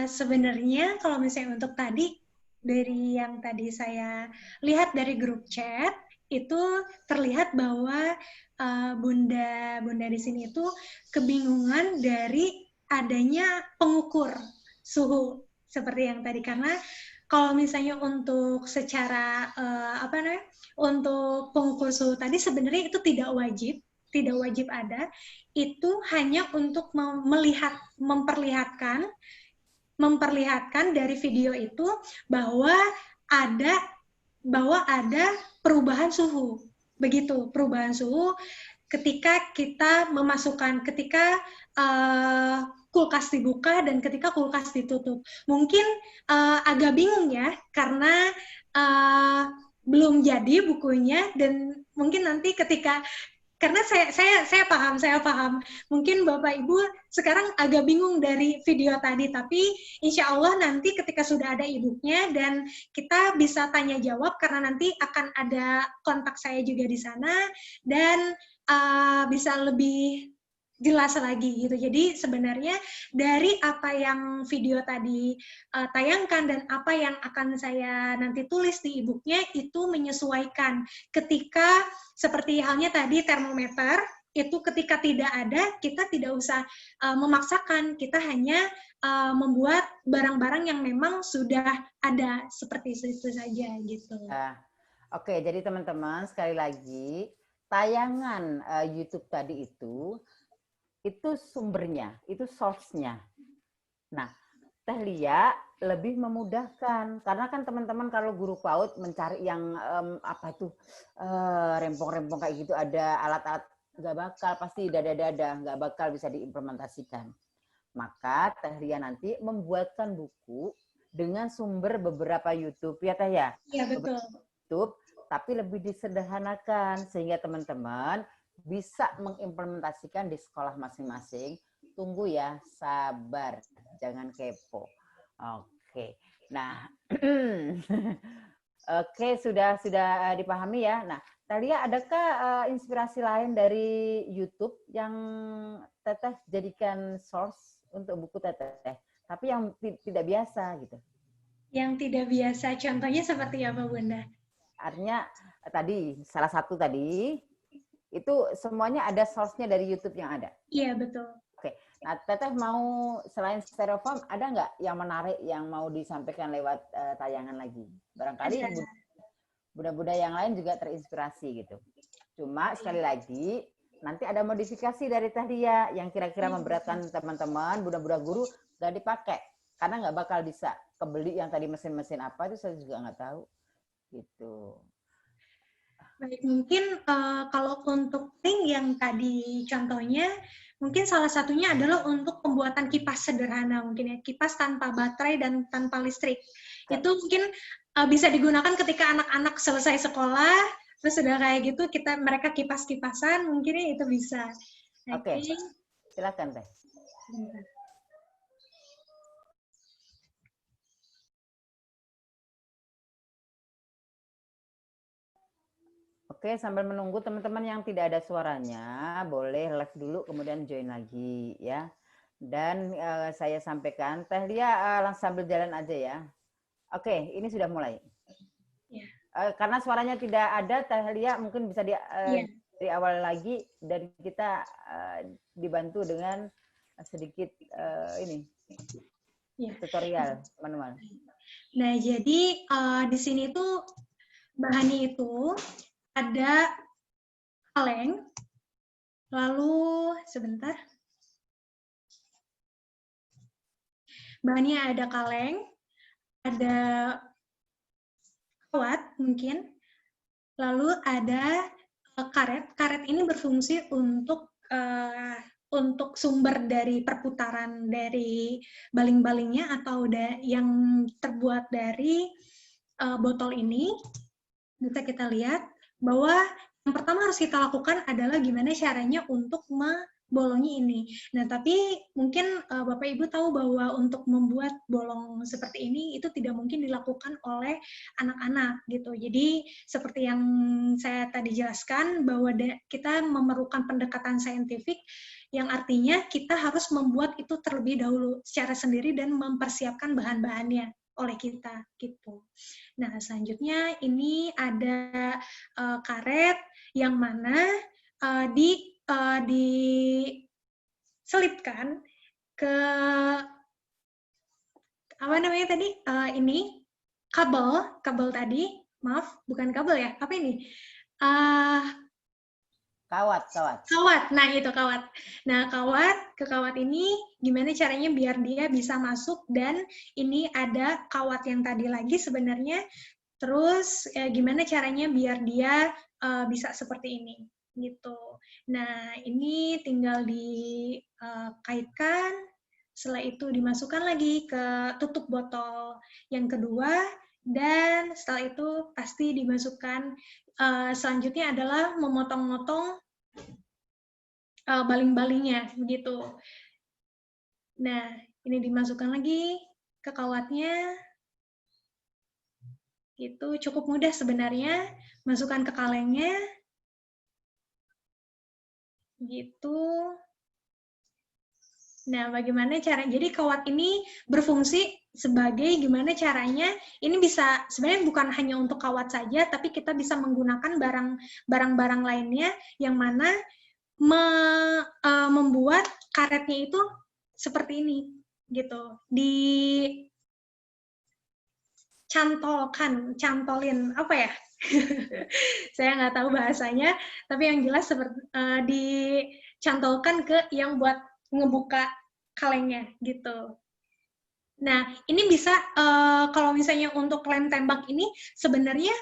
sebenarnya kalau misalnya untuk tadi, dari yang tadi saya lihat dari grup chat, itu terlihat bahwa bunda di sini itu kebingungan dari adanya pengukur suhu seperti yang tadi, karena kalau misalnya untuk secara untuk pengukur suhu tadi sebenarnya itu tidak wajib ada, itu hanya untuk memperlihatkan dari video itu bahwa ada perubahan suhu. Begitu, perubahan suhu ketika kita ketika kulkas dibuka dan ketika kulkas ditutup. Mungkin agak bingung ya, karena belum jadi bukunya, dan mungkin nanti karena saya paham. Mungkin Bapak Ibu sekarang agak bingung dari video tadi, tapi insya Allah nanti ketika sudah ada e-booknya dan kita bisa tanya jawab, karena nanti akan ada kontak saya juga di sana, dan bisa lebih jelas lagi gitu. Jadi sebenarnya dari apa yang video tadi tayangkan dan apa yang akan saya nanti tulis di e-booknya itu menyesuaikan. Ketika seperti halnya tadi termometer, itu ketika tidak ada, kita tidak usah memaksakan, kita hanya membuat barang-barang yang memang sudah ada, seperti itu saja gitu. Oke, jadi teman-teman sekali lagi, tayangan YouTube tadi itu sumbernya, itu source-nya. Nah, Teh Lia lebih memudahkan, karena kan teman-teman kalau guru PAUD mencari yang rempong-rempong kayak gitu, ada alat-alat, nggak bakal, pasti dada-dada, nggak bakal bisa diimplementasikan. Maka Teh Lia nanti membuatkan buku dengan sumber beberapa YouTube, ya Teh ya? Iya, betul. YouTube, tapi lebih disederhanakan, sehingga teman-teman bisa mengimplementasikan di sekolah masing-masing. Tunggu ya, sabar, jangan kepo. Oke, nah Oke, sudah dipahami ya. Nah, Thalia, adakah inspirasi lain dari YouTube yang Teteh jadikan source untuk buku Teteh, tapi yang tidak biasa gitu? Yang tidak biasa, contohnya seperti apa, Bunda? Artinya tadi, salah satu tadi, itu semuanya ada source-nya dari YouTube yang ada? Iya, betul. Oke, nah Teteh mau selain Styrofoam, ada nggak yang menarik yang mau disampaikan lewat tayangan lagi? Barangkali bunda-bunda yang lain juga terinspirasi gitu. Cuma sekali lagi, nanti ada modifikasi dari Thalia yang kira-kira memberatkan teman-teman, bunda-bunda guru, nggak dipakai. Karena nggak bakal bisa kebeli yang tadi mesin-mesin apa, itu saya juga nggak tahu. Gitu. Baik, mungkin kalau untuk link yang tadi contohnya, mungkin salah satunya adalah untuk pembuatan kipas sederhana, mungkin ya, kipas tanpa baterai dan tanpa listrik. Itu mungkin bisa digunakan ketika anak-anak selesai sekolah, terus sudah kayak gitu, mereka kipas-kipasan, mungkin itu bisa. Oke, silakan Teh. Oke, sambil menunggu teman-teman yang tidak ada suaranya, boleh live dulu kemudian join lagi ya. Dan saya sampaikan, Thalia langsung sambil jalan aja ya. Oke, ini sudah mulai. Karena suaranya tidak ada, Thalia mungkin bisa dari awal lagi dan kita dibantu dengan sedikit tutorial manual. Nah, jadi di sini tuh bahannya itu ada kaleng, lalu sebentar. Bahannya ada kaleng, ada kawat mungkin, lalu ada karet. Karet ini berfungsi untuk sumber dari perputaran dari baling-balingnya atau yang terbuat dari botol ini. Bisa kita lihat bahwa yang pertama harus kita lakukan adalah gimana caranya untuk bolongnya ini. Nah, tapi mungkin Bapak Ibu tahu bahwa untuk membuat bolong seperti ini itu tidak mungkin dilakukan oleh anak-anak gitu. Jadi seperti yang saya tadi jelaskan bahwa kita memerlukan pendekatan saintifik yang artinya kita harus membuat itu terlebih dahulu secara sendiri dan mempersiapkan bahan-bahannya oleh kita gitu. Nah, selanjutnya ini ada karet yang mana diselipkan ke apa namanya tadi ini kabel tadi, maaf bukan kabel ya, apa ini? Kawat. Nah, itu kawat. Nah, kawat ini gimana caranya biar dia bisa masuk, dan ini ada kawat yang tadi lagi sebenarnya. Terus gimana caranya biar dia bisa seperti ini gitu. Nah, ini tinggal dikaitkan, setelah itu dimasukkan lagi ke tutup botol yang kedua, dan setelah itu pasti dimasukkan. Selanjutnya adalah memotong-motong baling-balingnya begitu. Nah, ini dimasukkan lagi ke kawatnya. Itu cukup mudah sebenarnya, masukkan ke kalengnya. Gitu. Nah, bagaimana cara? Jadi kawat ini berfungsi sebagai gimana caranya? Ini bisa sebenarnya bukan hanya untuk kawat saja, tapi kita bisa menggunakan barang-barang lainnya yang mana membuat karetnya itu seperti ini, gitu. Cantolin apa ya? Saya nggak tahu bahasanya, tapi yang jelas seperti dicantolkan ke yang buat ngebuka kalengnya gitu. Nah, ini bisa kalau misalnya untuk lem tembak ini sebenarnya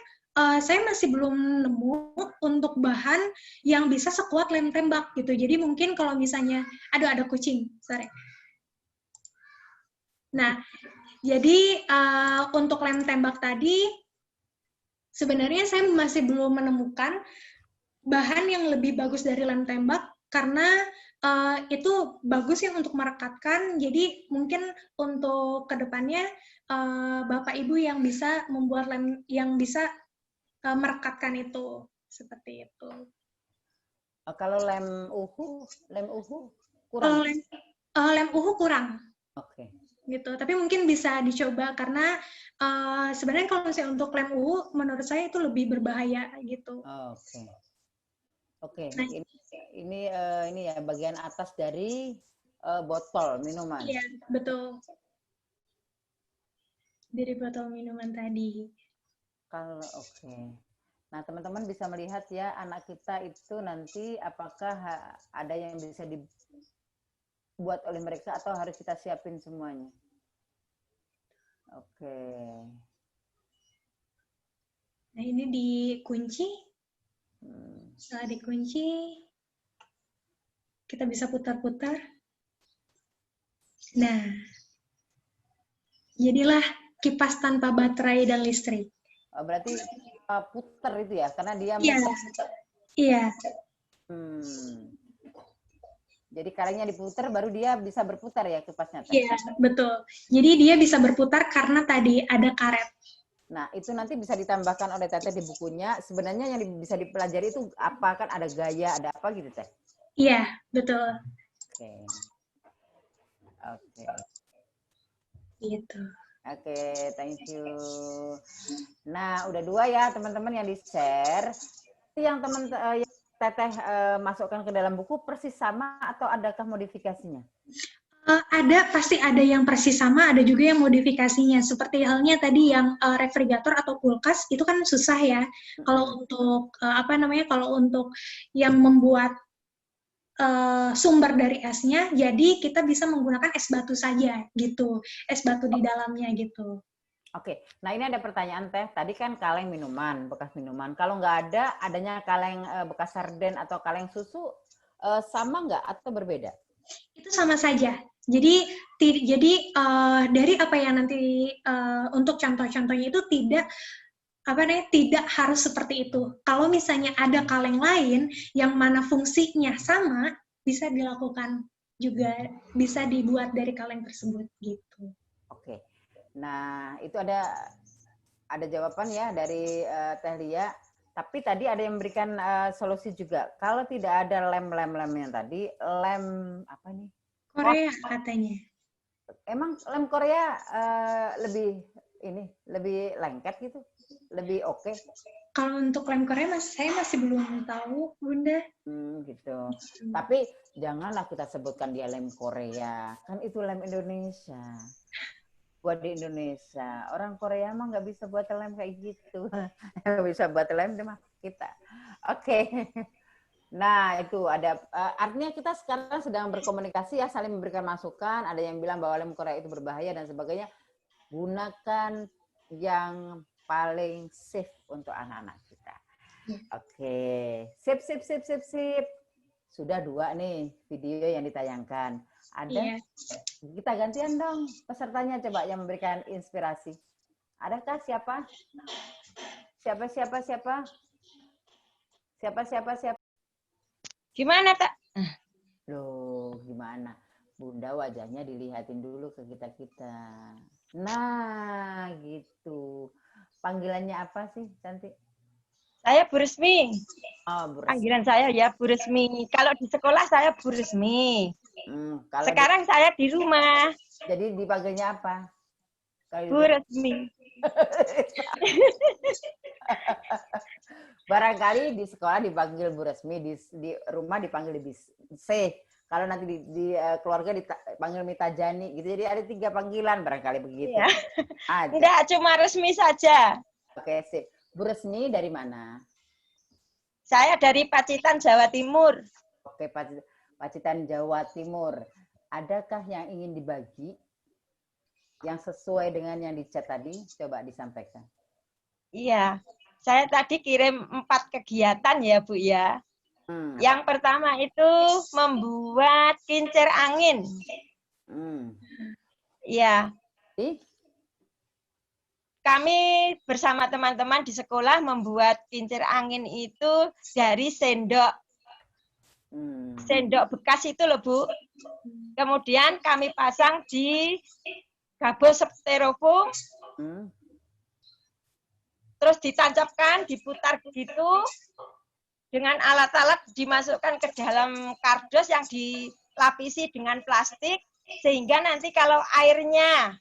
saya masih belum nemu untuk bahan yang bisa sekuat lem tembak gitu. Jadi mungkin kalau misalnya ada kucing, sorry. Nah, jadi untuk lem tembak tadi sebenarnya saya masih belum menemukan bahan yang lebih bagus dari lem tembak, karena itu bagus ya untuk merekatkan. Jadi mungkin untuk kedepannya Bapak Ibu yang bisa membuat lem, yang bisa merekatkan itu seperti itu. Kalau lem uhu Kalau kurang. lem uhu kurang. Oke. Gitu. Tapi mungkin bisa dicoba karena sebenarnya kalau misalnya untuk lem uhu menurut saya itu lebih berbahaya gitu. Oke. Oke. Nah, Ini ya bagian atas dari botol minuman. iya, betul. Dari botol minuman tadi. Oke. Nah, teman-teman bisa melihat ya anak kita itu nanti apakah ada yang bisa dibuat oleh mereka atau harus kita siapin semuanya. Oke. Nah, ini dikunci. Setelah dikunci, kita bisa putar-putar. Nah, jadilah kipas tanpa baterai dan listrik. Berarti puter itu ya, karena dia Iya. Iya. Jadi kalengnya diputer, baru dia bisa berputar ya kipasnya. Iya, betul. Jadi dia bisa berputar karena tadi ada karet. Nah, itu nanti bisa ditambahkan oleh Teteh di bukunya. Sebenarnya yang bisa dipelajari itu apa? Kan ada gaya, ada apa gitu, Teh? Iya, betul. Oke. Gitu. Oke, thank you. Nah, udah 2 ya teman-teman yang di-share. Yang Teteh masukkan ke dalam buku persis sama atau adakah modifikasinya? Pasti ada yang persis sama, ada juga yang modifikasinya. Seperti halnya tadi yang refrigerator atau kulkas itu kan susah ya. Kalau untuk kalau untuk yang membuat sumber dari esnya, jadi kita bisa menggunakan es batu saja gitu, es batu di dalamnya gitu. Oke, nah ini ada pertanyaan Teh. Tadi kan kaleng minuman, bekas minuman. Kalau nggak adanya kaleng bekas sarden atau kaleng susu, sama nggak atau berbeda? Itu sama saja. Jadi dari apa yang nanti untuk contoh-contohnya itu tidak harus seperti itu. Kalau misalnya ada kaleng lain yang mana fungsinya sama, bisa dilakukan juga, bisa dibuat dari kaleng tersebut gitu. Oke. Nah, itu ada jawaban ya dari Teh Lia. Tapi tadi ada yang memberikan solusi juga. Kalau tidak ada lem yang tadi, lem apa nih? Korea katanya. Emang lem Korea lebih lengket gitu, lebih oke. Kalau untuk lem Korea saya masih belum tahu, Bunda. Gitu. Tapi janganlah kita sebutkan dia lem Korea, kan itu lem Indonesia. Buat di Indonesia, orang Korea mah nggak bisa buat lem kayak gitu, nggak bisa buat lem cuma kita. Oke. Nah, itu ada artinya kita sekarang sedang berkomunikasi ya, saling memberikan masukan. Ada yang bilang bahwa lem Korea itu berbahaya dan sebagainya. Gunakan yang paling safe untuk anak-anak kita. Oke. Sip. Sudah 2 nih video yang ditayangkan. Ada? Kita gantian dong pesertanya coba yang memberikan inspirasi. Adakah siapa? Siapa? Gimana, Tak? Loh, gimana? Bunda wajahnya dilihatin dulu ke kita. Nah, gitu. Panggilannya apa sih, Cantik? Saya Bu Resmi. Oh, Bu Resmi. Panggilan saya ya Bu Resmi. Kalau di sekolah saya Bu Resmi. Sekarang saya di rumah. Jadi dipanggilnya apa? Bu Resmi. Barangkali di sekolah dipanggil Bu Resmi, di rumah dipanggil C. Kalau nanti di keluarga dipanggil Mita Jani gitu. Jadi ada 3 panggilan barangkali begitu. Ya. Enggak, cuma Resmi saja. Oke, sip. Bu Resmi dari mana? Saya dari Pacitan, Jawa Timur. Oke, Pacitan, Jawa Timur. Adakah yang ingin dibagi? Yang sesuai dengan yang di chat tadi, coba disampaikan. Iya. Saya tadi kirim 4 kegiatan ya, Bu ya. Yang pertama itu membuat kincir angin. Iya. Kami bersama teman-teman di sekolah membuat kincir angin itu dari sendok. Sendok bekas itu loh, Bu. Kemudian kami pasang di gabus styrofoam. Terus ditancapkan, diputar begitu. Dengan alat-alat dimasukkan ke dalam kardus yang dilapisi dengan plastik. Sehingga nanti kalau airnya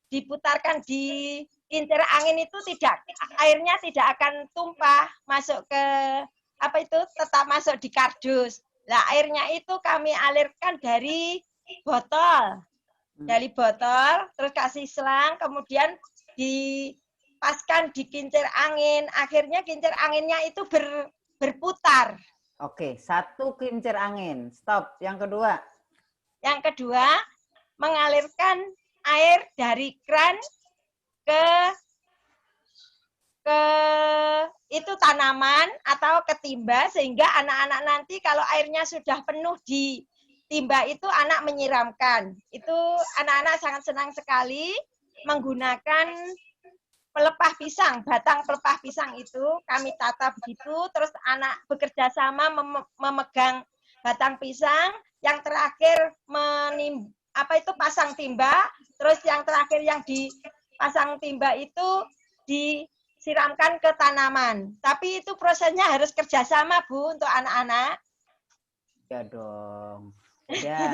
diputarkan di kincir angin itu airnya tidak akan tumpah masuk ke tetap masuk di kardus. Nah, airnya itu kami alirkan dari botol. Dari botol, terus kasih selang, kemudian dipaskan di kincir angin. Akhirnya kincir anginnya itu berputar. Oke, satu kincir angin. Stop. Yang kedua? Yang kedua, mengalirkan air dari kran ke itu tanaman atau ke timba, sehingga anak-anak nanti kalau airnya sudah penuh di timba itu anak menyiramkan. Itu anak-anak sangat senang sekali menggunakan pelepah pisang, batang pelepah pisang itu kami tata begitu, terus anak bekerja sama memegang batang pisang, yang terakhir pasang timba, terus yang terakhir yang dipasang timba itu disiramkan ke tanaman. Tapi itu prosesnya harus kerjasama, Bu, untuk anak-anak. Ya dong. Ya.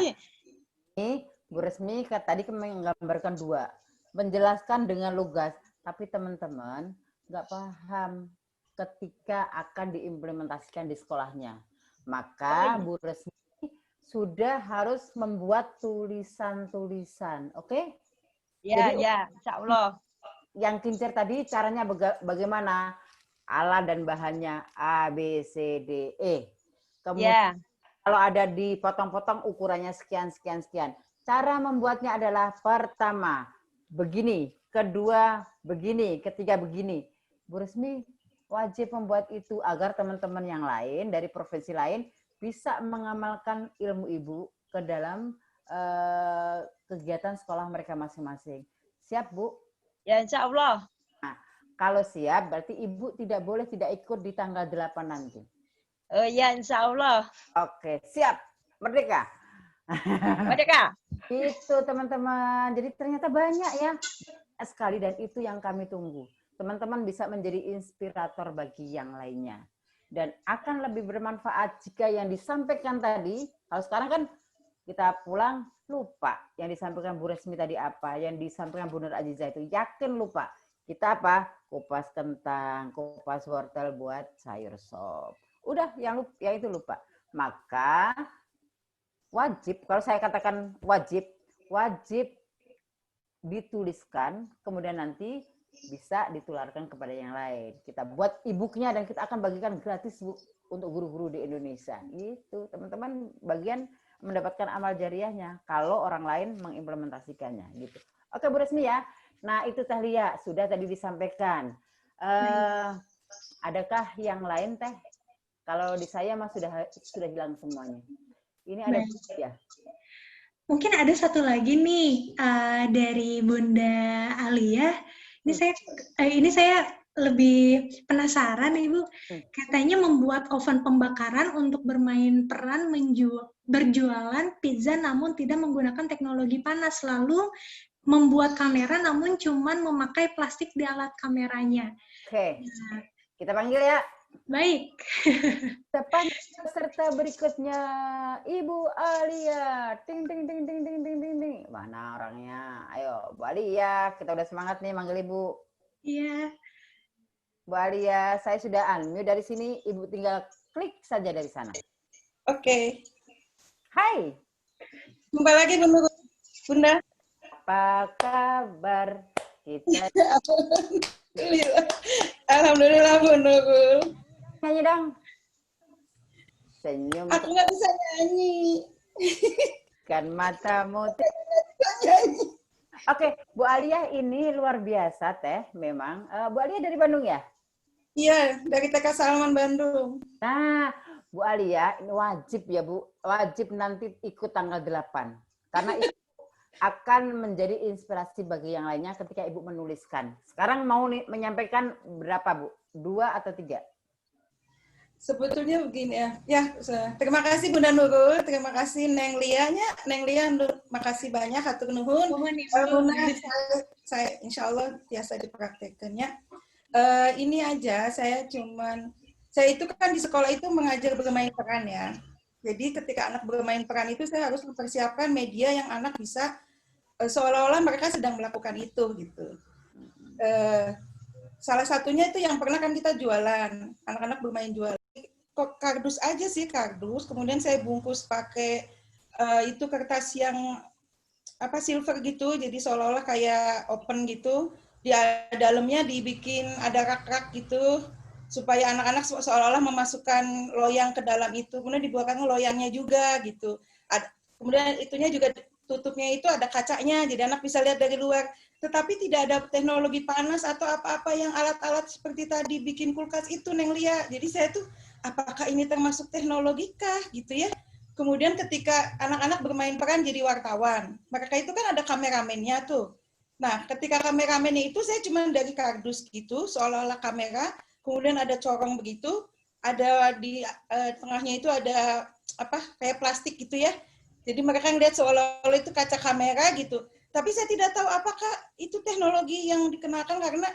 Ini Bu Resmi tadi menggambarkan dua. Menjelaskan dengan lugas. Tapi teman-teman nggak paham ketika akan diimplementasikan di sekolahnya. Maka Bu Resmi sudah harus membuat tulisan-tulisan. Oke? Ya, jadi, insya Allah. Yang kincir tadi caranya bagaimana? Alat dan bahannya A, B, C, D, E. Kemudian kalau ada dipotong-potong ukurannya sekian. Cara membuatnya adalah pertama, begini. Kedua, begini. Ketiga, begini. Bu Resmi wajib membuat itu agar teman-teman yang lain dari provinsi lain bisa mengamalkan ilmu ibu ke dalam kegiatan sekolah mereka masing-masing. Siap, Bu? Ya, insya Allah. Nah, kalau siap, berarti Ibu tidak boleh tidak ikut di tanggal 8 nanti. Oh ya, insya Allah. Oke, siap. Merdeka. Merdeka. Itu, teman-teman. Jadi ternyata banyak ya sekali, dan itu yang kami tunggu. Teman-teman bisa menjadi inspirator bagi yang lainnya. Dan akan lebih bermanfaat jika yang disampaikan tadi, kalau sekarang kan kita pulang lupa yang disampaikan Bu Resmi tadi apa, yang disampaikan Bu Nur Azizah itu yakin lupa. Kita apa? Kupas kentang, kupas wortel buat sayur sop. Udah yang itu lupa. Maka wajib, kalau saya katakan wajib dituliskan, kemudian nanti bisa ditularkan kepada yang lain. Kita buat e-booknya dan kita akan bagikan gratis, Bu, untuk guru-guru di Indonesia. Itu teman-teman bagian mendapatkan amal jariahnya kalau orang lain mengimplementasikannya. Gitu. Oke, Bu Resmi ya. Nah itu Teh Lia sudah tadi disampaikan. Adakah yang lain Teh? Kalau di saya mah sudah hilang semuanya. Ini ada ya. Mungkin ada satu lagi nih dari Bunda Alia. Ini saya lebih penasaran Ibu. Katanya membuat oven pembakaran untuk bermain peran berjualan pizza namun tidak menggunakan teknologi panas, lalu membuat kamera namun cuman memakai plastik di alat kameranya. Oke. Kita panggil ya. Baik. Peserta berikutnya Ibu Alia. Ting ting ting ting ting ting ting ting. Mana orangnya? Ayo, Bu Alia, kita udah semangat nih manggil Ibu. Iya. Bu Alia, saya sudah unmute dari sini, Ibu tinggal klik saja dari sana. Oke. Hai. Jumpa lagi Bunda. Apa kabar kita? Alhamdulillah Bunda. Nyanyi dong. Senyum. Aku nggak bisa nyanyi. Kan matamu. Oke, Bu Alia ini luar biasa Teh, memang. Bu Alia dari Bandung ya? Iya, dari TK Salman Bandung. Nah, Bu Alia ini wajib ya Bu, wajib nanti ikut tanggal 8. Karena itu akan menjadi inspirasi bagi yang lainnya ketika Ibu menuliskan. Sekarang mau menyampaikan berapa Bu? 2 atau 3? Sebetulnya begini ya. Ya, terima kasih Bunda Nurul, terima kasih Neng Lia-nya. Neng Lia, makasih banyak hatur nuhun. Bunda, saya insya Allah biasa dipraktekannya. Ini aja, saya itu kan di sekolah itu mengajar bermain peran ya. Jadi ketika anak bermain peran itu saya harus mempersiapkan media yang anak bisa seolah-olah mereka sedang melakukan itu gitu. Salah satunya itu yang pernah kan kita jualan, anak-anak bermain jualan. Kok kardus aja sih, kardus. Kemudian saya bungkus pakai itu kertas yang silver gitu, jadi seolah-olah kayak open gitu. Di dalamnya dibikin ada rak-rak gitu, supaya anak-anak seolah-olah memasukkan loyang ke dalam itu. Kemudian dibuatkan loyangnya juga gitu. Kemudian itunya juga tutupnya itu ada kacanya, jadi anak bisa lihat dari luar. Tetapi tidak ada teknologi panas atau apa-apa yang alat-alat seperti tadi bikin kulkas itu, Neng Lia. Jadi saya tuh, apakah ini termasuk teknologi kah gitu ya? Kemudian ketika anak-anak bermain peran jadi wartawan, mereka itu kan ada kameramennya tuh. Nah, ketika kameramennya itu saya cuma dari kardus gitu, seolah-olah kamera, kemudian ada corong begitu, ada di tengahnya itu ada kayak plastik gitu ya. Jadi mereka ngeliat seolah-olah itu kaca kamera gitu. Tapi saya tidak tahu apakah itu teknologi yang dikenakan karena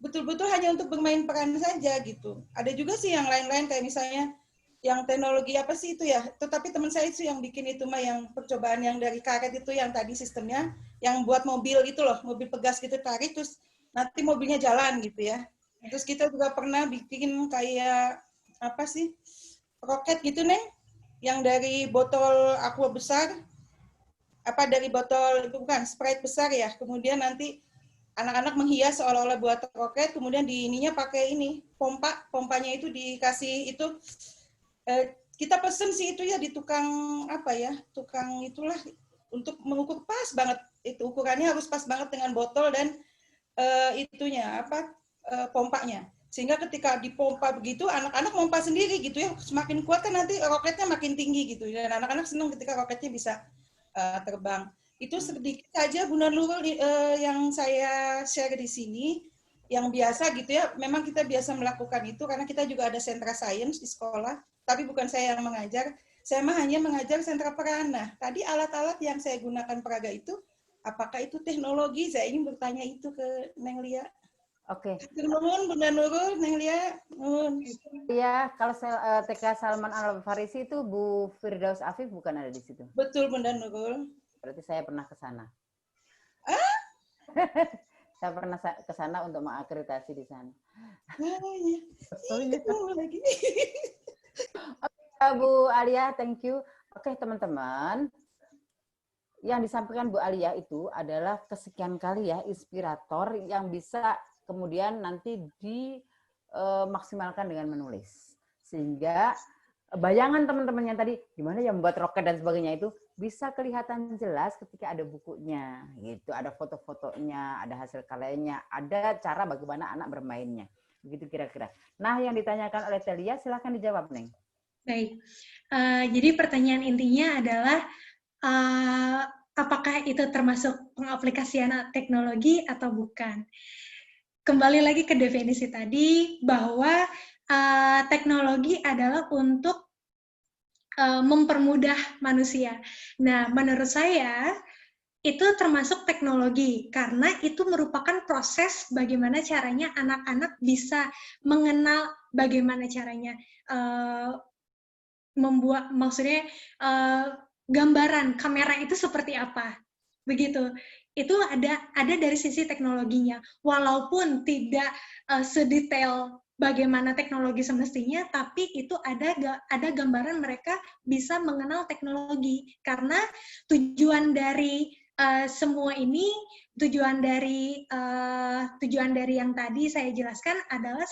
betul-betul hanya untuk bermain peran saja gitu. Ada juga sih yang lain-lain kayak misalnya yang teknologi apa sih itu ya. Tetapi teman saya itu yang bikin itu mah yang percobaan yang dari karet itu yang tadi sistemnya yang buat mobil gitu loh, mobil pegas gitu tarik terus nanti mobilnya jalan gitu ya. Terus kita juga pernah bikin kayak roket gitu Neng, yang dari botol aqua besar, dari botol itu bukan Sprite besar ya, kemudian nanti anak-anak menghias seolah-olah buat roket, kemudian di ininya pakai ini pompanya itu dikasih itu kita pesen sih itu ya di tukang tukang itulah untuk mengukur pas banget itu ukurannya harus pas banget dengan botol dan pompanya, sehingga ketika dipompa begitu anak-anak pompa sendiri gitu ya, semakin kuat kan nanti roketnya makin tinggi gitu dan anak-anak senang ketika roketnya bisa terbang. Itu sedikit saja Bunda Nurul yang saya share di sini yang biasa gitu ya. Memang kita biasa melakukan itu karena kita juga ada sentra sains di sekolah, tapi bukan saya yang mengajar. Saya mah hanya mengajar sentra peran. Nah, tadi alat-alat yang saya gunakan peraga itu, apakah itu teknologi? Saya ingin bertanya itu ke Neng Lia. Oke. Nuhun, Bunda Nurul, Neng Lia. Iya, kalau TK Salman Al-Farisi itu Bu Firdaus Afif bukan ada di situ? Betul, Bunda Nurul. Berarti saya pernah ke sana. Saya pernah ke sana untuk mengakreditasi di sana. Oh iya. Lagi. Oke, Bu Alia, thank you. Oke, teman-teman. Yang disampaikan Bu Alia itu adalah kesekian kali ya inspirator yang bisa kemudian nanti dimaksimalkan dengan menulis. Sehingga bayangan teman-teman yang tadi gimana ya membuat roket dan sebagainya itu bisa kelihatan jelas ketika ada bukunya, gitu, ada foto-fotonya, ada hasil karyanya, ada cara bagaimana anak bermainnya, begitu kira-kira. Nah, yang ditanyakan oleh Telia, silahkan dijawab, Neng. Baik, jadi pertanyaan intinya adalah apakah itu termasuk pengaplikasian teknologi atau bukan? Kembali lagi ke definisi tadi bahwa teknologi adalah untuk mempermudah manusia. Nah, menurut saya itu termasuk teknologi karena itu merupakan proses bagaimana caranya anak-anak bisa mengenal bagaimana caranya membuat, maksudnya gambaran kamera itu seperti apa, begitu. Itu ada dari sisi teknologinya, walaupun tidak sedetail bagaimana teknologi semestinya, tapi itu ada gambaran mereka bisa mengenal teknologi karena tujuan dari semua ini, tujuan dari yang tadi saya jelaskan adalah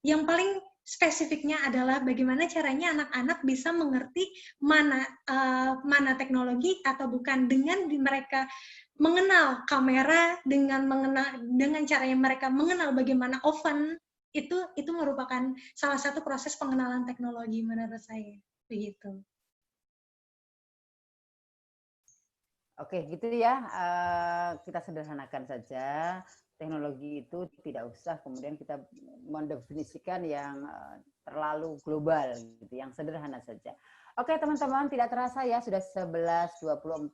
yang paling spesifiknya adalah bagaimana caranya anak-anak bisa mengerti mana teknologi atau bukan dengan mereka mengenal kamera, dengan caranya mereka mengenal bagaimana oven, itu merupakan salah satu proses pengenalan teknologi menurut saya, begitu. Oke, gitu ya. Kita sederhanakan saja. Teknologi itu tidak usah kemudian kita mendefinisikan yang terlalu global, gitu, yang sederhana saja. Oke, teman-teman, tidak terasa ya sudah 11.24.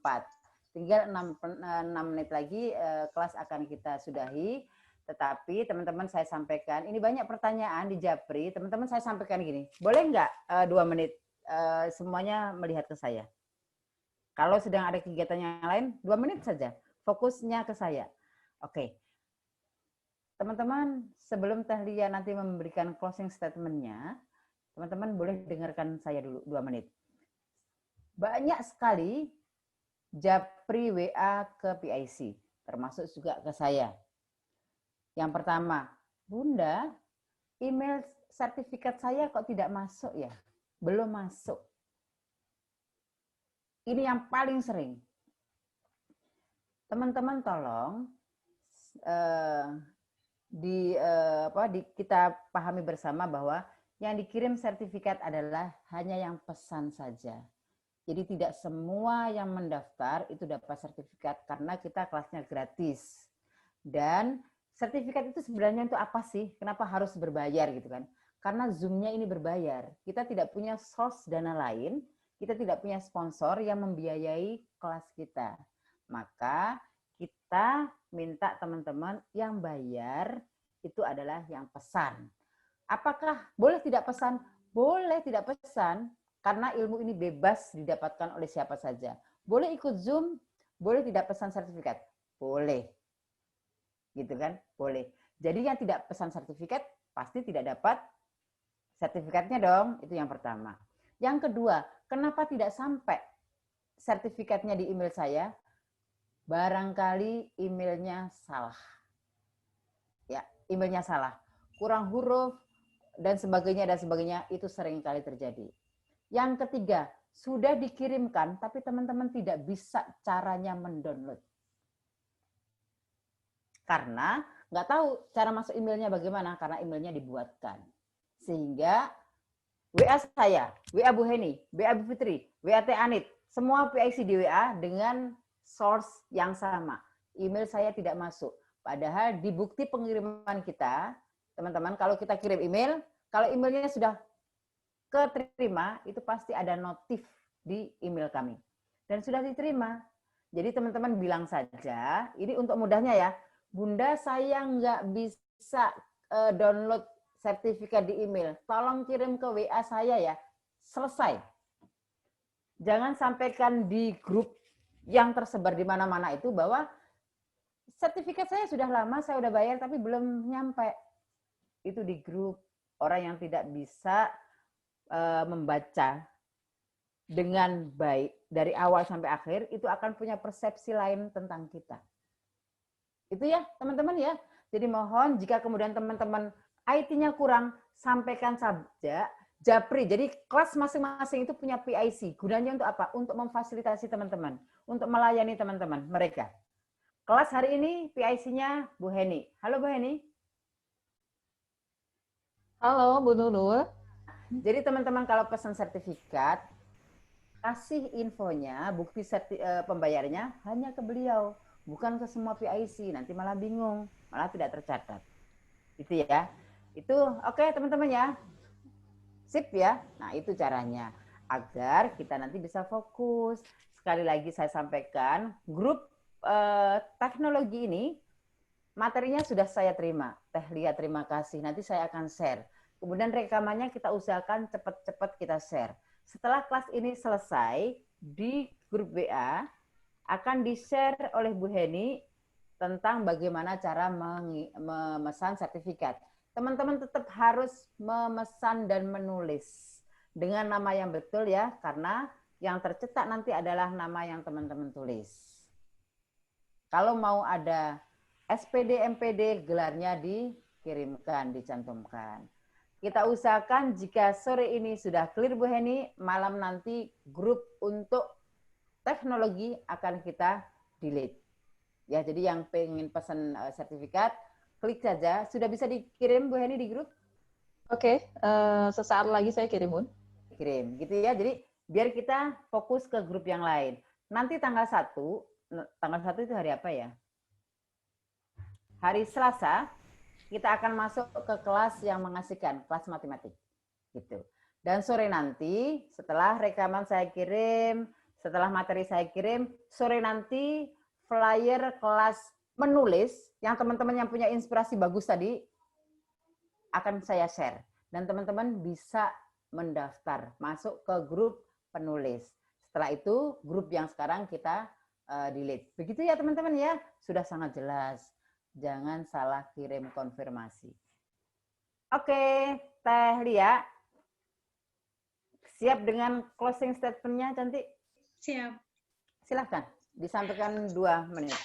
Tinggal 6 menit lagi kelas akan kita sudahi. Tetapi teman-teman saya sampaikan, ini banyak pertanyaan di Japri. Teman-teman saya sampaikan gini, boleh nggak 2 menit semuanya melihat ke saya? Kalau sedang ada kegiatan yang lain, 2 menit saja. Fokusnya ke saya. Oke. Teman-teman, sebelum Teh Lia nanti memberikan closing statement-nya, teman-teman boleh dengarkan saya dulu 2 menit. Banyak sekali Japri WA ke PIC, termasuk juga ke saya. Yang pertama, Bunda, email sertifikat saya kok tidak masuk ya? Belum masuk. Ini yang paling sering. Teman-teman tolong kita pahami bersama bahwa yang dikirim sertifikat adalah hanya yang pesan saja. Jadi tidak semua yang mendaftar itu dapat sertifikat karena kita kelasnya gratis. Dan sertifikat itu sebenarnya untuk apa sih? Kenapa harus berbayar gitu kan? Karena Zoom-nya ini berbayar. Kita tidak punya source dana lain. Kita tidak punya sponsor yang membiayai kelas kita. Maka kita minta teman-teman yang bayar itu adalah yang pesan. Apakah boleh tidak pesan? Boleh tidak pesan, karena ilmu ini bebas didapatkan oleh siapa saja. Boleh ikut Zoom, boleh tidak pesan sertifikat? Boleh. Gitu kan? Boleh. Jadi yang tidak pesan sertifikat pasti tidak dapat sertifikatnya dong. Itu yang pertama. Yang kedua, kenapa tidak sampai sertifikatnya di email saya? Barangkali emailnya salah. Ya, emailnya salah. Kurang huruf dan sebagainya itu sering kali terjadi. Yang ketiga, sudah dikirimkan tapi teman-teman tidak bisa caranya mendownload. Karena nggak tahu cara masuk emailnya bagaimana, karena emailnya dibuatkan. Sehingga WA saya, WA Bu Heni, WA Bu Fitri, WA Teh Anit, semua PIC di WA dengan source yang sama. Email saya tidak masuk. Padahal di bukti pengiriman kita, teman-teman, kalau kita kirim email, kalau emailnya sudah keterima, itu pasti ada notif di email kami. Dan sudah diterima. Jadi teman-teman bilang saja, ini untuk mudahnya ya, Bunda saya nggak bisa download sertifikat di email, tolong kirim ke WA saya ya. Selesai. Jangan sampaikan di grup yang tersebar di mana-mana itu bahwa sertifikat saya sudah lama, saya udah bayar tapi belum nyampe. Itu di grup orang yang tidak bisa membaca dengan baik dari awal sampai akhir, itu akan punya persepsi lain tentang kita. Itu ya teman-teman ya. Jadi mohon jika kemudian teman-teman IT-nya kurang, sampaikan saja Japri. Jadi kelas masing-masing itu punya PIC. Gunanya untuk apa? Untuk memfasilitasi teman-teman, untuk melayani teman-teman mereka. Kelas hari ini PIC-nya Bu Heni. Halo Bu Heni. Halo Bu Nurul. Jadi teman-teman kalau pesan sertifikat, kasih infonya, bukti pembayarannya hanya ke beliau, bukan ke semua PIC. Nanti malah bingung, malah tidak tercatat. Itu ya. Itu oke teman-teman ya. Sip ya. Nah itu caranya. Agar kita nanti bisa fokus. Sekali lagi saya sampaikan, grup teknologi ini, materinya sudah saya terima. Teh Lia terima kasih. Nanti saya akan share. Kemudian rekamannya kita usahakan cepat-cepat kita share. Setelah kelas ini selesai, di grup WA akan di-share oleh Bu Heni tentang bagaimana cara memesan sertifikat. Teman-teman tetap harus memesan dan menulis dengan nama yang betul ya, karena yang tercetak nanti adalah nama yang teman-teman tulis. Kalau mau ada SPD, MPD, gelarnya dikirimkan, dicantumkan. Kita usahakan jika sore ini sudah clear Bu Heni, malam nanti grup untuk teknologi akan kita delete. Ya, jadi yang pengen pesan sertifikat, klik saja. Sudah bisa dikirim Bu Heni di grup? Oke, sesaat lagi saya kirim, Bun. Kirim, gitu ya. Jadi biar kita fokus ke grup yang lain. Nanti tanggal 1 tanggal 1 itu hari apa ya? Hari Selasa, kita akan masuk ke kelas yang mengasihkan, kelas matematik. Gitu. Dan sore nanti, setelah rekaman saya kirim, setelah materi saya kirim, sore nanti flyer kelas menulis, yang teman-teman yang punya inspirasi bagus tadi, akan saya share. Dan teman-teman bisa mendaftar, masuk ke grup penulis. Setelah itu, grup yang sekarang kita delete. Begitu ya teman-teman ya, sudah sangat jelas. Jangan salah kirim konfirmasi. Oke, Teh Lia. Siap dengan closing statement-nya, Cantik? Siap. Silahkan, disampaikan 2 menit.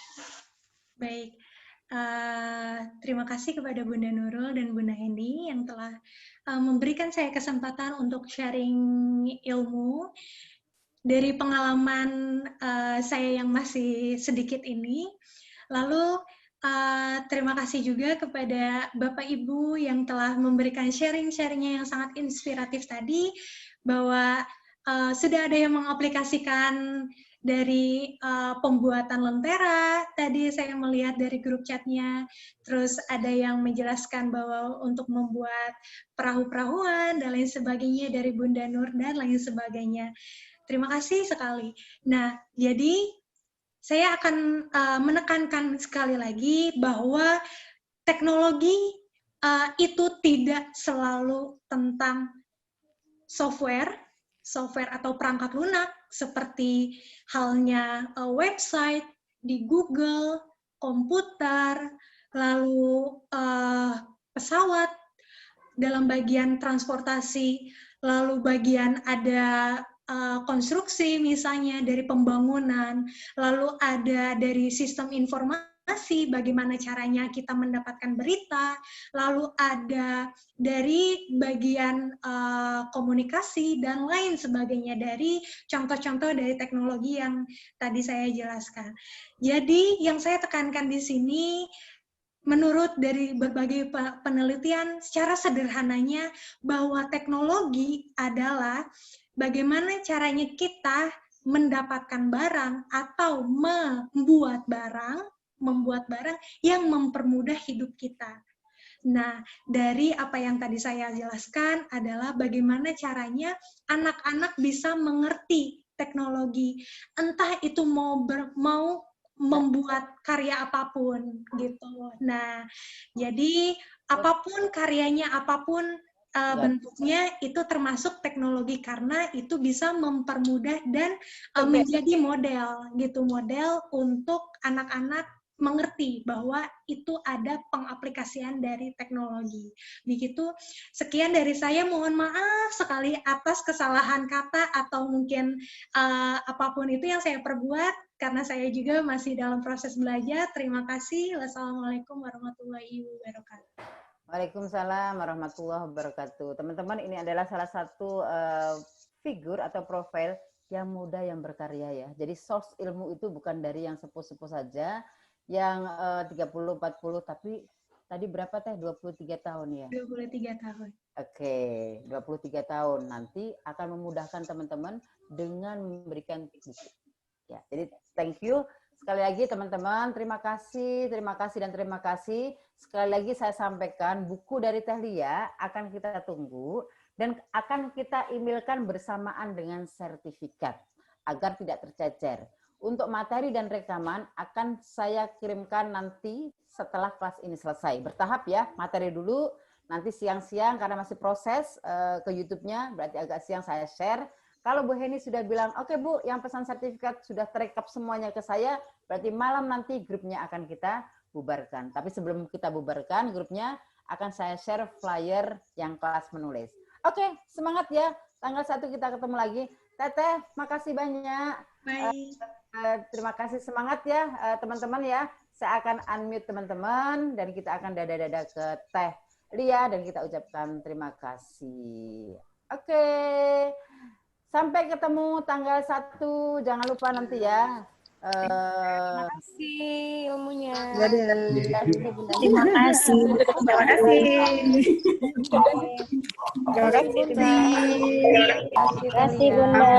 Baik. Terima kasih kepada Bunda Nurul dan Bunda Hendy yang telah memberikan saya kesempatan untuk sharing ilmu dari pengalaman saya yang masih sedikit ini. Lalu terima kasih juga kepada Bapak Ibu yang telah memberikan sharing-sharingnya yang sangat inspiratif tadi, bahwa sudah ada yang mengaplikasikan dari pembuatan lentera, tadi saya melihat dari grup chatnya, terus ada yang menjelaskan bahwa untuk membuat perahu-perahuan dan lain sebagainya dari Bunda Nur dan lain sebagainya. Terima kasih sekali. Nah, jadi saya akan menekankan sekali lagi bahwa teknologi itu tidak selalu tentang software atau perangkat lunak, seperti halnya website di Google, komputer, lalu pesawat dalam bagian transportasi, lalu bagian ada konstruksi misalnya dari pembangunan, lalu ada dari sistem informasi, bagaimana caranya kita mendapatkan berita, lalu ada dari bagian komunikasi dan lain sebagainya dari contoh-contoh dari teknologi yang tadi saya jelaskan. Jadi yang saya tekankan di sini, menurut dari berbagai penelitian, secara sederhananya bahwa teknologi adalah bagaimana caranya kita mendapatkan barang atau membuat barang yang mempermudah hidup kita. Nah, dari apa yang tadi saya jelaskan adalah bagaimana caranya anak-anak bisa mengerti teknologi, entah itu mau membuat karya apapun gitu. Nah, jadi apapun karyanya, apapun bentuknya, itu termasuk teknologi karena itu bisa mempermudah dan menjadi model gitu, model untuk anak-anak mengerti bahwa itu ada pengaplikasian dari teknologi. Begitu, sekian dari saya, mohon maaf sekali atas kesalahan kata atau mungkin apapun itu yang saya perbuat, karena saya juga masih dalam proses belajar. Terima kasih. Wassalamualaikum warahmatullahi wabarakatuh. Waalaikumsalam warahmatullahi wabarakatuh. Teman-teman, ini adalah salah satu figur atau profil yang muda yang berkarya ya. Jadi source ilmu itu bukan dari yang sepuh-sepuh saja, yang 30-40, tapi tadi berapa Teh? 23 tahun ya? 23 tahun. Oke, 23 tahun. Nanti akan memudahkan teman-teman dengan memberikan buku. Ya, jadi thank you. Sekali lagi teman-teman, terima kasih dan terima kasih. Sekali lagi saya sampaikan, buku dari Teh Lia akan kita tunggu dan akan kita emailkan bersamaan dengan sertifikat agar tidak tercecer. Untuk materi dan rekaman akan saya kirimkan nanti setelah kelas ini selesai. Bertahap ya, materi dulu, nanti siang-siang karena masih proses ke YouTube-nya, berarti agak siang saya share. Kalau Bu Heni sudah bilang, oke Bu, yang pesan sertifikat sudah terekap semuanya ke saya, berarti malam nanti grupnya akan kita bubarkan. Tapi sebelum kita bubarkan grupnya, akan saya share flyer yang kelas menulis. Oke, semangat ya. Tanggal 1 kita ketemu lagi. Teteh, makasih banyak. Baik. Terima kasih, semangat ya teman-teman ya. Saya akan unmute teman-teman dan kita akan dada-dada ke Teh Lia dan kita ucapkan terima kasih. Oke. Sampai ketemu tanggal 1, jangan lupa nanti ya. Terima kasih ilmunya. Terima kasih. Terima kasih. Terima kasih, Bunda. Terima kasih, Bunda.